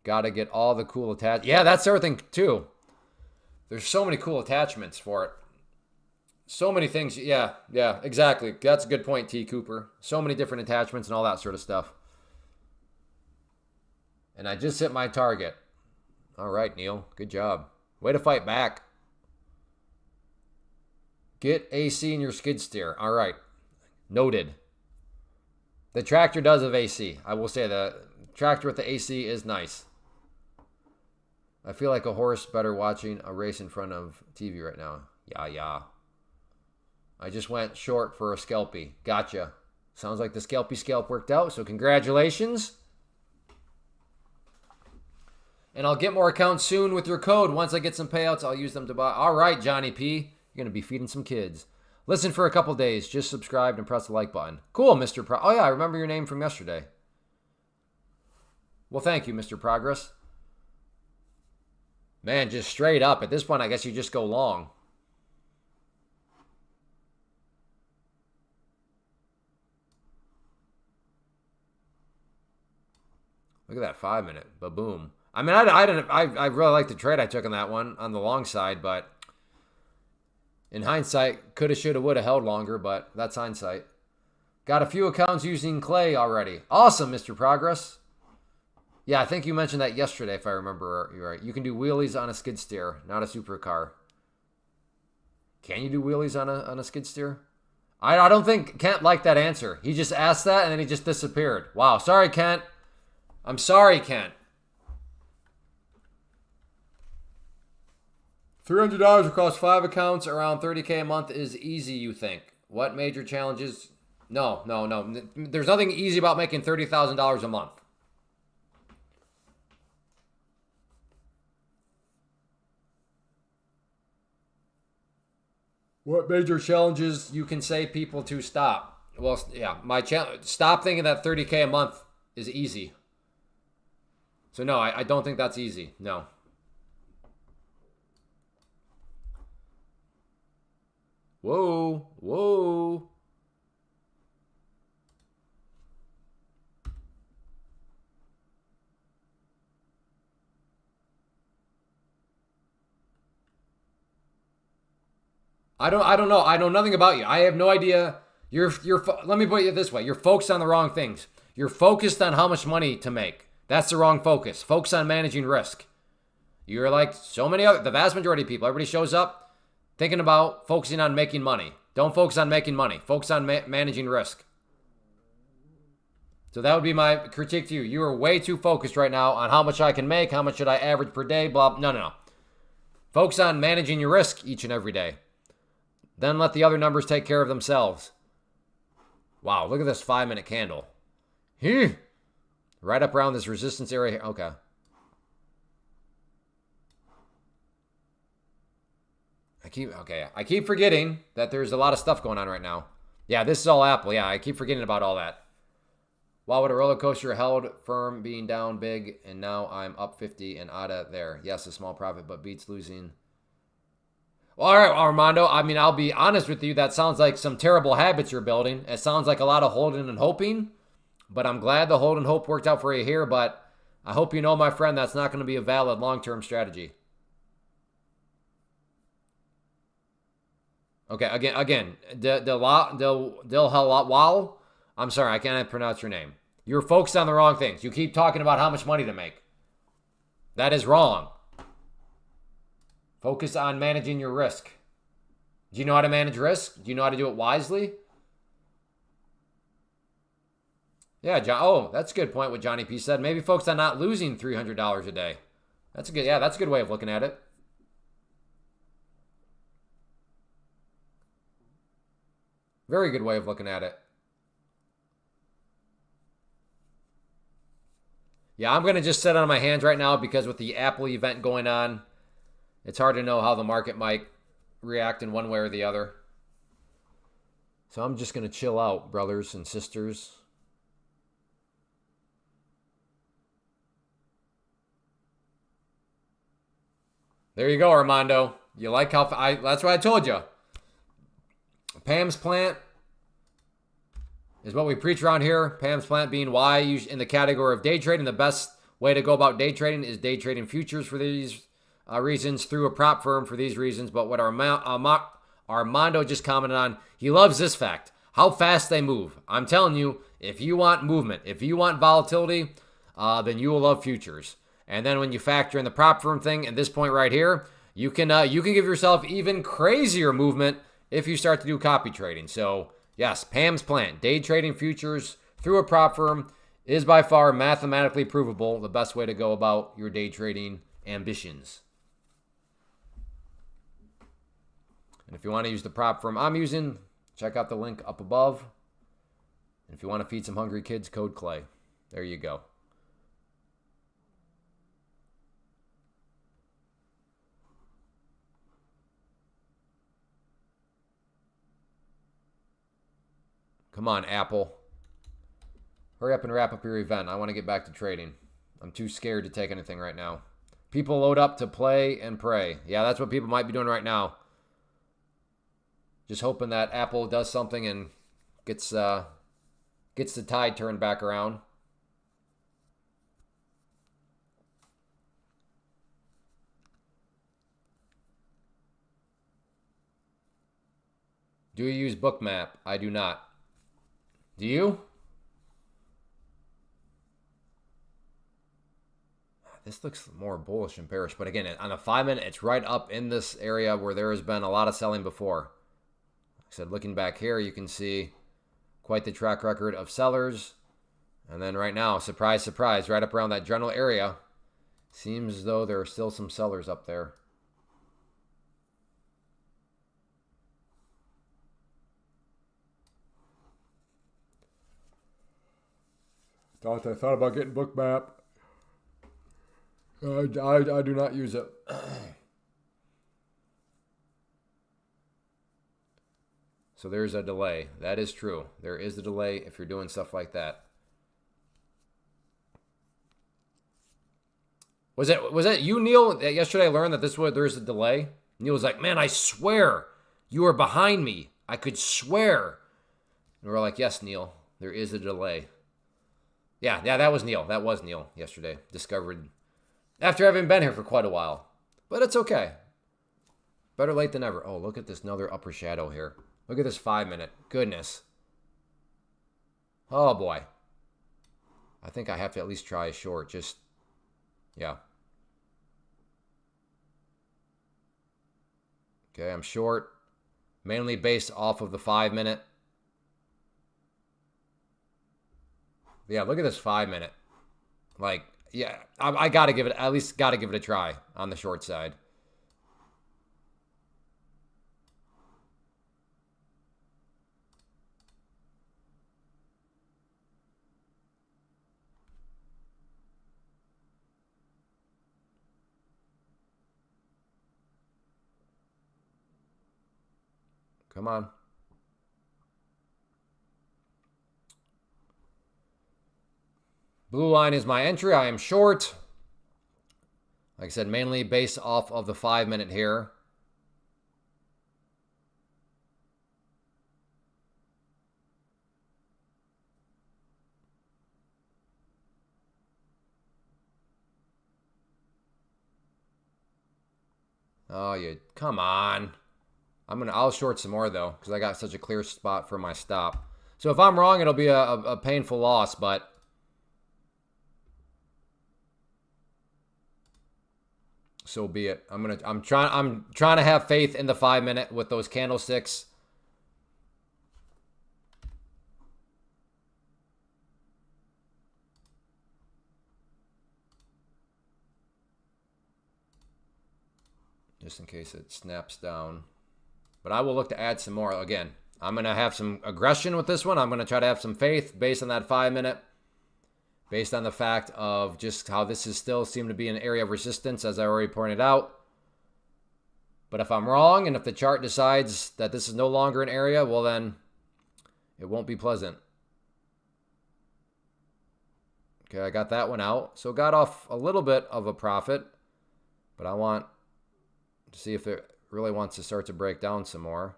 Got to get all the cool attachments. Yeah, that's everything too. There's so many cool attachments for it. So many things. Yeah, exactly. That's a good point, T. Cooper. So many different attachments and all that sort of stuff. And I just hit my target. All right, Neil. Good job. Way to fight back. Get AC in your skid steer. All right. Noted. The tractor does have AC. I will say the tractor with the AC is nice. I feel like a horse better watching a race in front of TV right now. Yeah. I just went short for a scalpy. Gotcha. Sounds like the scalpy scalp worked out, so congratulations. And I'll get more accounts soon with your code. Once I get some payouts, I'll use them to buy. All right, Johnny P. You're going to be feeding some kids. Listen for a couple days. Just subscribe and press the like button. Cool, Mr. Oh, yeah, I remember your name from yesterday. Well, thank you, Mr. Progress. Man, just straight up. At this point, I guess you just go long. Look at that 5-minute. Ba-boom. I mean, I really like the trade I took on that one on the long side, but in hindsight, coulda, shoulda, woulda held longer, but that's hindsight. Got a few accounts using Clay already. Awesome, Mr. Progress. Yeah, I think you mentioned that yesterday, if I remember you right. You can do wheelies on a skid steer, not a supercar. Can you do wheelies on a skid steer? I don't think Kent liked that answer. He just asked that, and then he just disappeared. Wow, sorry, Kent. I'm sorry, Kent. $300 across 5 accounts, around $30K a month is easy, you think? What major challenges? No. There's nothing easy about making $30,000 a month. What major challenges you can say people to stop? Well, yeah, my challenge. Stop thinking that $30K a month is easy. So no, I don't think that's easy. No. Whoa. I don't know. I know nothing about you. I have no idea. Let me put it this way. You're focused on the wrong things. You're focused on how much money to make. That's the wrong focus. Focus on managing risk. You're like so many the vast majority of people. Everybody shows up thinking about focusing on making money. Don't focus on making money. Focus on managing risk. So that would be my critique to you. You are way too focused right now on how much I can make, how much should I average per day, blah. No. Focus on managing your risk each and every day. Then let the other numbers take care of themselves. Wow, look at this 5-minute candle. Right up around this resistance area here. Okay. I keep forgetting that there's a lot of stuff going on right now. Yeah, this is all Apple. Yeah, I keep forgetting about all that. Why would a roller coaster held firm being down big and now I'm up 50 and out of there? Yes, a small profit, but beats losing. Well, all right, Armando. I mean, I'll be honest with you. That sounds like some terrible habits you're building. It sounds like a lot of holding and hoping. But I'm glad the hold and hope worked out for you here. But I hope you know, my friend, that's not going to be a valid long-term strategy. Okay, again, Del I'm sorry, I can't pronounce your name. You're focused on the wrong things. You keep talking about how much money to make. That is wrong. Focus on managing your risk. Do you know how to manage risk? Do you know how to do it wisely? Yeah, John. Oh, that's a good point. What Johnny P said. Maybe focus on not losing $300 a day. That's a good. Yeah, that's a good way of looking at it. Very good way of looking at it. Yeah, I'm gonna just sit on my hands right now because with the Apple event going on, it's hard to know how the market might react in one way or the other. So I'm just gonna chill out, brothers and sisters. There you go, Armando. You like how that's what I told you. Pam's plant is what we preach around here. Pam's plant being why in the category of day trading. The best way to go about day trading is day trading futures for these reasons through a prop firm for these reasons. But what Armando just commented on, he loves this fact, how fast they move. I'm telling you, if you want movement, if you want volatility, then you will love futures. And then when you factor in the prop firm thing at this point right here, you can give yourself even crazier movement if you start to do copy trading. So yes, Pam's plan, day trading futures through a prop firm, is by far mathematically provable the best way to go about your day trading ambitions. And if you want to use the prop firm I'm using, check out the link up above. And if you want to feed some hungry kids, code Clay. There you go. Come on, Apple. Hurry up and wrap up your event. I want to get back to trading. I'm too scared to take anything right now. People load up to play and pray. Yeah, that's what people might be doing right now. Just hoping that Apple does something and gets the tide turned back around. Do you use Bookmap? I do not. Do you? This looks more bullish and bearish, but again, on a 5-minute, it's right up in this area where there has been a lot of selling before. Like I said, looking back here, you can see quite the track record of sellers. And then right now, surprise, surprise, right up around that general area, seems as though there are still some sellers up there. I thought about getting Bookmap. I do not use it. So there's a delay. That is true. There is a delay if you're doing stuff like that. Was that you, Neil? That yesterday I learned that there's a delay. Neil was like, "Man, I swear you were behind me. I could swear." And we're like, "Yes, Neil, there is a delay." Yeah, that was Neil. That was Neil yesterday. Discovered after having been here for quite a while. But it's okay. Better late than never. Oh, look at this another upper shadow here. Look at this 5-minute. Goodness. Oh, boy. I think I have to at least try a short. Just, yeah. Okay, I'm short. Mainly based off of the 5-minute. Yeah, look at this 5-minute. Like, yeah, I got to give it, at least got to give it a try on the short side. Come on. Blue line is my entry. I am short. Like I said, mainly based off of the 5-minute here. Oh, come on. I'll short some more though, because I got such a clear spot for my stop. So if I'm wrong, it'll be a painful loss, but so be it. I'm trying to have faith in the 5-minute with those candlesticks. Just in case it snaps down. But I will look to add some more. Again, I'm going to have some aggression with this one. I'm going to try to have some faith based on that 5-minute. Based on the fact of just how this is still seem to be an area of resistance, as I already pointed out. But if I'm wrong, and if the chart decides that this is no longer an area, well then, it won't be pleasant. Okay, I got that one out. So got off a little bit of a profit. But I want to see if it really wants to start to break down some more.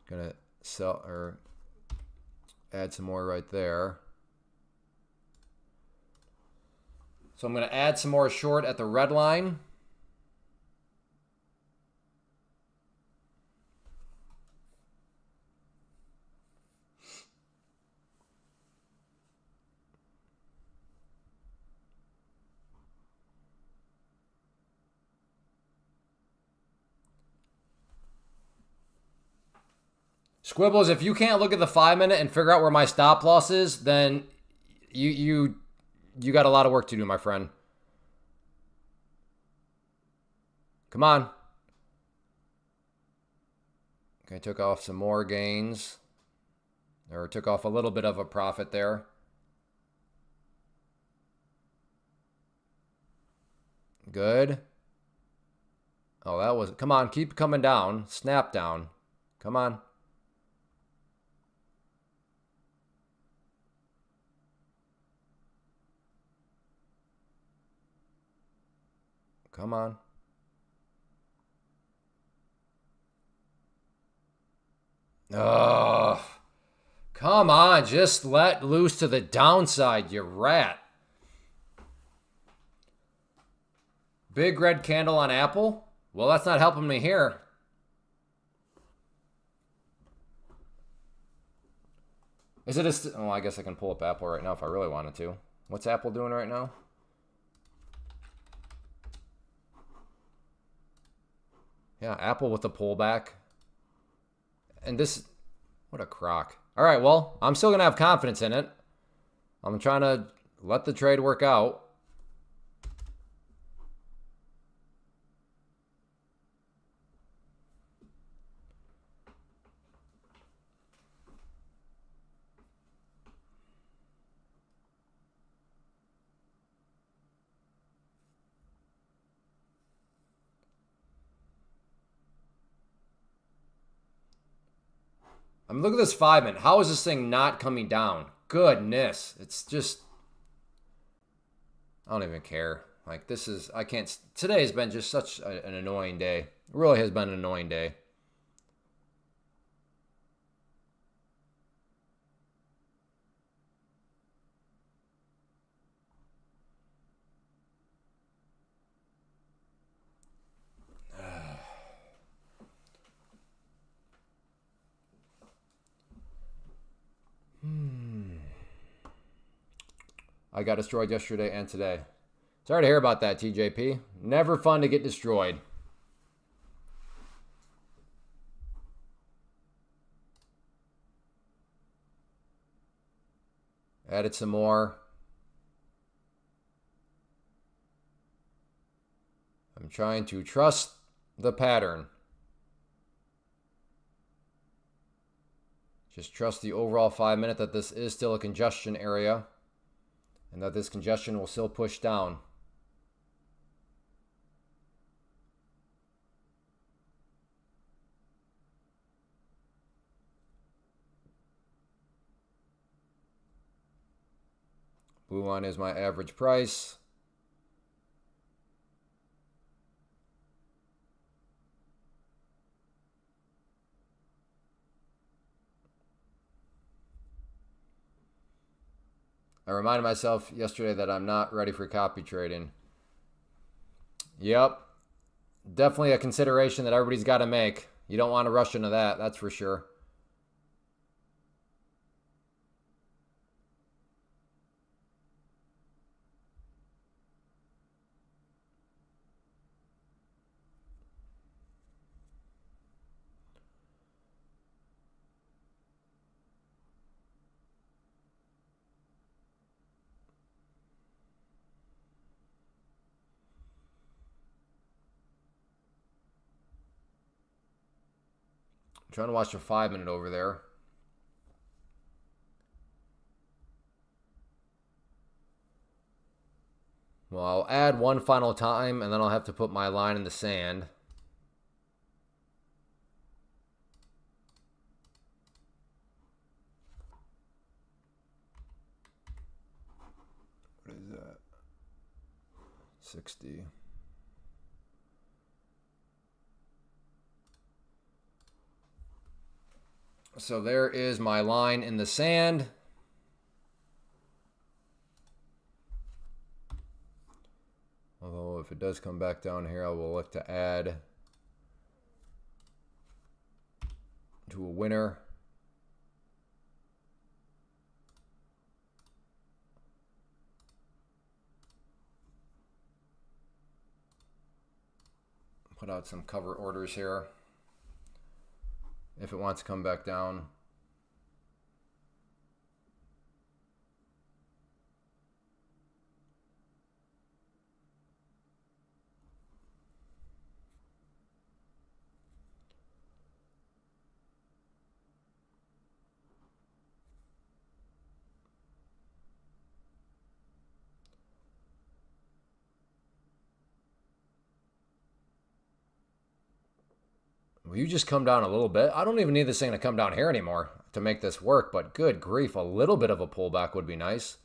Gonna sell or add some more right there. So I'm gonna add some more short at the red line. Squibbles, if you can't look at the 5-minute and figure out where my stop loss is, then you got a lot of work to do, my friend. Come on. Okay, took off some more gains. Or took off a little bit of a profit there. Good. Oh, that was... Come on, keep coming down. Snap down. Come on. Come on. Ugh. Come on, just let loose to the downside, you rat. Big red candle on Apple? Well, that's not helping me here. Is it a... Oh, I guess I can pull up Apple right now if I really wanted to. What's Apple doing right now? Yeah, Apple with the pullback. And this... What a crock. All right, well, I'm still going to have confidence in it. I'm trying to let the trade work out. I mean, look at this 5-minute. How is this thing not coming down? Goodness. It's just... I don't even care. Like, this is... I can't... Today has been just such an annoying day. It really has been an annoying day. I got destroyed yesterday and today. Sorry to hear about that, TJP. Never fun to get destroyed. Added some more. I'm trying to trust the pattern. Just trust the overall 5-minute that this is still a congestion area. And that this congestion will still push down. Blue line is my average price. I reminded myself yesterday that I'm not ready for copy trading. Yep. Definitely a consideration that everybody's got to make. You don't want to rush into that, that's for sure. I'm trying to watch the 5-minute over there. Well, I'll add one final time, and then I'll have to put my line in the sand. What is that? 60. So there is my line in the sand. Although if it does come back down here, I will look to add to a winner. Put out some cover orders here if it wants to come back down. Will you just come down a little bit? I don't even need this thing to come down here anymore to make this work, but good grief, a little bit of a pullback would be nice.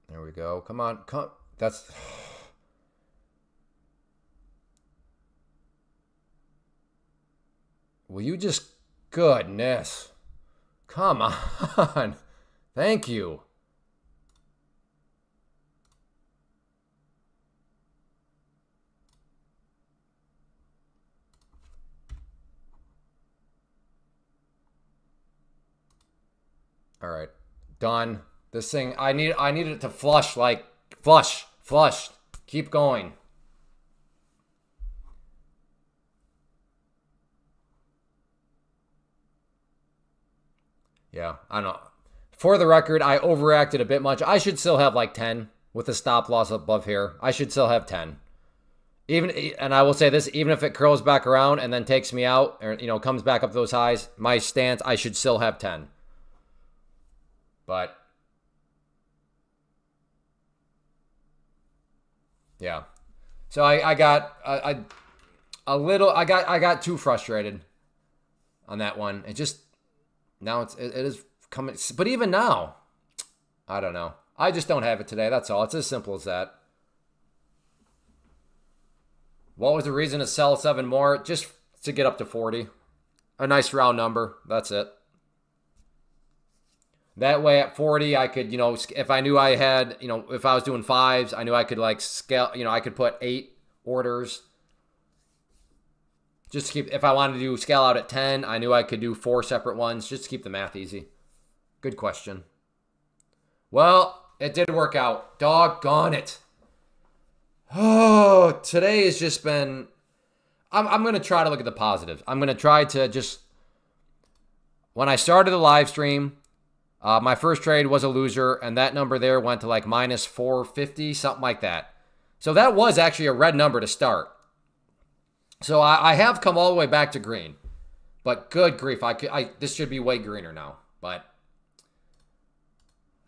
There we go. Come on. Come. That's... Will you just... Goodness. Come on. Thank you. All right, done. This thing, I needed it to flush, like flush. Keep going. Yeah, I don't know. For the record, I overreacted a bit much. I should still have like 10 with a stop loss above here. I should still have 10. Even, and I will say this, even if it curls back around and then takes me out, or comes back up those highs, my stance, I should still have 10. But yeah, so I got a little. I got too frustrated on that one. It just now it is coming. But even now, I don't know. I just don't have it today. That's all. It's as simple as that. What was the reason to sell 7 more? Just to get up to 40. A nice round number. That's it. That way at 40, I could, if I knew I had, if I was doing 5s, I knew I could like scale, I could put 8 orders. Just to keep, if I wanted to do scale out at 10, I knew I could do 4 separate ones just to keep the math easy. Good question. Well, it did work out. Doggone it. Oh, today has just been, I'm going to try to look at the positive. I'm going to try to just, when I started the live stream, my first trade was a loser, and that number there went to like minus 450, something like that. So that was actually a red number to start. So I have come all the way back to green. But good grief, this should be way greener now. But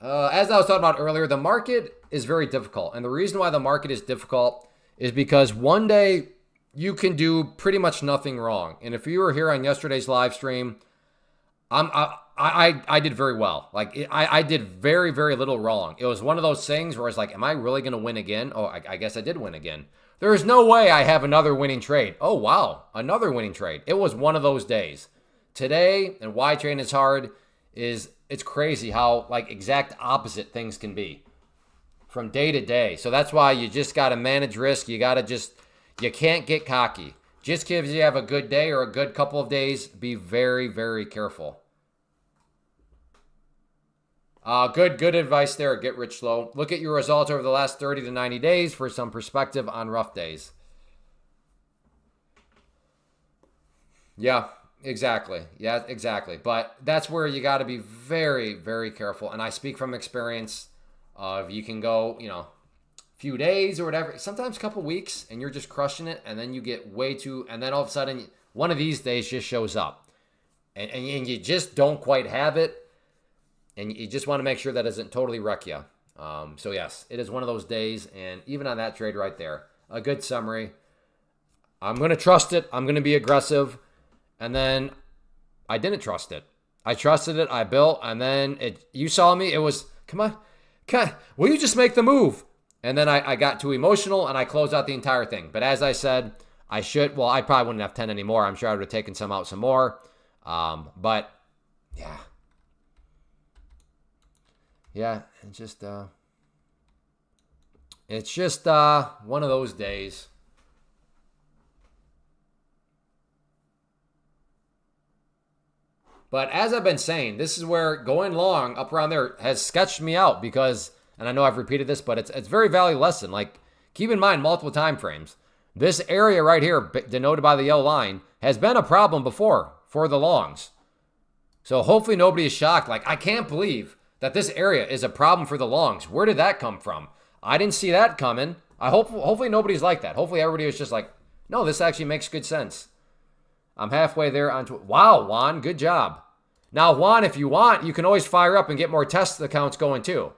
as I was talking about earlier, the market is very difficult. And the reason why the market is difficult is because one day you can do pretty much nothing wrong. And if you were here on yesterday's live stream, I did very well. Like I did very, very little wrong. It was one of those things where I was like, am I really going to win again? Oh, I guess I did win again. There is no way I have another winning trade. Oh, wow. Another winning trade. It was one of those days. Today, and why trading is hard is it's crazy how like exact opposite things can be from day to day. So that's why you just got to manage risk. You can't get cocky. Just because you have a good day or a good couple of days, be very, very careful. Good advice there. Get rich slow. Look at your results over the last 30 to 90 days for some perspective on rough days. Yeah, exactly. Yeah, exactly. But that's where you got to be very, very careful. And I speak from experience of you can go, a few days or whatever, sometimes a couple weeks, and you're just crushing it. And then you get and then all of a sudden, one of these days just shows up. And you just don't quite have it. And you just want to make sure that doesn't totally wreck you. So yes, it is one of those days. And even on that trade right there, a good summary. I'm going to trust it. I'm going to be aggressive. And then I didn't trust it. I trusted it. I built. And then you saw me. It was, come on. Will you just make the move? And then I got too emotional and I closed out the entire thing. But as I said, I probably wouldn't have 10 anymore. I'm sure I would have taken some out some more. But yeah. Yeah, it's just one of those days. But as I've been saying, this is where going long up around there has sketched me out because, and I know I've repeated this, but it's very value lesson. Like, keep in mind multiple time frames. This area right here, denoted by the yellow line, has been a problem before for the longs. So hopefully nobody is shocked. Like, I can't believe that this area is a problem for the longs. Where did that come from? I didn't see that coming. Hopefully nobody's like that. Hopefully everybody was just like, no, this actually makes good sense. I'm halfway there onto it. Wow, Juan, good job. Now, Juan, if you want, you can always fire up and get more test accounts going too.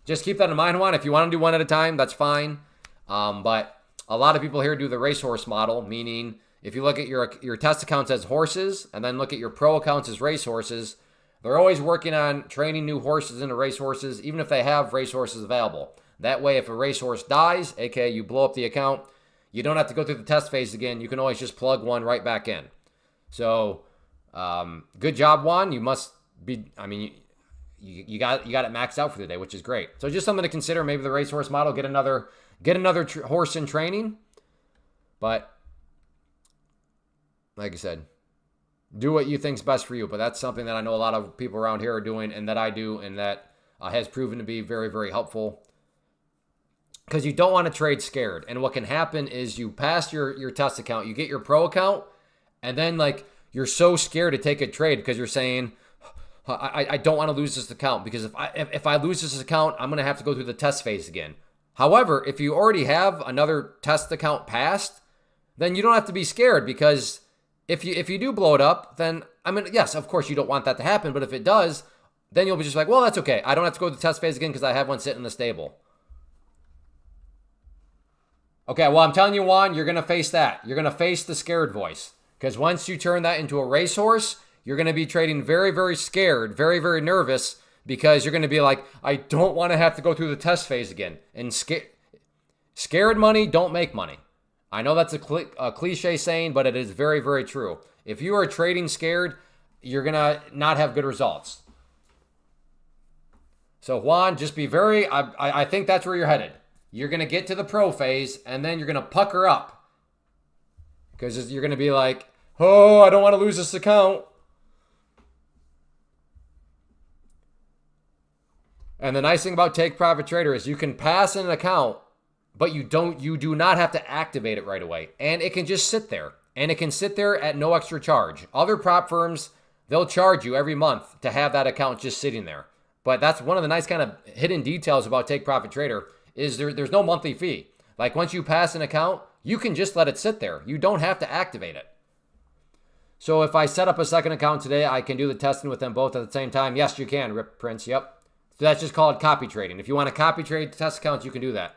Just keep that in mind, Juan. If you want to do one at a time, that's fine. But a lot of people here do the racehorse model, meaning if you look at your test accounts as horses and then look at your pro accounts as racehorses, they're always working on training new horses into racehorses, even if they have racehorses available. That way, if a racehorse dies, aka you blow up the account, you don't have to go through the test phase again. You can always just plug one right back in. So, good job, Juan. You must be, you got it maxed out for the day, which is great. So just something to consider. Maybe the racehorse model, get another horse in training. But like I said, do what you think's best for you. But that's something that I know a lot of people around here are doing, and that I do, and that has proven to be very, very helpful. Because you don't want to trade scared. And what can happen is you pass your test account, you get your pro account, and then you're so scared to take a trade because you're saying, I don't want to lose this account, because if I lose this account, I'm going to have to go through the test phase again. However, if you already have another test account passed, then you don't have to be scared, because if you do blow it up, then, yes, of course you don't want that to happen, but if it does, then you'll be just like, well, that's okay. I don't have to go to the test phase again because I have one sitting in the stable. Okay, well, I'm telling you, Juan, you're going to face that. You're going to face the scared voice, because once you turn that into a racehorse, you're going to be trading very, very scared, very, very nervous, because you're going to be like, I don't want to have to go through the test phase again. And scared money don't make money. I know that's a cliche saying, but it is very, very true. If you are trading scared, you're going to not have good results. So Juan, just be I think that's where you're headed. You're going to get to the pro phase, and then you're going to pucker up. Because you're going to be like, oh, I don't want to lose this account. And the nice thing about Take Profit Trader is you can pass an account, but you do not have to activate it right away. And it can just sit there. And it can sit there at no extra charge. Other prop firms, they'll charge you every month to have that account just sitting there. But that's one of the nice kind of hidden details about Take Profit Trader is there's no monthly fee. Like once you pass an account, you can just let it sit there. You don't have to activate it. So if I set up a second account today, I can do the testing with them both at the same time. Yes, you can, Rip Prince. Yep. So that's just called copy trading. If you want to copy trade test accounts, you can do that.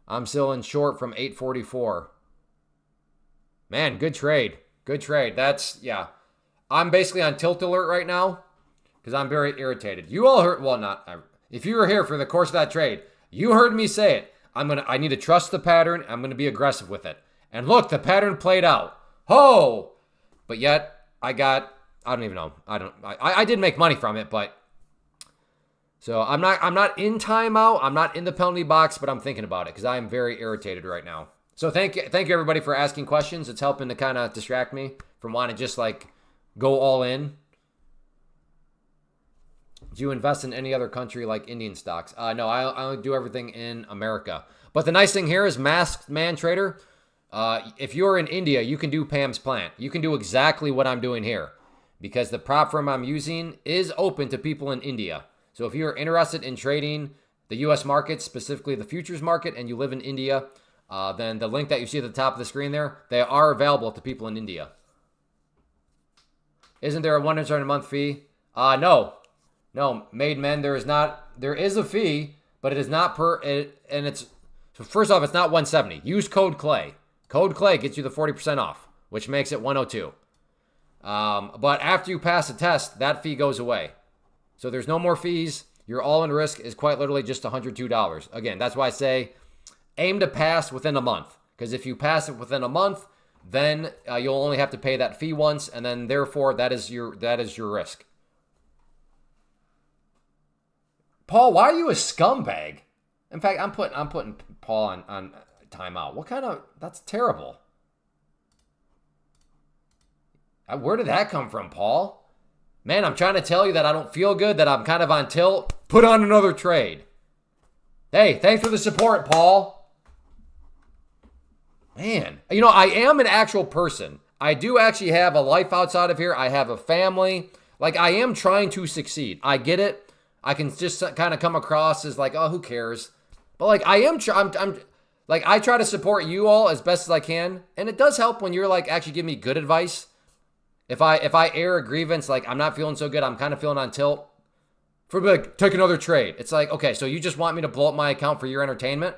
I'm still in short from 844. Man, good trade. Good trade. Yeah. I'm basically on tilt alert right now because I'm very irritated. You all heard, if you were here for the course of that trade, you heard me say it. I need to trust the pattern. I'm going to be aggressive with it. And look, the pattern played out. Oh! But yet, I don't even know. I did make money from it, but so I'm not in timeout. I'm not in the penalty box, but I'm thinking about it because I am very irritated right now. So thank you everybody for asking questions. It's helping to kind of distract me from wanting to just like go all in. Do you invest in any other country like Indian stocks? No, I only do everything in America. But the nice thing here is Masked Man Trader. If you're in India, you can do Pam's plan. You can do exactly what I'm doing here because the prop firm I'm using is open to people in India. So if you're interested in trading the U.S. market, specifically the futures market, and you live in India, then the link that you see at the top of the screen there, they are available to people in India. Isn't there a $100 a month fee? No, Made Men, there is not. There is a fee, but it is not and it's so first off, it's not $170. Use code Clay. Code Clay gets you the 40% off, which makes it $102. But after you pass the test, that fee goes away. So there's no more fees. Your all-in risk is quite literally just $102. Again, that's why I say aim to pass within a month. Because if you pass it within a month, then you'll only have to pay that fee once, and then therefore that is your risk. Paul, why are you a scumbag? In fact, I'm putting Paul on timeout. What kind of, that's terrible. Where did that come from, Paul? Man, I'm trying to tell you that I don't feel good, that I'm kind of on tilt. Put on another trade. Hey, thanks for the support, Paul. Man, you know, I am an actual person. I do actually have a life outside of here. I have a family. Like, I am trying to succeed. I get it. I can just kind of come across as like, oh, who cares? But like, I'm like, I try to support you all as best as I can. And it does help when you're like actually giving me good advice. If I air a grievance, like I'm not feeling so good, I'm kind of feeling on tilt, for like, take another trade. It's like, okay, so you just want me to blow up my account for your entertainment?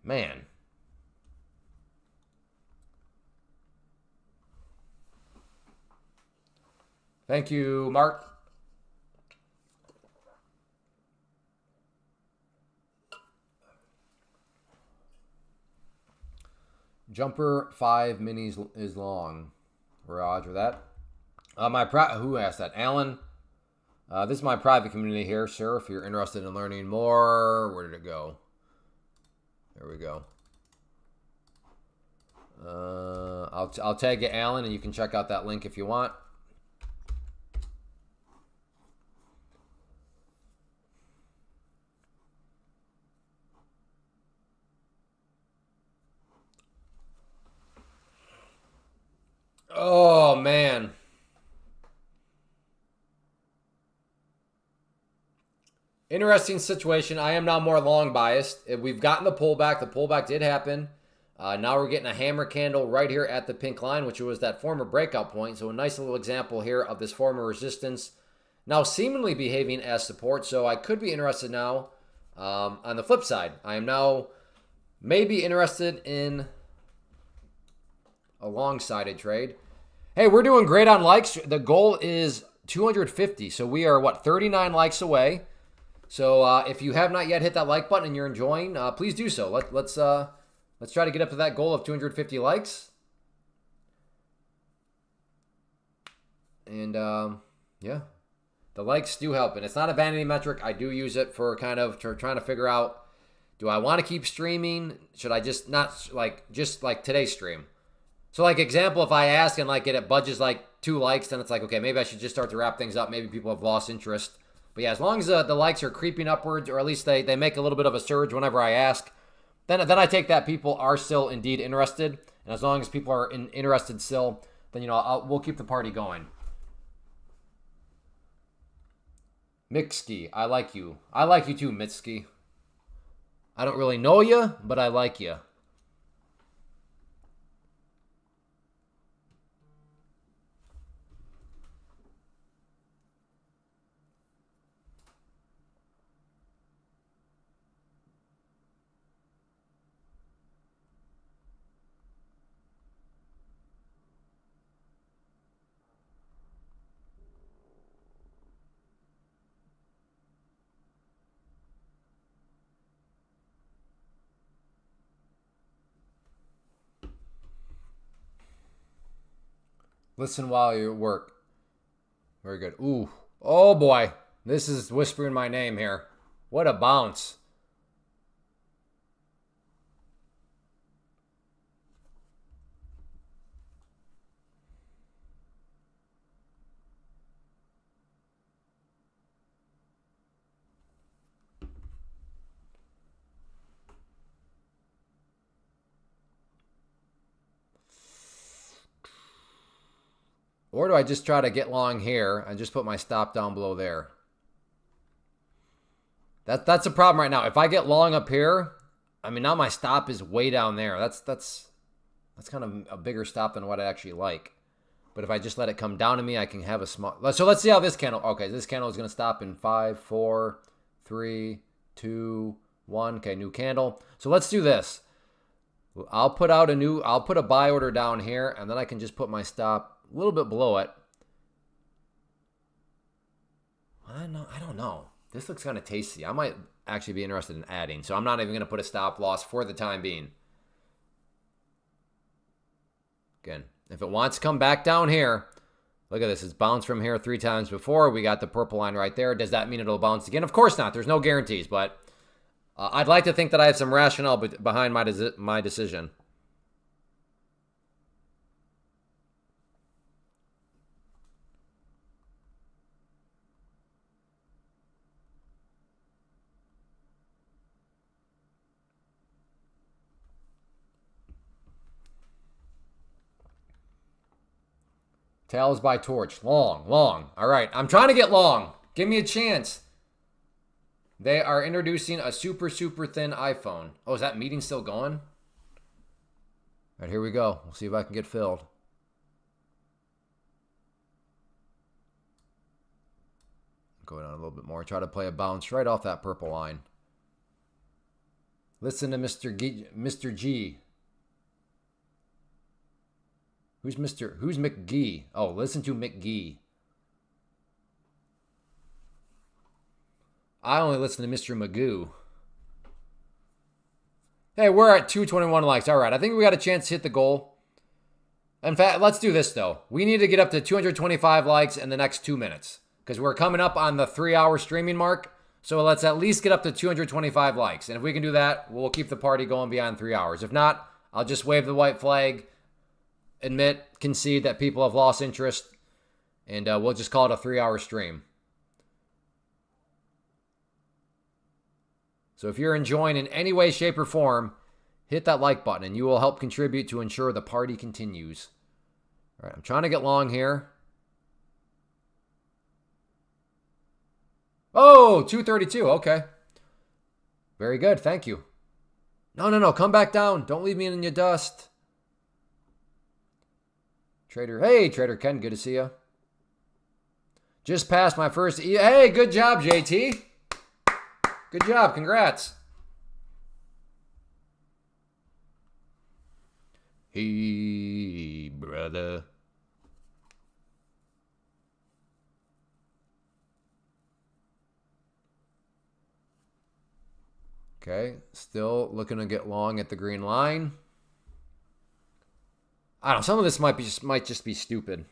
Man. Thank you, Mark. Jumper 5 minis is long. Roger that. Who asked that? Alan. This is my private community here, sir. If you're interested in learning more, where did it go? There we go. I'll tag you, Alan, and you can check out that link if you want. Oh, man. Interesting situation. I am now more long biased. We've gotten the pullback. The pullback did happen. Now we're getting a hammer candle right here at the pink line, which was that former breakout point. So a nice little example here of this former resistance now seemingly behaving as support. So I could be interested now on the flip side. I am now maybe interested in a long-sided trade. Hey, we're doing great on likes. The goal is 250. So we are, 39 likes away. So if you have not yet hit that like button and you're enjoying, please do so. Let's try to get up to that goal of 250 likes. And yeah, the likes do help. And it's not a vanity metric. I do use it for kind of trying to figure out, do I want to keep streaming? Should I just not just like today's stream? So like example, if I ask and like it budges like 2 likes, then it's like, okay, maybe I should just start to wrap things up. Maybe people have lost interest. But yeah, as long as the likes are creeping upwards, or at least they make a little bit of a surge whenever I ask, then I take that people are still indeed interested. And as long as people are interested still, then, you know, we'll keep the party going. Mixki, I like you. I like you too, Mitski. I don't really know you, but I like you. Listen while you work. Very good. Ooh. Oh, boy. This is whispering my name here. What a bounce. Or do I just try to get long here and just put my stop down below there? That's a problem right now. If I get long up here, I mean, now my stop is way down there. That's kind of a bigger stop than what I actually like. But if I just let it come down to me, I can have a small... So let's see how this candle... Okay, this candle is going to stop in 5, 4, 3, 2, 1. Okay, new candle. So let's do this. I'll put a buy order down here, and then I can just put my stop a little bit below it. I don't know. This looks kind of tasty. I might actually be interested in adding. So I'm not even going to put a stop loss for the time being. Again, if it wants to come back down here, look at this. It's bounced from here 3 times before. We got the purple line right there. Does that mean it'll bounce again? Of course not. There's no guarantees, but I'd like to think that I have some rationale behind my decision. Tails by torch. Long. All right. I'm trying to get long. Give me a chance. They are introducing a super thin iPhone. Oh, is that meeting still going? All right, here we go. We'll see if I can get filled. Go down a little bit more. Try to play a bounce right off that purple line. Listen to Mr. G. Who's McGee? Oh, listen to McGee. I only listen to Mr. Magoo. Hey, we're at 221 likes. All right, I think we got a chance to hit the goal. In fact, let's do this, though. We need to get up to 225 likes in the next 2 minutes because we're coming up on the 3-hour streaming mark. So let's at least get up to 225 likes. And if we can do that, we'll keep the party going beyond 3 hours. If not, I'll just wave the white flag, concede that people have lost interest, and we'll just call it a 3-hour stream. So if you're enjoying in any way, shape, or form, hit that like button, and you will help contribute to ensure the party continues. All right, I'm trying to get long here. Oh, 232. Okay. Very good. Thank you. No. Come back down. Don't leave me in your dust. Hey, Trader Ken. Good to see you. Just passed my first... Hey, good job, JT. Good job. Congrats. Hey, brother. Okay, still looking to get long at the green line. I don't know, some of this might just be stupid,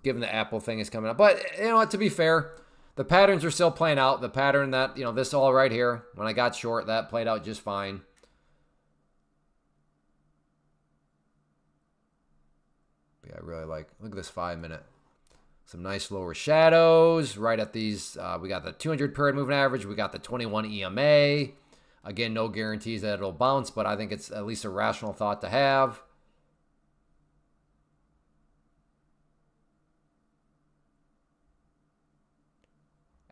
given the Apple thing is coming up. But, you know what, to be fair, the patterns are still playing out. The pattern that, this all right here, when I got short, that played out just fine. But yeah, I really look at this 5-minute. Some nice lower shadows right at these. We got the 200 period moving average. We got the 21 EMA. Again, no guarantees that it'll bounce, but I think it's at least a rational thought to have.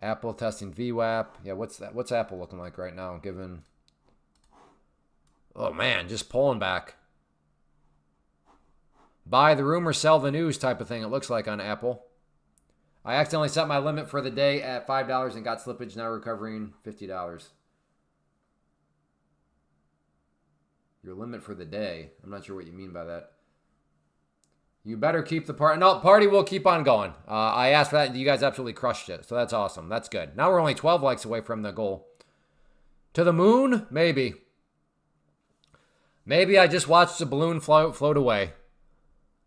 Apple testing VWAP. Yeah, what's that? What's Apple looking like right now, given... Oh, man, just pulling back. Buy the rumor, sell the news type of thing, it looks like on Apple. I accidentally set my limit for the day at $5 and got slippage, now recovering $50. Your limit for the day. I'm not sure what you mean by that. You better keep the party. No, party will keep on going. I asked for that. You guys absolutely crushed it. So that's awesome. That's good. Now we're only 12 likes away from the goal. To the moon? Maybe. Maybe I just watched the balloon float away.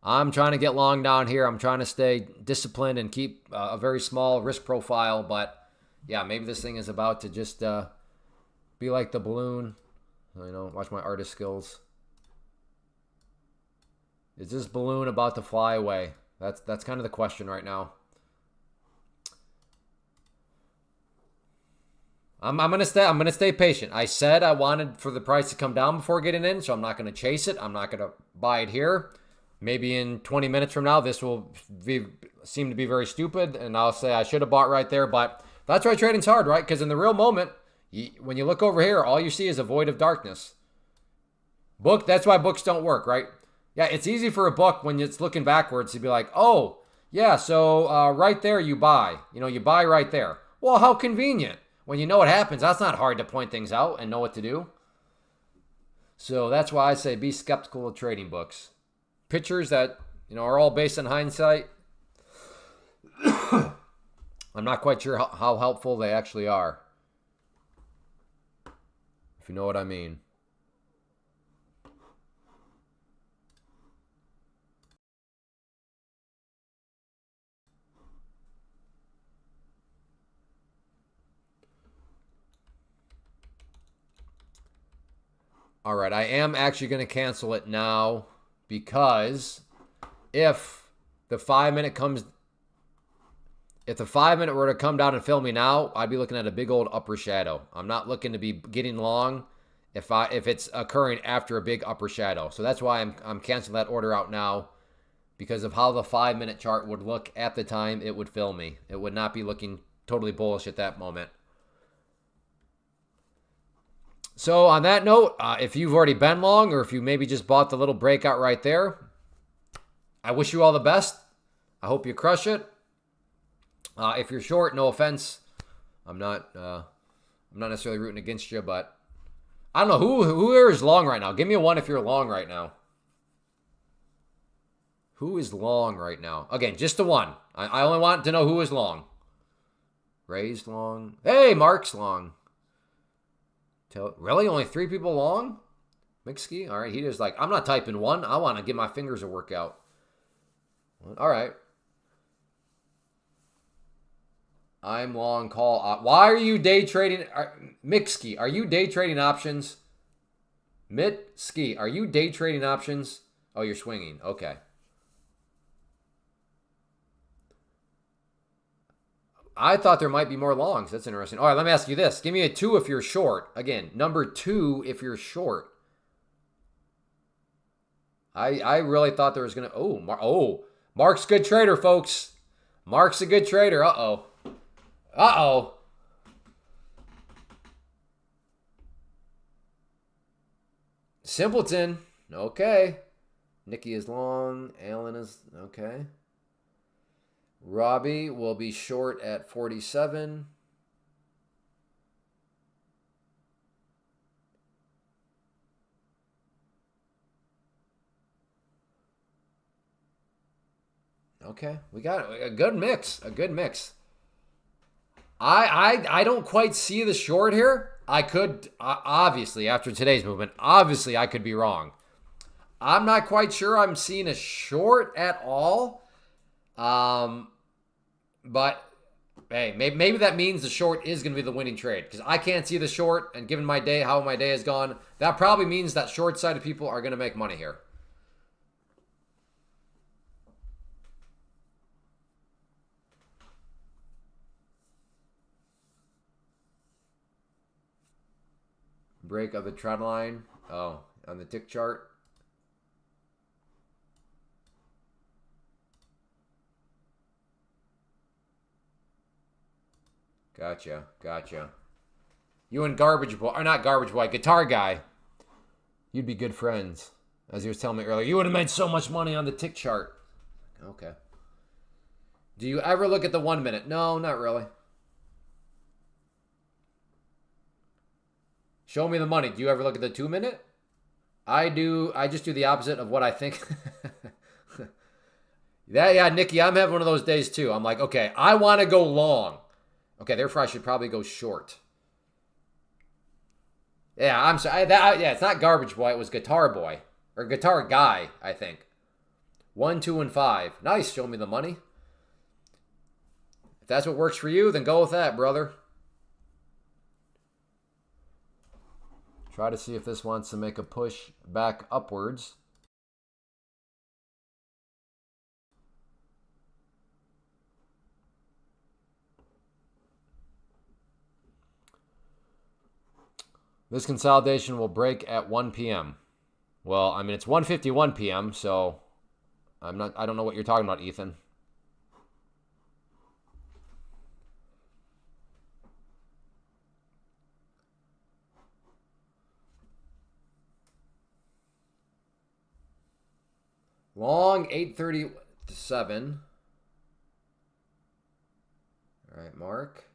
I'm trying to get long down here. I'm trying to stay disciplined and keep a very small risk profile. But yeah, maybe this thing is about to just be like the balloon. You know, watch my artist skills. Is this balloon about to fly away? That's kind of the question right now. I'm gonna stay patient. I said I wanted for the price to come down before getting in, so I'm not gonna chase it. I'm not gonna buy it here. Maybe in 20 minutes from now, this will seem to be very stupid, and I'll say I should have bought right there. But that's why trading's hard, right? Because in the real moment, when you look over here, all you see is a void of darkness. That's why books don't work, right? Yeah, it's easy for a book when it's looking backwards to be like, oh, yeah, so right there you buy. You know, you buy right there. Well, how convenient. When you know what happens, that's not hard to point things out and know what to do. So that's why I say be skeptical of trading books. Pictures that, you know, are all based on hindsight. I'm not quite sure how helpful they actually are. If you know what I mean. All right, I am actually going to cancel it now because if the 5 minute were to come down and fill me now, I'd be looking at a big old upper shadow. I'm not looking to be getting long if it's occurring after a big upper shadow. So that's why I'm canceling that order out now, because of how the 5 minute chart would look at the time it would fill me. It would not be looking totally bullish at that moment. So on that note, if you've already been long or if you maybe just bought the little breakout right there, I wish you all the best. I hope you crush it. If you're short, no offense. I'm not necessarily rooting against you, but I don't know who here is long right now. Give me a one if you're long right now. Who is long right now? Again, just a one. I only want to know who is long. Ray's long. Hey, Mark's long. Really? Only 3 people long? Mixkey? All right. He just like, I'm not typing one. I want to give my fingers a workout. All right. I'm long call. Why are you day trading? Mixkey, are you day trading options? Mitski, are you day trading options? Oh, you're swinging. Okay. I thought there might be more longs. That's interesting. All right, let me ask you this. Give me a 2 if you're short. Again, number 2 if you're short. I really thought there was going to... Mark's a good trader, folks. Mark's a good trader. Uh-oh. Simpleton. Okay. Nikki is long. Alan is... Okay. Robbie will be short at 47. Okay, we got a good mix. A good mix. I don't quite see the short here. I could, obviously, after today's movement, obviously I could be wrong. I'm not quite sure I'm seeing a short at all. But hey, maybe that means the short is going to be the winning trade, because I can't see the short, and given my day, how my day has gone, that probably means that short-sided people are going to make money here. Break of the trend line. Oh, on the tick chart. Gotcha. You and Garbage Boy, or not Garbage Boy, Guitar Guy, you'd be good friends. As he was telling me earlier, you would have made so much money on the tick chart. Okay. Do you ever look at the 1 minute? No, not really. Show me the money. Do you ever look at the 2 minute? I do. I just do the opposite of what I think. Yeah, Nikki, I'm having one of those days too. I'm like, okay, I want to go long. Okay, therefore I should probably go short. Yeah, I'm sorry. Yeah, it's not Garbage Boy. It was Guitar Boy. Or Guitar Guy, I think. 1, 2, and 5. Nice. Show me the money. If that's what works for you, then go with that, brother. Try to see if this wants to make a push back upwards. This consolidation will break at 1 p.m. Well, I mean, it's 1:51 p.m., so I don't know what you're talking about, Ethan. Long 837. All right, mark.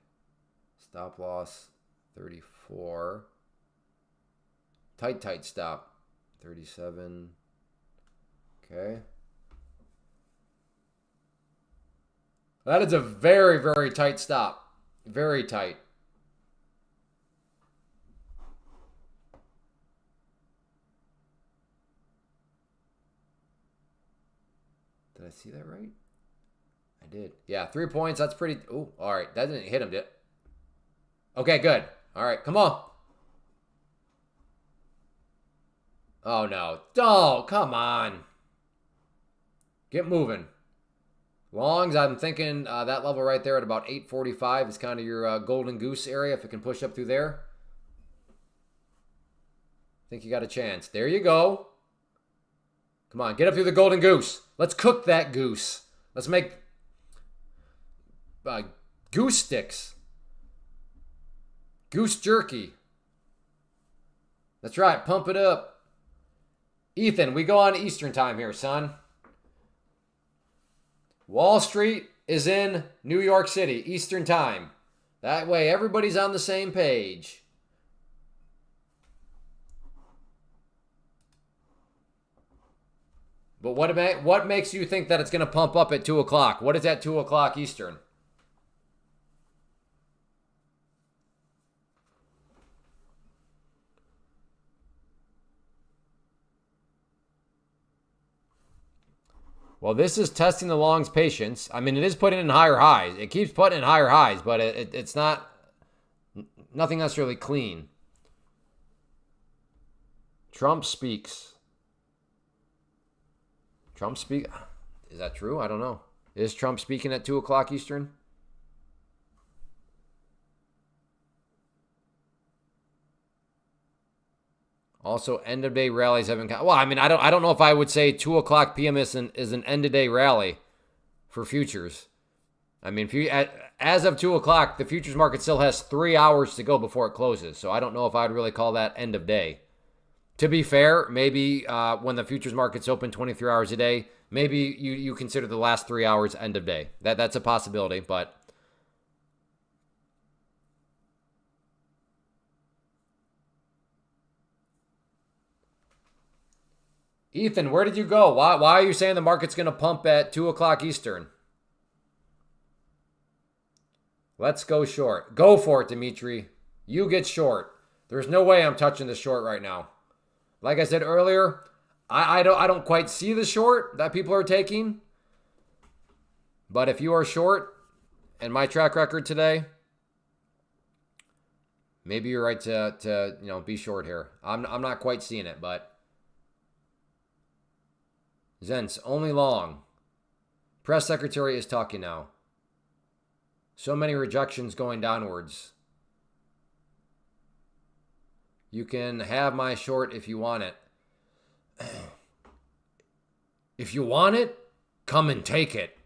Stop loss 34. Tight stop 37. Okay. That is a very, very tight stop. Very tight. Did I see that right? I did. Yeah, 3 points. That's pretty. Oh, all right. That didn't hit him, did it? Okay, good. All right, come on. Oh, no. Oh, come on. Get moving. Longs, I'm thinking that level right there at about 845 is kind of your golden goose area. If it can push up through there, I think you got a chance. There you go. Come on, get up through the golden goose. Let's cook that goose. Let's make goose sticks. Goose jerky. That's right, pump it up. Ethan, we go on Eastern time here, son. Wall Street is in New York City, Eastern time. That way everybody's on the same page. But what makes you think that it's going to pump up at 2 o'clock? What is at 2 o'clock Eastern? Well, this is testing the long's patience. I mean, it is putting in higher highs. It keeps putting in higher highs, but it's not nothing necessarily clean. Trump speaks. Trump speak. Is that true? I don't know. Is Trump speaking at 2 o'clock Eastern? Also, end of day rallies haven't. Well, I mean, I don't know if I would say 2 o'clock p.m. is an end of day rally for futures. I mean, as of 2 o'clock, the futures market still has 3 hours to go before it closes. So I don't know if I'd really call that end of day. To be fair, maybe when the futures market's open 23 hours a day, maybe you consider the last 3 hours end of day. That's a possibility, but. Ethan, where did you go? Why are you saying the market's going to pump at 2 o'clock Eastern? Let's go short. Go for it, Dimitri. You get short. There's no way I'm touching the short right now. Like I said earlier, I don't quite see the short that people are taking. But if you are short, and my track record today, maybe you're right to be short here. I'm not quite seeing it, but. Zens, only long. Press secretary is talking now. So many rejections going downwards. You can have my short if you want it. If you want it, come and take it.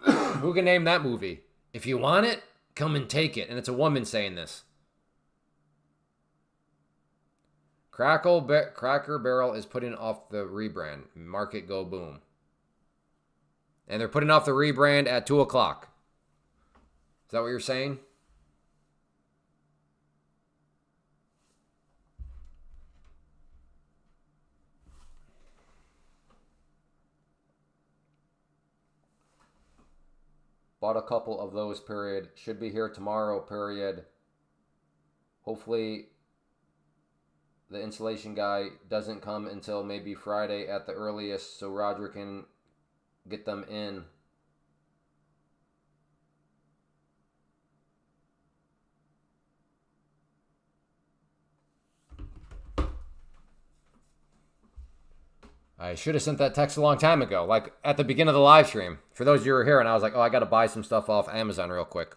Who can name that movie? If you want it, come and take it. And it's a woman saying this. Cracker Barrel is putting off the rebrand. Market go boom. And they're putting off the rebrand at 2 o'clock. Is that what you're saying? Bought a couple of those, period. Should be here tomorrow, period. Hopefully the installation guy doesn't come until maybe Friday at the earliest, so Roger can get them in. I should have sent that text a long time ago, like at the beginning of the live stream. For those of you who were here, and I was like, oh, I got to buy some stuff off Amazon real quick.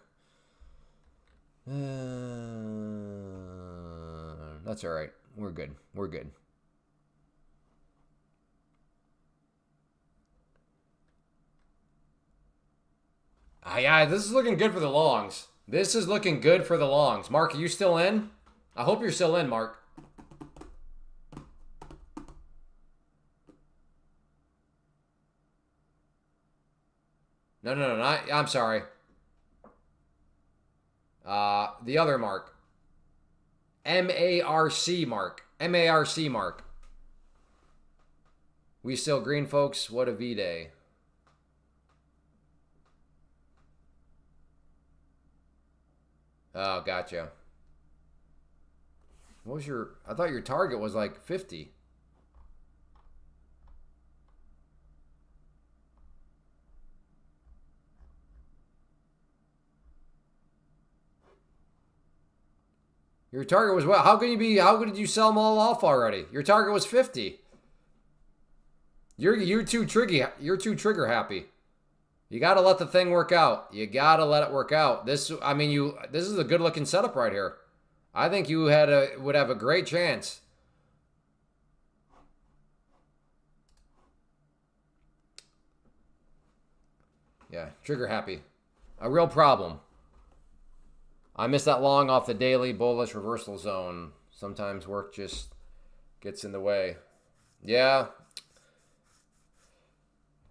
That's all right. We're good. We're good. Yeah, this is looking good for the longs. This is looking good for the longs. Mark, are you still in? I hope you're still in, Mark. No, I'm sorry. The other Mark. M-A-R-C Mark. M-A-R-C Mark. We still green, folks. What a V-Day. Oh, gotcha. What was your... I thought your target was like 50. Your target was what? How could did you sell them all off already? Your target was 50. You're too trigger happy. You got to let the thing work out. You got to let it work out. This is a good looking setup right here. I think you would have a great chance. Yeah, trigger happy. A real problem. I missed that long off the daily bullish reversal zone. Sometimes work just gets in the way. Yeah.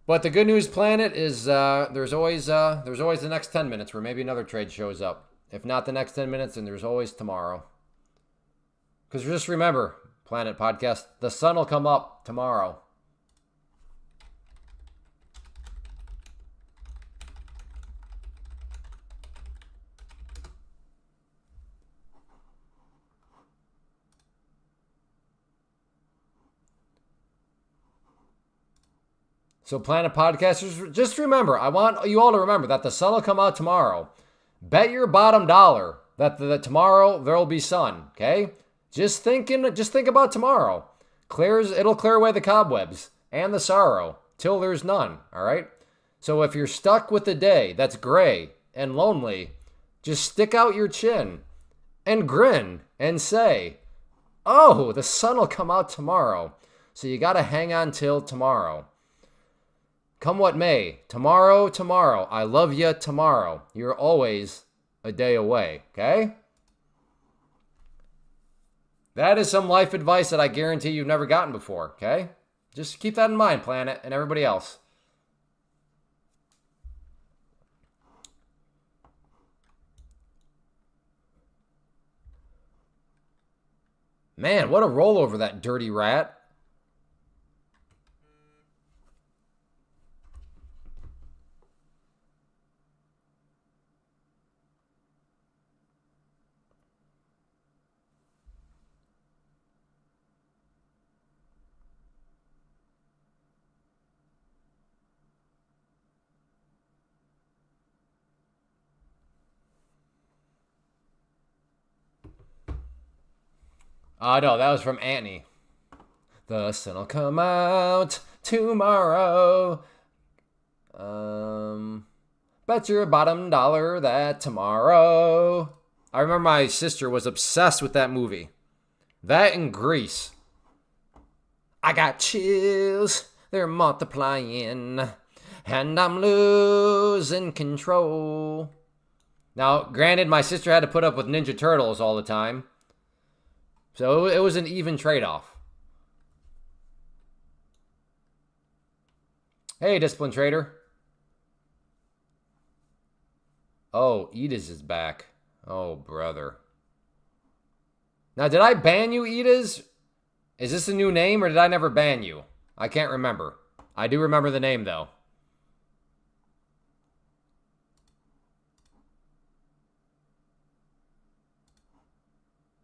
But the good news, Planet, is there's always the next 10 minutes where maybe another trade shows up. If not the next 10 minutes, then there's always tomorrow. Because just remember, Planet Podcast, the sun will come up tomorrow. So Planet Podcasters, just remember, I want you all to remember that the sun will come out tomorrow. Bet your bottom dollar that tomorrow there will be sun, okay? Just think about tomorrow. It'll clear away the cobwebs and the sorrow till there's none, all right? So if you're stuck with the day that's gray and lonely, just stick out your chin and grin and say, "Oh, the sun will come out tomorrow." So you got to hang on till tomorrow. Come what may, tomorrow, I love you tomorrow. You're always a day away, okay? That is some life advice that I guarantee you've never gotten before, okay? Just keep that in mind, Planet, and everybody else. Man, what a rollover, that dirty rat. No, that was from Annie. The sun'll come out tomorrow. Bet your bottom dollar that tomorrow. I remember my sister was obsessed with that movie. That and Grease. I got chills, they're multiplying, and I'm losing control. Now, granted, my sister had to put up with Ninja Turtles all the time. So it was an even trade-off. Hey, Discipline Trader. Oh, Edis is back. Oh, brother. Now, did I ban you, Edis? Is this a new name, or did I never ban you? I can't remember. I do remember the name, though.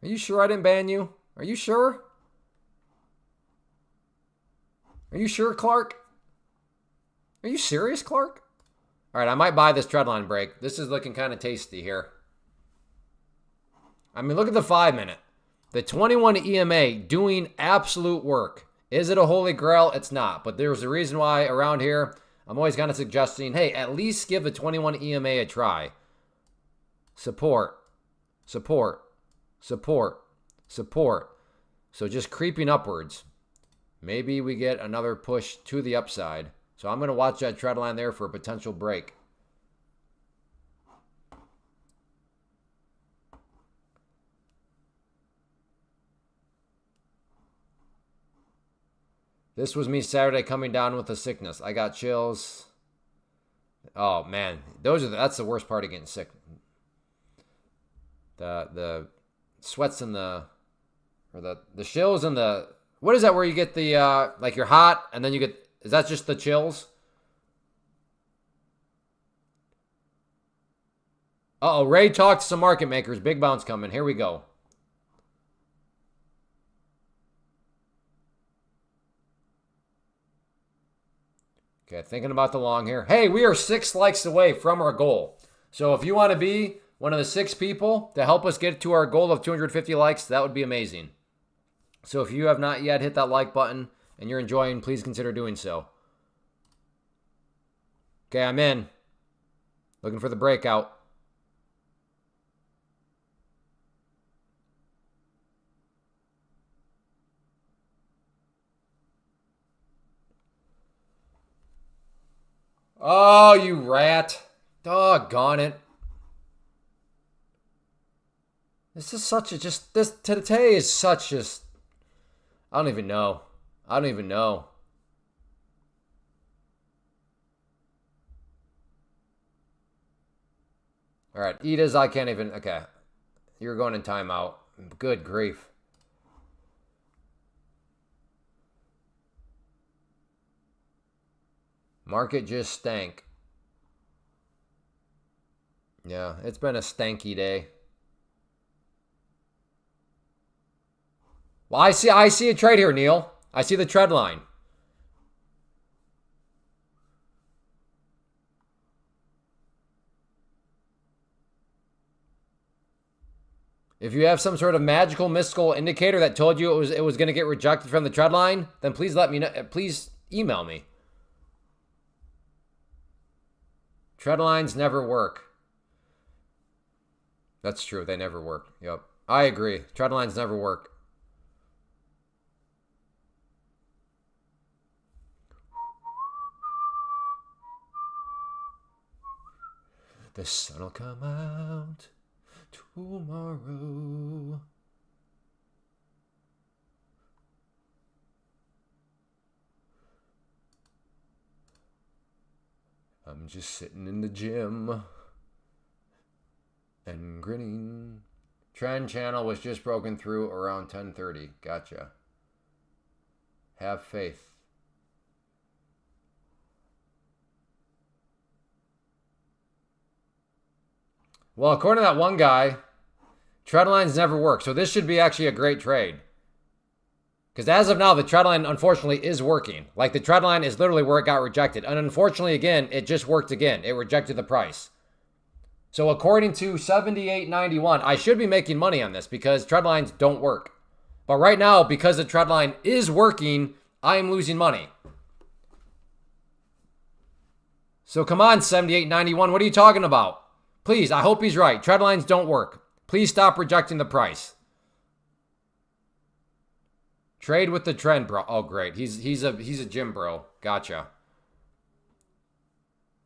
Are you sure I didn't ban you? Are you sure? Are you sure, Clark? Are you serious, Clark? All right, I might buy this trendline break. This is looking kind of tasty here. I mean, look at the 5-minute. The 21 EMA doing absolute work. Is it a holy grail? It's not. But there's a reason why around here, I'm always kind of suggesting, hey, at least give the 21 EMA a try. Support, support, support, support. So just creeping upwards. Maybe we get another push to the upside. So I'm going to watch that trend line there for a potential break. This was me Saturday coming down with a sickness. I got chills. Oh man, that's the worst part of getting sick. The sweats and the chills and the, what is that where you get the like you're hot and then you get, is that just the chills? Uh-oh, Ray talked to some market makers. Big bounce coming. Here we go. Okay, thinking about the long here. Hey, we are 6 likes away from our goal. So if you want to be one of the 6 people to help us get to our goal of 250 likes, that would be amazing. So if you have not yet hit that like button and you're enjoying, please consider doing so. Okay, I'm in. Looking for the breakout. Oh, you rat. Doggone it. This is such a today is such just, I don't even know. I don't even know. All right, Eda's, I can't even, okay. You're going in timeout. Good grief. Market just stank. Yeah, it's been a stanky day. Well, I see a trade here, Neil. I see the trend line. If you have some sort of magical mystical indicator that told you it was going to get rejected from the trend line, then please let me know. Please email me. Trend lines never work. That's true. They never work. Yep. I agree. Trend lines never work. The sun will come out tomorrow. I'm just sitting in the gym and grinning. Trend channel was just broken through around 10:30. Gotcha. Have faith. Well, according to that one guy, trend lines never work. So this should be actually a great trade. Because as of now, the trend line, unfortunately, is working. Like, the trend line is literally where it got rejected. And unfortunately, again, it just worked again. It rejected the price. So according to 78.91, I should be making money on this because trend lines don't work. But right now, because the trend line is working, I am losing money. So come on, 78.91, what are you talking about? Please, I hope he's right. Trend lines don't work. Please stop rejecting the price. Trade with the trend, bro. Oh, great. He's a gym bro. Gotcha.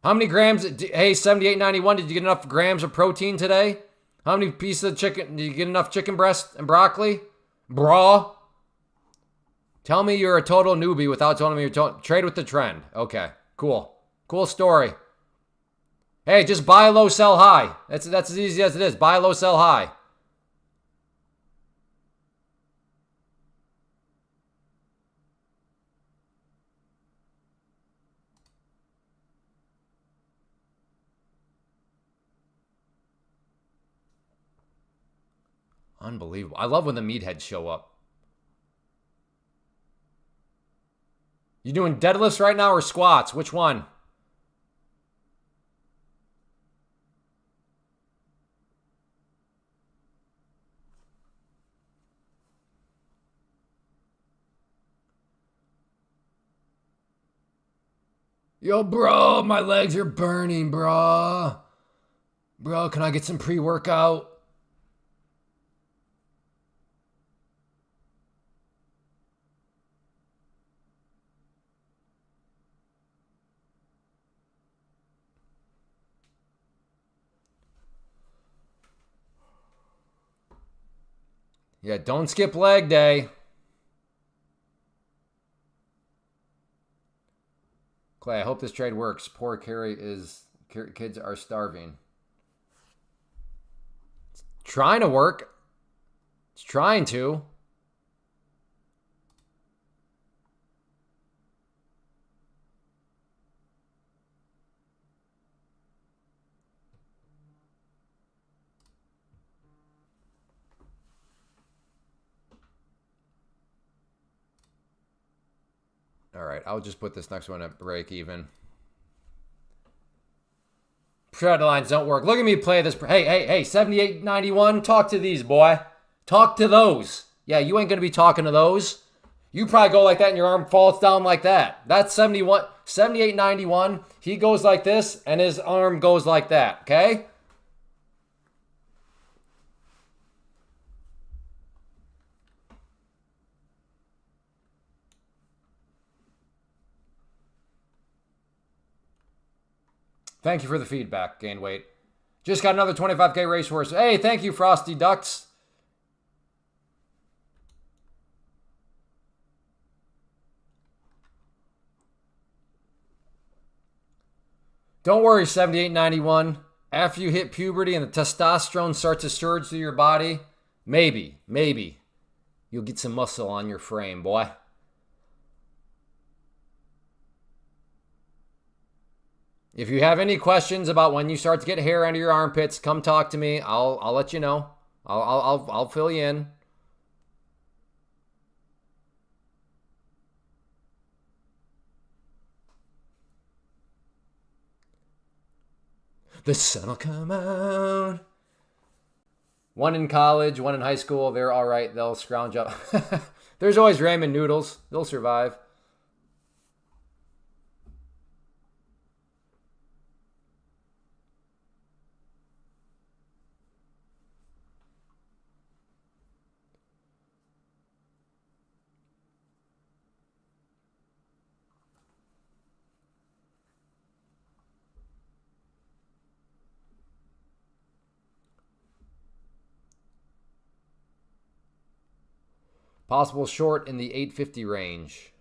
How many grams? Hey, 78.91. Did you get enough grams of protein today? How many pieces of chicken? Did you get enough chicken breast and broccoli? Bra. Tell me you're a total newbie without telling me you're trade with the trend. Okay, cool. Cool story. Hey, just buy low, sell high. That's as easy as it is. Buy low, sell high. Unbelievable. I love when the meatheads show up. You doing deadlifts right now or squats? Which one? Yo, bro, my legs are burning, bro. Bro, can I get some pre-workout? Yeah, don't skip leg day. Clay, I hope this trade works. Poor Carrie kids are starving. It's trying to work. It's trying to. All right, I'll just put this next one at break even. Trade lines don't work. Look at me play this. Hey, 78.91. Talk to these, boy. Talk to those. Yeah, you ain't going to be talking to those. You probably go like that and your arm falls down like that. That's 78.91. He goes like this and his arm goes like that, okay? Thank you for the feedback, gain weight. Just got another 25K racehorse. Hey, thank you, Frosty Ducks. Don't worry, 7891. After you hit puberty and the testosterone starts to surge through your body, maybe, you'll get some muscle on your frame, boy. If you have any questions about when you start to get hair under your armpits, come talk to me. I'll let you know. I'll fill you in. The sun will come out. One in college, one in high school. They're all right. They'll scrounge up. There's always ramen noodles. They'll survive. Possible short in the 850 range.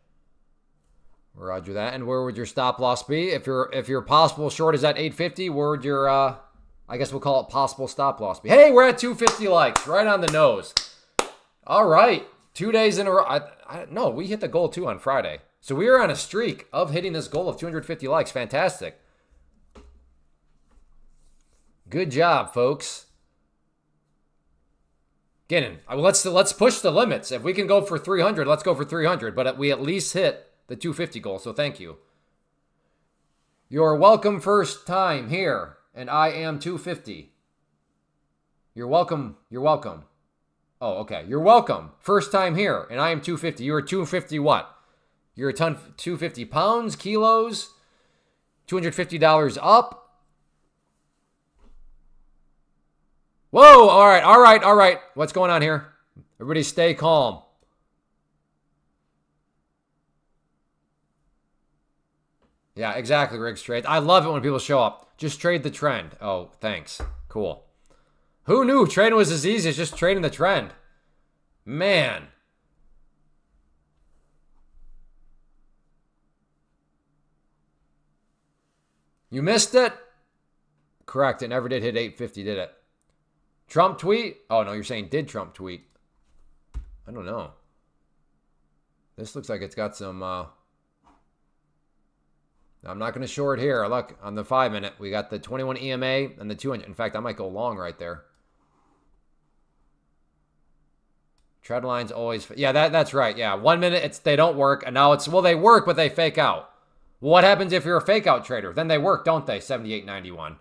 Roger that. And where would your stop loss be? If your possible short is at 850, where would your I guess we'll call it possible stop loss be? Hey, we're at 250 likes, right on the nose. All right, 2 days in a row. No, we hit the goal too on Friday, so we are on a streak of hitting this goal of 250 likes. Fantastic. Good job, folks. Again, let's push the limits. If we can go for 300, let's go for 300. But we at least hit the 250 goal, so thank you. You're welcome first time here, and I am 250. You're welcome. You're welcome. Oh, okay. You're welcome. First time here, and I am 250. You're 250 what? You're a ton 250 pounds, kilos, $250 up. Whoa, all right. What's going on here? Everybody stay calm. Yeah, exactly, Riggs Trade. I love it when people show up. Just trade the trend. Oh, thanks. Cool. Who knew trading was as easy as just trading the trend? Man. You missed it? Correct, it never did hit 850, did it? Trump tweet? Oh, no, you're saying did Trump tweet? I don't know. This looks like it's got some... I'm not going to short here. Look, on the 5-minute, we got the 21 EMA and the 200. In fact, I might go long right there. Trend lines always, yeah, that's right. Yeah, 1 minute they don't work, and now it's, well, they work, but they fake out. Well, what happens if you're a fake out trader? Then they work, don't they? 78.91.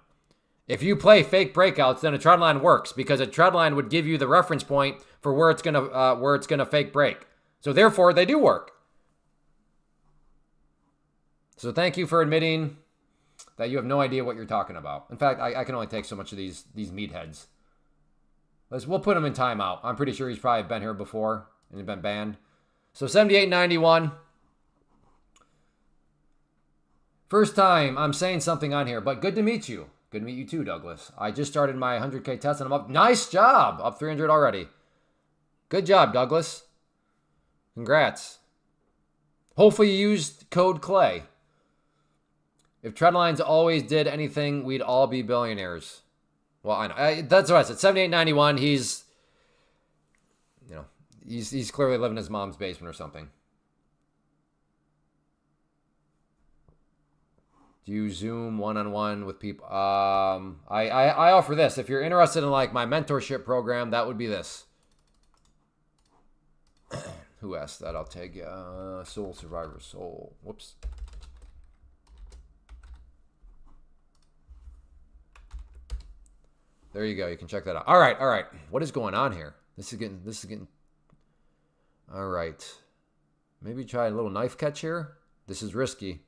If you play fake breakouts, then a trend line works because a trend line would give you the reference point for where it's gonna fake break. So therefore, they do work. So thank you for admitting that you have no idea what you're talking about. In fact, I can only take so much of these meatheads. We'll put him in timeout. I'm pretty sure he's probably been here before and been banned. So 78.91. First time I'm saying something on here, but good to meet you. Good to meet you too, Douglas. I just started my 100K test and I'm up. Nice job. Up 300 already. Good job, Douglas. Congrats. Hopefully you used code CLAY. If trendlines always did anything, we'd all be billionaires. Well, I know. That's what I said. 78.91. He's, he's clearly living in his mom's basement or something. Do you Zoom one-on-one with people? I offer this. If you're interested in like my mentorship program, that would be this. Who asked that? I'll take Soul Survivor Soul. Whoops. There you go. You can check that out. All right. What is going on here? This is getting. All right. Maybe try a little knife catch here. This is risky.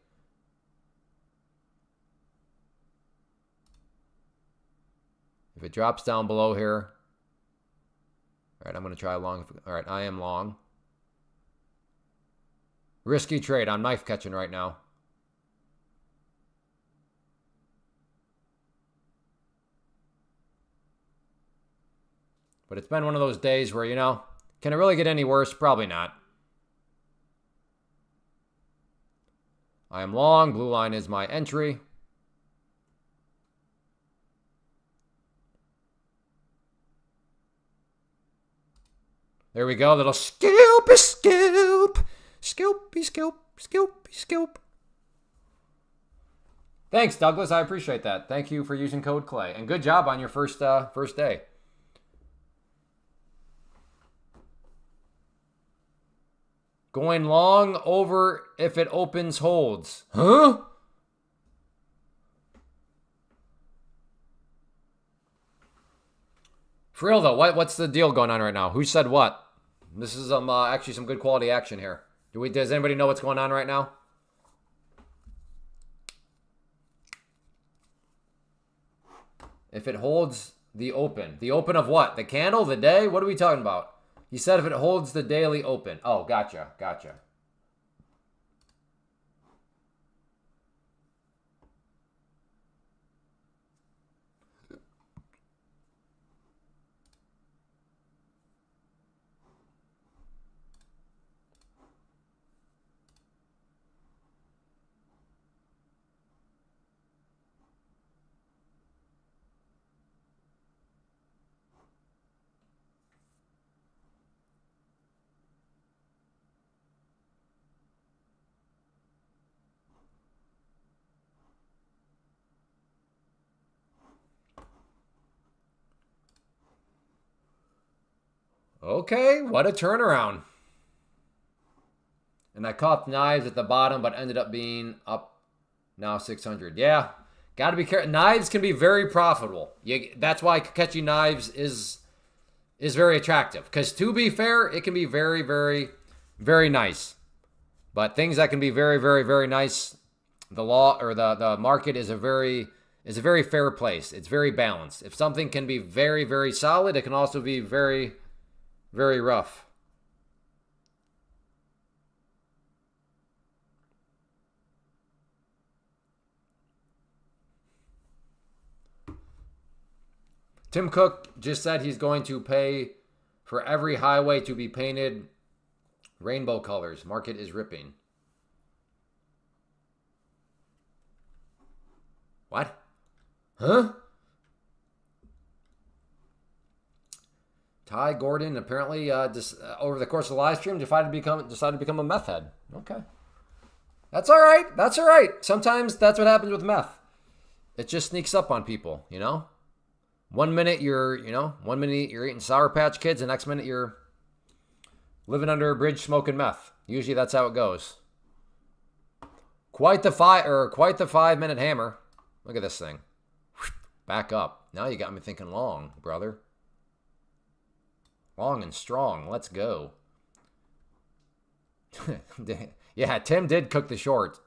If it drops down below here. All right, I'm going to try long. All right, I am long. Risky trade. I'm knife catching right now. But it's been one of those days where, can it really get any worse? Probably not. I am long. Blue line is my entry. There we go. Little scoopy scoop. Scoopy scoop. Scoopy scoop. Thanks, Douglas. I appreciate that. Thank you for using code CLAY. And good job on your first day. Going long over if it opens holds. Huh? For real though, what's the deal going on right now? Who said what? This is actually some good quality action here. Does anybody know what's going on right now? If it holds the open. The open of what? The candle? The day? What are we talking about? He said if it holds the daily open. Oh, gotcha. Okay, what a turnaround. And I caught knives at the bottom, but ended up being up now 600. Yeah, got to be careful. Knives can be very profitable. That's why catching knives is very attractive. Because to be fair, it can be very, very, very nice. But things that can be very, very, very nice, the law or the market is a very fair place. It's very balanced. If something can be very, very solid, it can also be very, very rough. Tim Cook just said he's going to pay for every highway to be painted rainbow colors. Market is ripping. What? Huh? Ty Gordon apparently over the course of the live stream decided to become a meth head. Okay. That's all right. Sometimes that's what happens with meth. It just sneaks up on people, 1 minute you're eating Sour Patch Kids, the next minute you're Living under a bridge smoking meth. Usually that's how it goes. Quite the 5-minute hammer. Look at this thing. Back up. Now you got me thinking long, brother. Long and strong. Let's go. Yeah, Tim did cook the short.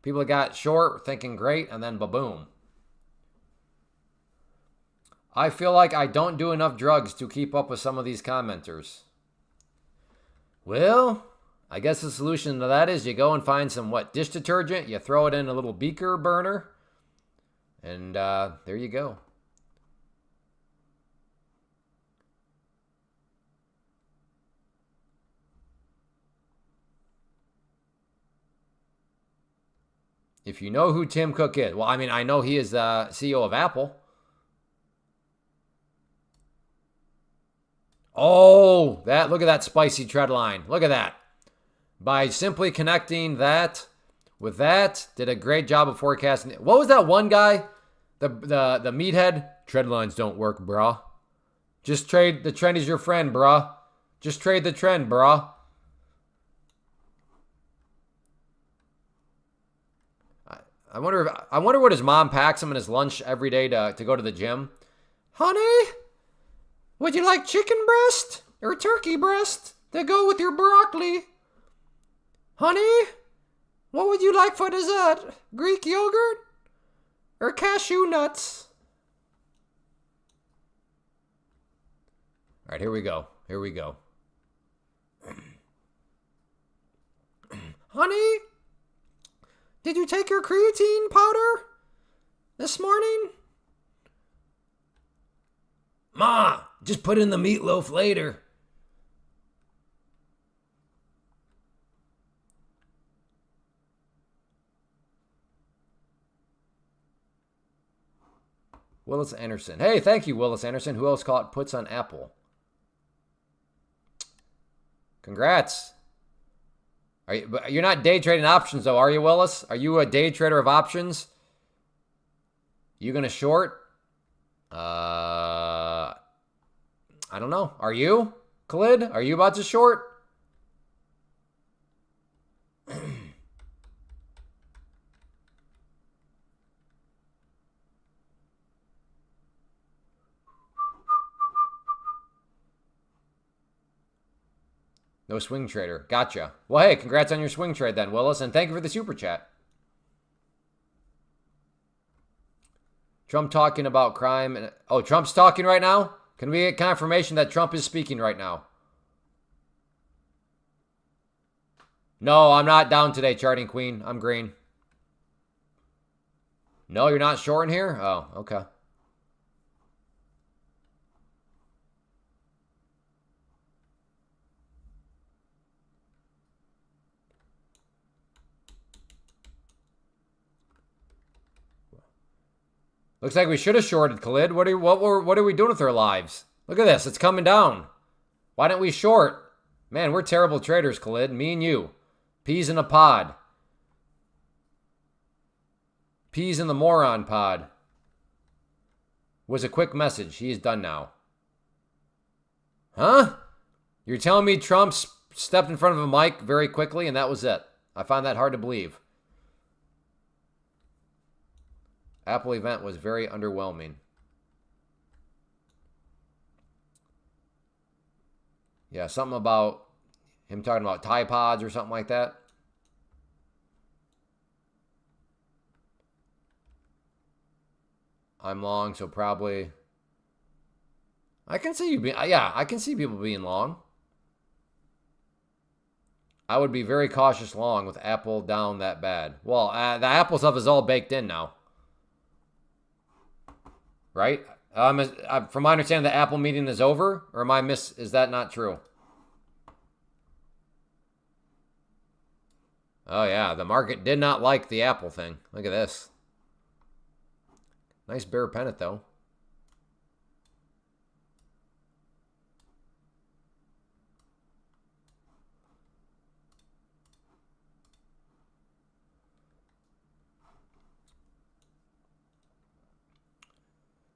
People that got short thinking great, and then ba-boom. I feel like I don't do enough drugs to keep up with some of these commenters. Well, I guess the solution to that is you go and find some, dish detergent. You throw it in a little beaker burner. And there you go. If you know who Tim Cook is. Well, I mean, I know he is the CEO of Apple. Oh, look at that spicy trend line. Look at that. By simply connecting that with that, did a great job of forecasting. What was that one guy? The meathead? Trend lines don't work, brah. Just trade. The trend is your friend, brah. Just trade the trend, brah. I wonder what his mom packs him in his lunch every day to go to the gym. Honey, would you like chicken breast or turkey breast to go with your broccoli? Honey, what would you like for dessert? Greek yogurt or cashew nuts? All right, here we go. Honey, did you take your creatine powder this morning? Ma, just put in the meatloaf later. Willis Anderson. Hey, thank you, Willis Anderson. Who else caught puts on Apple? Congrats. You're not day trading options, though, are you, Willis? Are you a day trader of options? You going to short? I don't know. Are you, Khalid? Are you about to short? No swing trader. Gotcha. Well, hey, congrats on your swing trade then, Willis, and thank you for the super chat. Trump talking about crime. Oh, Trump's talking right now? Can we get confirmation that Trump is speaking right now? No, I'm not down today, Charting Queen. I'm green. No, you're not shorting here? Oh, okay. Looks like we should have shorted, Khalid. What are we doing with our lives? Look at this. It's coming down. Why didn't we short? Man, we're terrible traders, Khalid. Me and you. Peas in a pod. Peas in the moron pod. Was a quick message. He is done now. Huh? You're telling me Trump stepped in front of a mic very quickly and that was it? I find that hard to believe. Apple event was very underwhelming. Yeah, something about him talking about Tide Pods or something like that. I'm long, so probably. I can see you being. Yeah, I can see people being long. I would be very cautious long with Apple down that bad. Well, the Apple stuff is all baked in now. Right? From my understanding, the Apple meeting is over, or is that not true? Oh yeah, the market did not like the Apple thing. Look at this. Nice bear pennant though.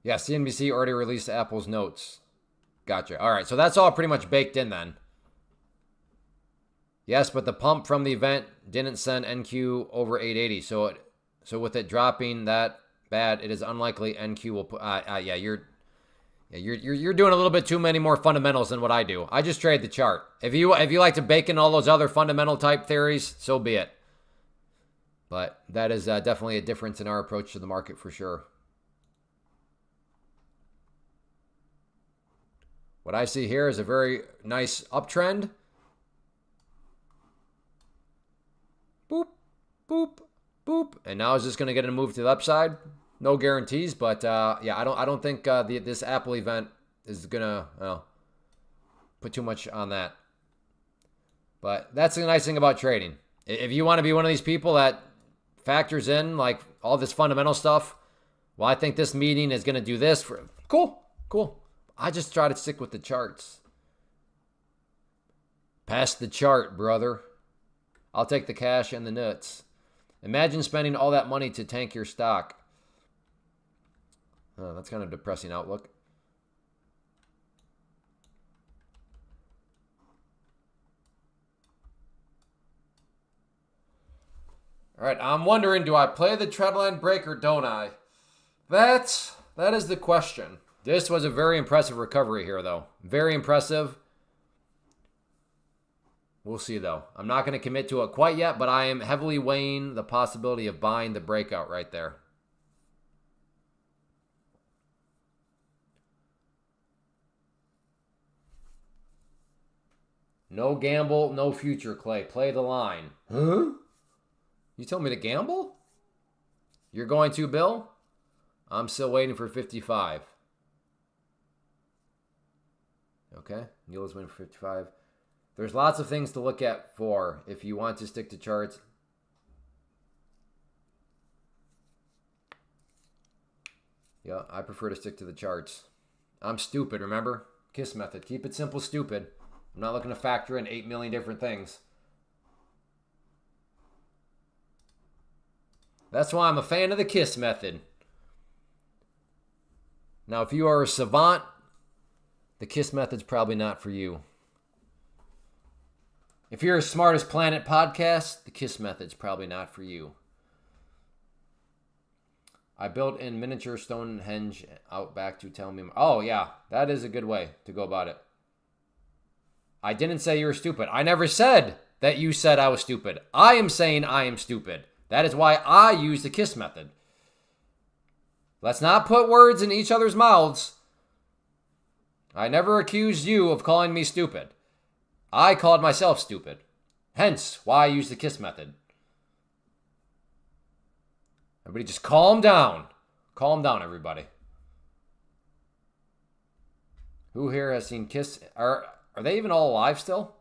Yeah, CNBC already released Apple's notes. Gotcha. All right, so that's all pretty much baked in then. Yes, but the pump from the event didn't send NQ over 880. So with it dropping that bad, it is unlikely NQ will put. Yeah, you're doing a little bit too many more fundamentals than what I do. I just trade the chart. If you like to bake in all those other fundamental type theories, so be it. But that is definitely a difference in our approach to the market for sure. What I see here is a very nice uptrend. Boop, boop, boop, and now is this going to get a move to the upside? No guarantees, but yeah, I don't think this Apple event is gonna put too much on that. But that's the nice thing about trading. If you want to be one of these people that factors in like all this fundamental stuff, well, I think this meeting is gonna do this for cool. I just try to stick with the charts. Pass the chart, brother. I'll take the cash and the nuts. Imagine spending all that money to tank your stock. Oh, that's kind of a depressing outlook. All right, I'm wondering, do I play the trendline break or don't I? That is the question. This was a very impressive recovery here, though. Very impressive. We'll see, though. I'm not going to commit to it quite yet, but I am heavily weighing the possibility of buying the breakout right there. No gamble, no future, Clay. Play the line. Huh? You told me to gamble? You're going to, Bill? I'm still waiting for 55. Okay, Neil is waiting for 55. There's lots of things to look at for if you want to stick to charts. Yeah, I prefer to stick to the charts. I'm stupid, remember? KISS method. Keep it simple, stupid. I'm not looking to factor in 8 million different things. That's why I'm a fan of the KISS method. Now, if you are a savant, the KISS method's probably not for you. If you're as smart as Planet Podcast, the KISS method's probably not for you. I built in miniature Stonehenge out back to tell me. Oh, yeah, that is a good way to go about it. I didn't say you were stupid. I never said that you said I was stupid. I am saying I am stupid. That is why I use the KISS method. Let's not put words in each other's mouths. I never accused you of calling me stupid. I called myself stupid. Hence, why I use the KISS method. Everybody just calm down. Calm down, everybody. Who here has seen KISS? Are they even all alive still?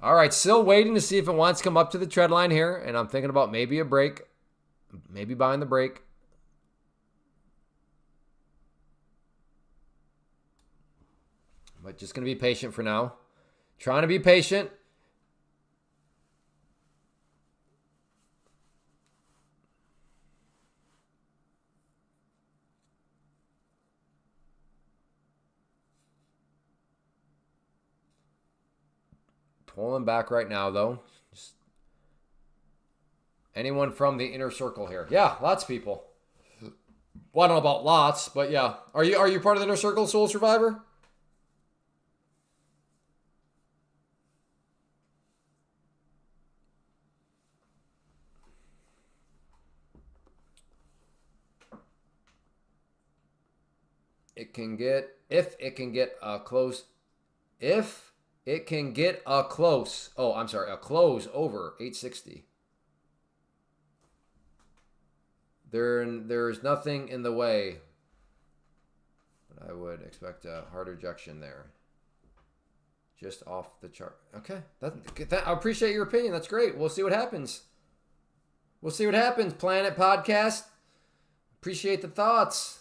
All right, still waiting to see if it wants to come up to the trend line here. And I'm thinking about maybe a break. Maybe buying the break. But just going to be patient for now. Trying to be patient. Pulling back right now, though. Just anyone from the inner circle here? Yeah, lots of people. Well, I don't know about lots, but yeah. Are you part of the inner circle, Soul Survivor? It can get, if it can get a close, if it can get a close, a close over 860. There's nothing in the way, but I would expect a hard rejection there. Just off the chart. Okay, I appreciate your opinion. That's great. We'll see what happens. We'll see what happens, Planet Podcast. Appreciate the thoughts.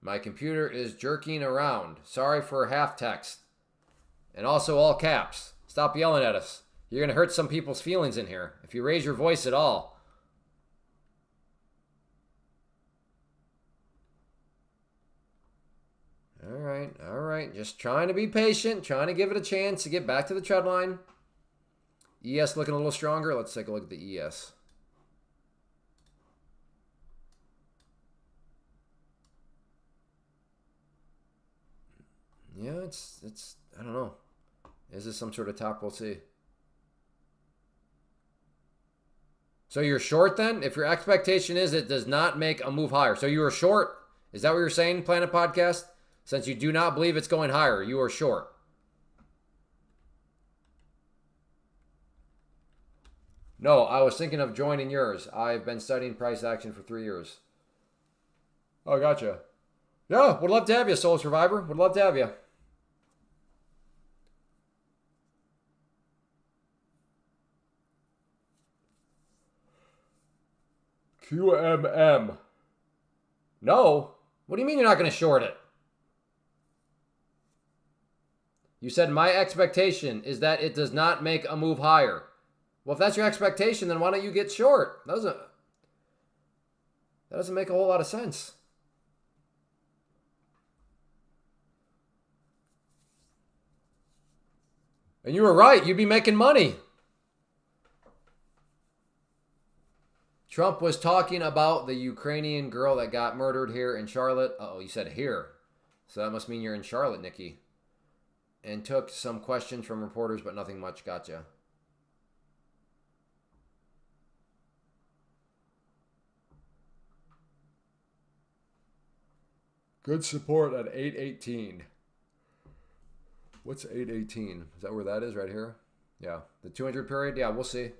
My computer is jerking around. Sorry for half text. And also all caps. Stop yelling at us. You're going to hurt some people's feelings in here if you raise your voice at all. All right, all right. Just trying to be patient, trying to give it a chance to get back to the trend line. ES looking a little stronger. Let's take a look at the ES. Yeah, it's I don't know. Is this some sort of top? We'll see. So you're short then? If your expectation is it does not make a move higher. So you are short? Is that what you're saying, Planet Podcast? Since you do not believe it's going higher, you are short. No, I was thinking of joining yours. I've been studying price action for 3 years. Oh, gotcha. Yeah, would love to have you, Soul Survivor. Would love to have you. QMM. No. What do you mean you're not going to short it? You said my expectation is that it does not make a move higher. Well, if that's your expectation, then why don't you get short? That doesn't make a whole lot of sense. And you were right. You'd be making money. Trump was talking about the Ukrainian girl that got murdered here in Charlotte. Oh, you said here. So that must mean you're in Charlotte, Nikki. And took some questions from reporters, but nothing much. Gotcha. Good support at 818. What's 818? Is that where that is right here? Yeah. The 200 period? Yeah, we'll see.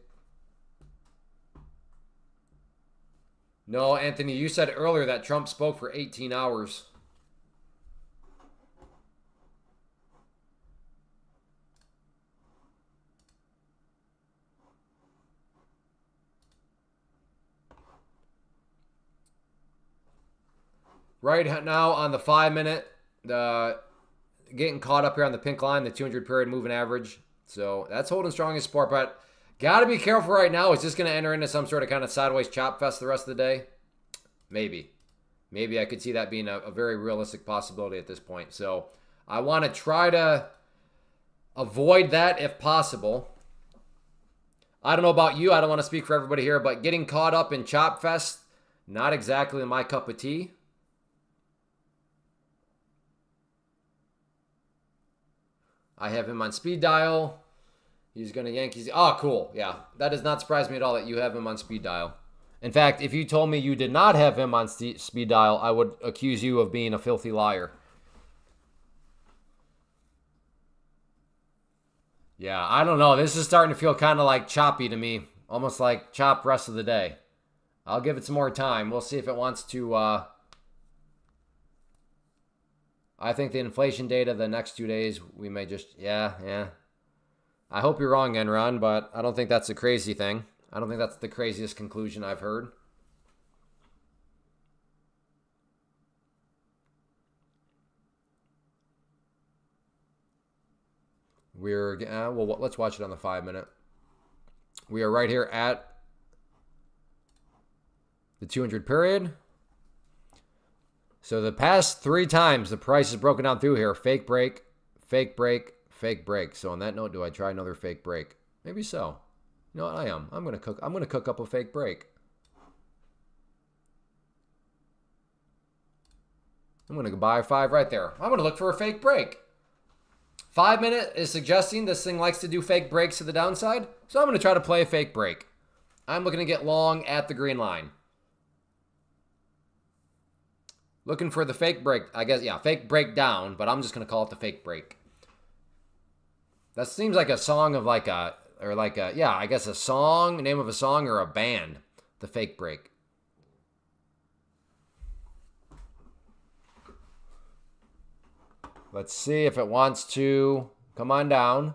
No, Anthony, you said earlier that Trump spoke for 18 hours. Right now on the 5 minute, getting caught up here on the pink line, the 200 period moving average. So that's holding strong as support, but got to be careful right now. Is this going to enter into some sort of kind of sideways chop fest the rest of the day? Maybe. Maybe I could see that being a very realistic possibility at this point. So I want to try to avoid that if possible. I don't know about you. I don't want to speak for everybody here, but getting caught up in chop fest, not exactly my cup of tea. I have him on speed dial. He's going to Yankees. Oh, cool. Yeah, that does not surprise me at all that you have him on speed dial. In fact, if you told me you did not have him on speed dial, I would accuse you of being a filthy liar. Yeah, I don't know. This is starting to feel kind of like choppy to me. Almost like chop rest of the day. I'll give it some more time. We'll see if it wants to... I think the inflation data the next 2 days, we may just... Yeah. I hope you're wrong, Enron, but I don't think that's a crazy thing. I don't think that's the craziest conclusion I've heard. Well, let's watch it on the 5 minute. We are right here at the 200 period. So the past 3 times the price is broken down through here. Fake break, fake break, fake break. So on that note, do I try another fake break? Maybe so. You know what? I am. I'm gonna cook up a fake break. I'm gonna buy 5 right there. I'm gonna look for a fake break. 5 minute is suggesting this thing likes to do fake breaks to the downside. So I'm gonna try to play a fake break. I'm looking to get long at the green line. Looking for the fake break. I guess, yeah, fake breakdown, but I'm just going to call it the fake break. That seems like a song of yeah, I guess a song, name of a song or a band. The fake break. Let's see if it wants to come on down.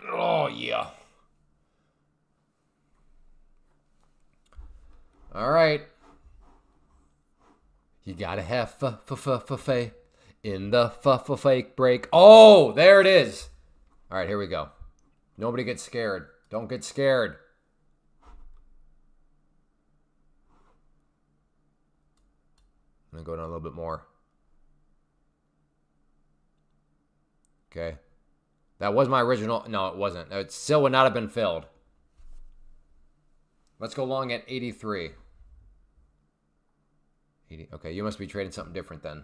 Oh, yeah. All right. You gotta have faith in the fake break. Oh, there it is. All right, here we go. Nobody gets scared. Don't get scared. I'm gonna go down a little bit more. Okay. That was my original. No, it wasn't. It still would not have been filled. Let's go long at 83. 80. Okay, you must be trading something different then.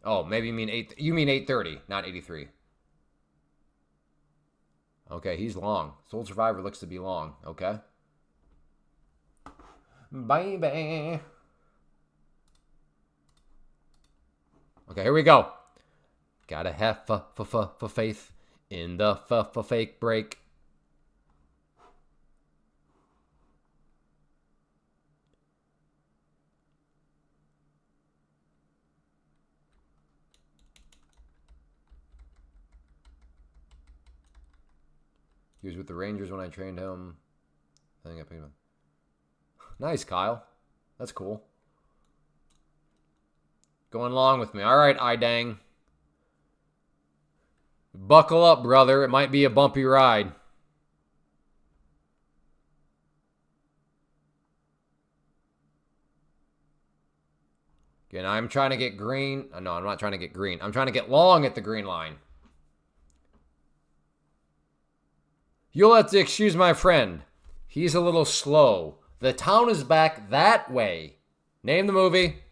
Oh, maybe you mean 8. You mean 830, not 83. Okay, he's long. Soul Survivor looks to be long. Okay. Baby. Okay, here we go. Gotta have faith in the fake break. He was with the Rangers when I trained him. I think I picked him up. Nice, Kyle. That's cool. Going along with me. All right, Idang. Buckle up, brother. It might be a bumpy ride. Again, I'm trying to get green. No, I'm not trying to get green. I'm trying to get long at the green line. You'll have to excuse my friend. He's a little slow. The town is back that way. Name the movie.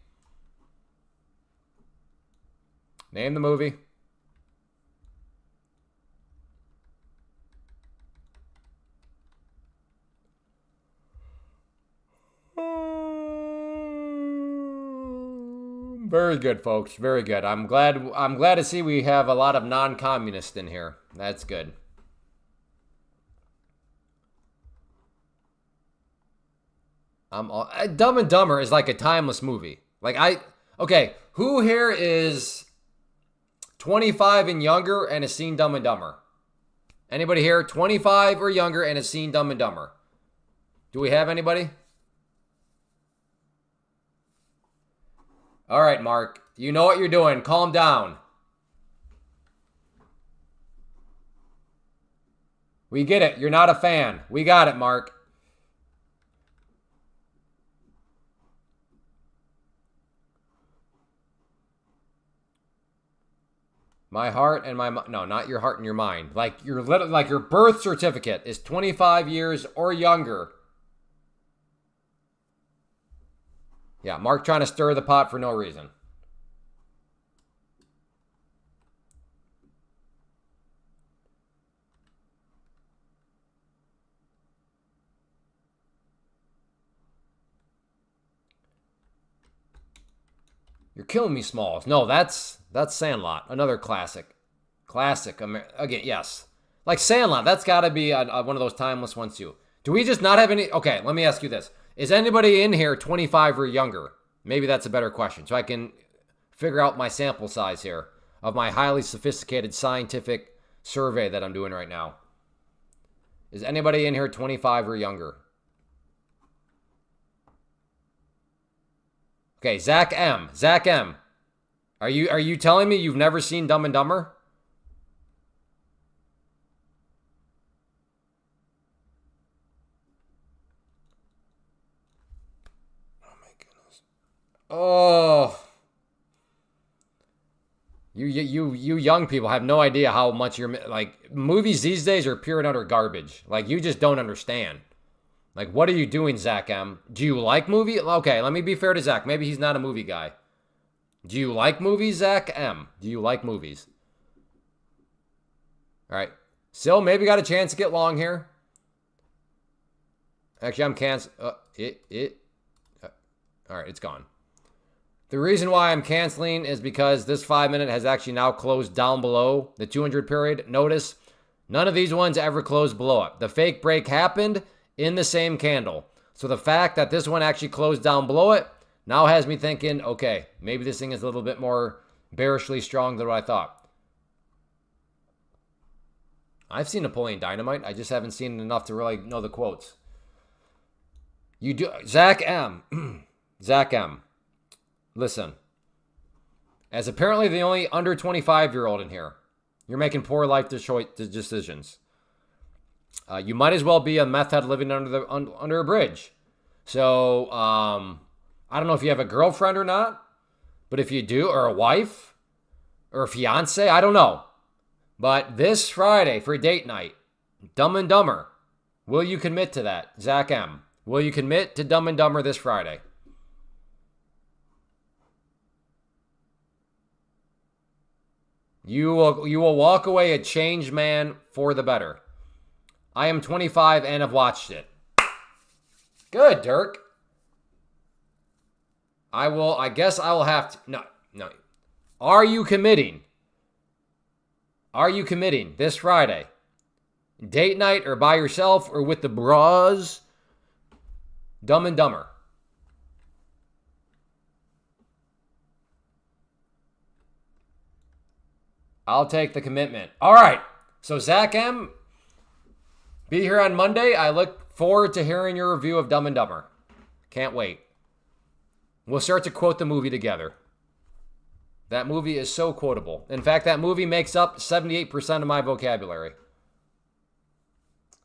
Name the movie. Very good, folks. Very good. I'm glad to see we have a lot of non-communists in here. That's good. Dumb and Dumber is like a timeless movie. Okay, who here is 25 and younger and has seen Dumb and Dumber? Anybody here 25 or younger and has seen Dumb and Dumber? Do we have anybody? All right, Mark. You know what you're doing. Calm down. We get it. You're not a fan. We got it, Mark. My heart and my... No, not your heart and your mind. Like your birth certificate is 25 years or younger. Yeah, Mark trying to stir the pot for no reason. You're killing me, Smalls. No, that's Sandlot. Another classic. Again, yes. Like Sandlot, that's got to be one of those timeless ones too. Do we just not have any... Okay, let me ask you this. Is anybody in here 25 or younger? Maybe that's a better question. So I can figure out my sample size here of my highly sophisticated scientific survey that I'm doing right now. Is anybody in here 25 or younger? Okay, Zach M. Zach M. Are you telling me you've never seen Dumb and Dumber? Oh my goodness. Oh. You young people have no idea how much you're like. Movies these days are pure and utter garbage. Like, you just don't understand. Like, what are you doing, Zach M? Do you like movies? Okay, let me be fair to Zach. Maybe he's not a movie guy. Do you like movies, Zach M? Do you like movies? All right. Still maybe got a chance to get long here. Actually, I'm canceling. All right, it's gone. The reason why I'm canceling is because this 5-minute has actually now closed down below the 200 period. Notice, none of these ones ever closed below it. The fake break happened in the same candle. So the fact that this one actually closed down below it now has me thinking, okay, maybe this thing is a little bit more bearishly strong than what I thought. I've seen Napoleon Dynamite. I just haven't seen enough to really know the quotes. You do, Zach M. Zach M. Listen. As apparently the only under 25-year-old in here, you're making poor life decisions. You might as well be a meth head living under a bridge. So, I don't know if you have a girlfriend or not, but if you do, or a wife, or a fiance, I don't know. But this Friday for date night, Dumb and Dumber, will you commit to that? Zach M. Will you commit to Dumb and Dumber this Friday? You will walk away a changed man for the better. I am 25 and have watched it. Good, Dirk. I guess I will have to. No. Are you committing? Are you committing this Friday? Date night or by yourself or with the bras? Dumb and Dumber. I'll take the commitment. All right. So Zach M., be here on Monday. I look forward to hearing your review of Dumb and Dumber. Can't wait. We'll start to quote the movie together. That movie is so quotable. In fact, that movie makes up 78% of my vocabulary.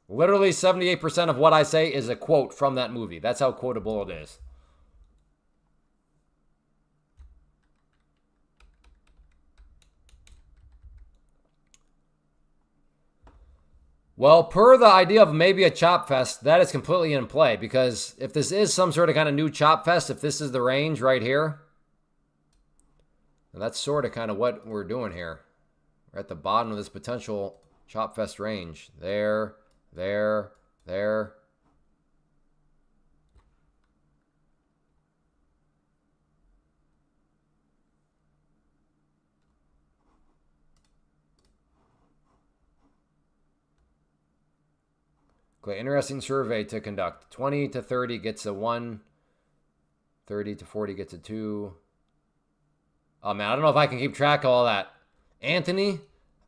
Literally 78% of what I say is a quote from that movie. That's how quotable it is. Well, per the idea of maybe a chop fest, that is completely in play, because if this is some sort of kind of new chop fest, if this is the range right here, that's sort of kind of what we're doing here. We're at the bottom of this potential chop fest range. There. Okay, interesting survey to conduct. 20 to 30 gets a 1. 30 to 40 gets a 2. Oh, man, I don't know if I can keep track of all that. Anthony,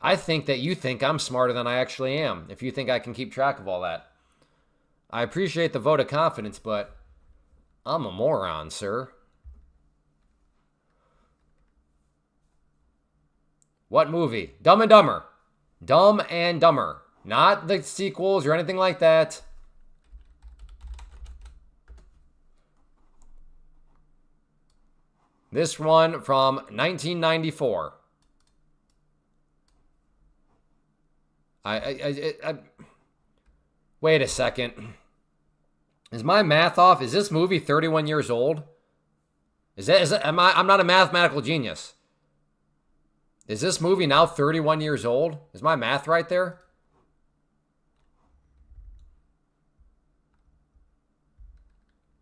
I think that you think I'm smarter than I actually am, if you think I can keep track of all that. I appreciate the vote of confidence, but I'm a moron, sir. What movie? Dumb and Dumber. Dumb and Dumber. Not the sequels or anything like that. This one from 1994. Wait a second. Is my math off? Is this movie 31 years old? I'm not a mathematical genius. Is this movie now 31 years old? Is my math right there?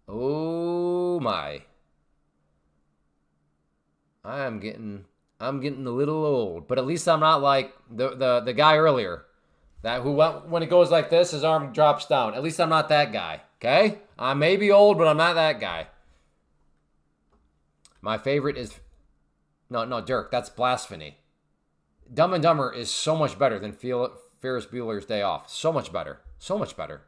Oh my. I'm getting a little old, but at least I'm not like the guy earlier. That who went, when it goes like this, his arm drops down. At least I'm not that guy, okay? I may be old, but I'm not that guy. My favorite is... No, Dirk, that's blasphemy. Dumb and Dumber is so much better than Ferris Bueller's Day Off. So much better. So much better.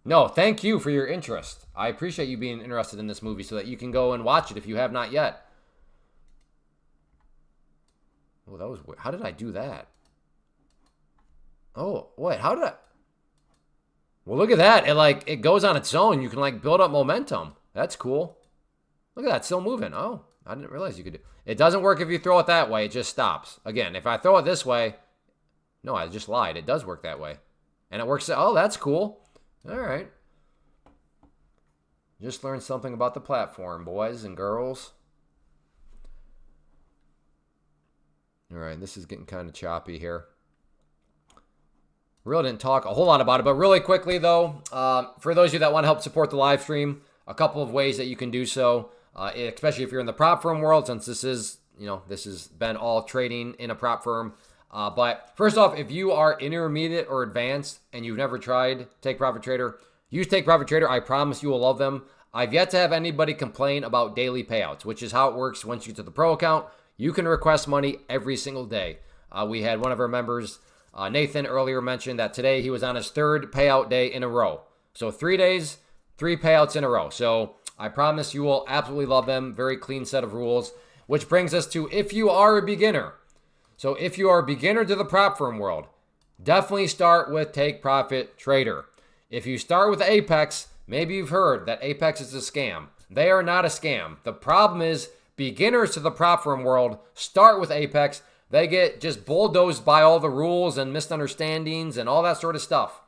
No, thank you for your interest. I appreciate you being interested in this movie so that you can go and watch it if you have not yet. Oh, that was weird. How did I do that? Oh, wait, how did I... Well, look at that. It goes on its own. You can build up momentum. That's cool. Look at that, still moving. Oh, I didn't realize you could do... It doesn't work if you throw it that way. It just stops. Again, if I throw it this way... No, I just lied. It does work that way. And it works... Oh, that's cool. All right. Just learned something about the platform, boys and girls. All right, this is getting kind of choppy here. Really didn't talk a whole lot about it, but really quickly, though, for those of you that want to help support the live stream, a couple of ways that you can do so, especially if you're in the prop firm world, since this is, this has been all trading in a prop firm. But first off, if you are intermediate or advanced and you've never tried Take Profit Trader, use Take Profit Trader. I promise you will love them. I've yet to have anybody complain about daily payouts, which is how it works once you get to the pro account. You can request money every single day. We had one of our members Nathan earlier mentioned that today he was on his third payout day in a row. So 3 days, 3 payouts in a row. So I promise you will absolutely love them. Very clean set of rules, which brings us to if you are a beginner. So if you are a beginner to the prop firm world, definitely start with Take Profit Trader. If you start with Apex, maybe you've heard that Apex is a scam. They are not a scam. The problem is beginners to the prop firm world start with Apex. They get just bulldozed by all the rules and misunderstandings and all that sort of stuff,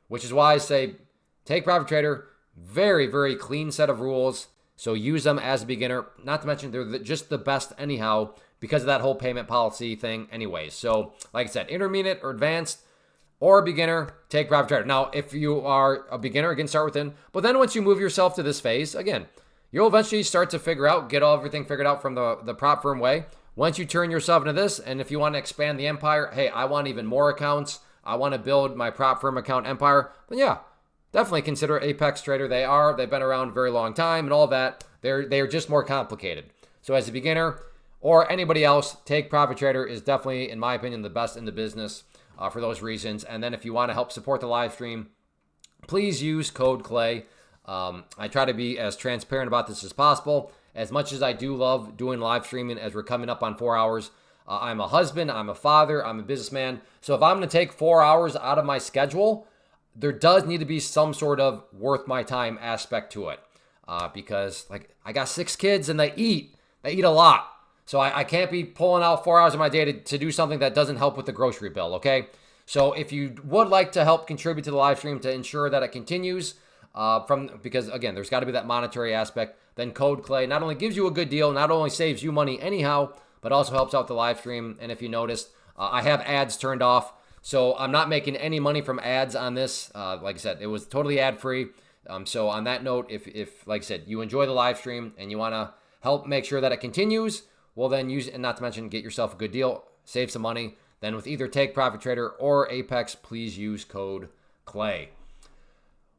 which is why I say Take Profit Trader, very, very clean set of rules. So use them as a beginner. Not to mention they're just the best anyhow because of that whole payment policy thing anyways. So like I said, intermediate or advanced or a beginner, Take Profit Trader. Now, if you are a beginner, again, start within. But then once you move yourself to this phase, again, you'll eventually start to figure out, get everything figured out from the prop firm way. Once you turn yourself into this, and if you want to expand the empire, hey, I want even more accounts, I want to build my prop firm account empire, then yeah, definitely consider Apex Trader. They've been around a very long time and all that. They're just more complicated. So as a beginner or anybody else, Take Profit Trader is definitely, in my opinion, the best in the business for those reasons. And then if you want to help support the live stream, please use code CLAY. I try to be as transparent about this as possible. As much as I do love doing live streaming as we're coming up on 4 hours, I'm a husband, I'm a father, I'm a businessman. So if I'm going to take 4 hours out of my schedule, there does need to be some sort of worth my time aspect to it. Because like I got 6 kids and they eat a lot. So I can't be pulling out 4 hours of my day to do something that doesn't help with the grocery bill, okay? So if you would like to help contribute to the live stream to ensure that it continues, because again, there's got to be that monetary aspect, then code CLAY not only gives you a good deal, not only saves you money anyhow, but also helps out the live stream. And if you noticed, I have ads turned off. So I'm not making any money from ads on this. Like I said, it was totally ad-free. So on that note, if like I said, you enjoy the live stream and you want to help make sure that it continues, well then use it, and not to mention get yourself a good deal, save some money. Then with either Take Profit Trader or Apex, please use code CLAY.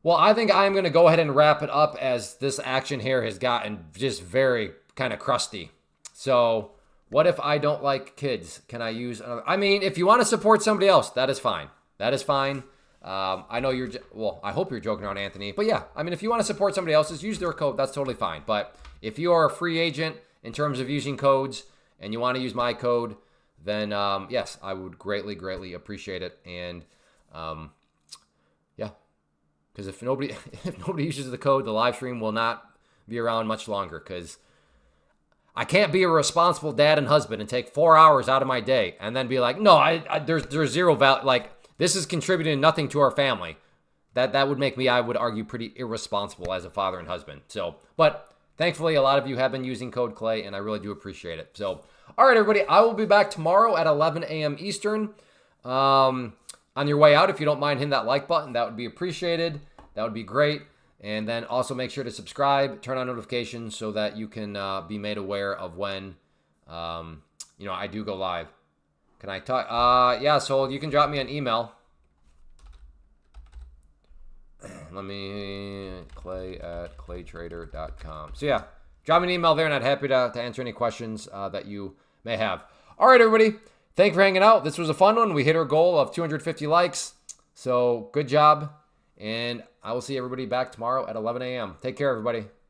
Well, I think I'm going to go ahead and wrap it up as this action here has gotten just very kind of crusty. So what if I don't like kids? Can I use another? I mean, if you want to support somebody else, that is fine. That is fine. I know I hope you're joking around, Anthony. But yeah, I mean, if you want to support somebody else's, use their code. That's totally fine. But if you are a free agent in terms of using codes and you want to use my code, then yes, I would greatly, greatly appreciate it. And yeah, because if nobody uses the code, the live stream will not be around much longer, because I can't be a responsible dad and husband and take 4 hours out of my day and then be like, no, there's zero value. Like, this is contributing nothing to our family. That would make me, I would argue, pretty irresponsible as a father and husband. So, but thankfully, a lot of you have been using code CLAY, and I really do appreciate it. So, all right, everybody, I will be back tomorrow at 11 a.m. Eastern. On your way out, if you don't mind hitting that like button, that would be appreciated. That would be great. And then also make sure to subscribe, turn on notifications so that you can be made aware of when, I do go live. Can I talk? Yeah, so you can drop me an email. Let me, clay@claytrader.com. So yeah, drop me an email there, and I'd happy to answer any questions that you may have. All right, everybody. Thank you for hanging out. This was a fun one. We hit our goal of 250 likes. So good job. And I will see everybody back tomorrow at 11 a.m. Take care, everybody.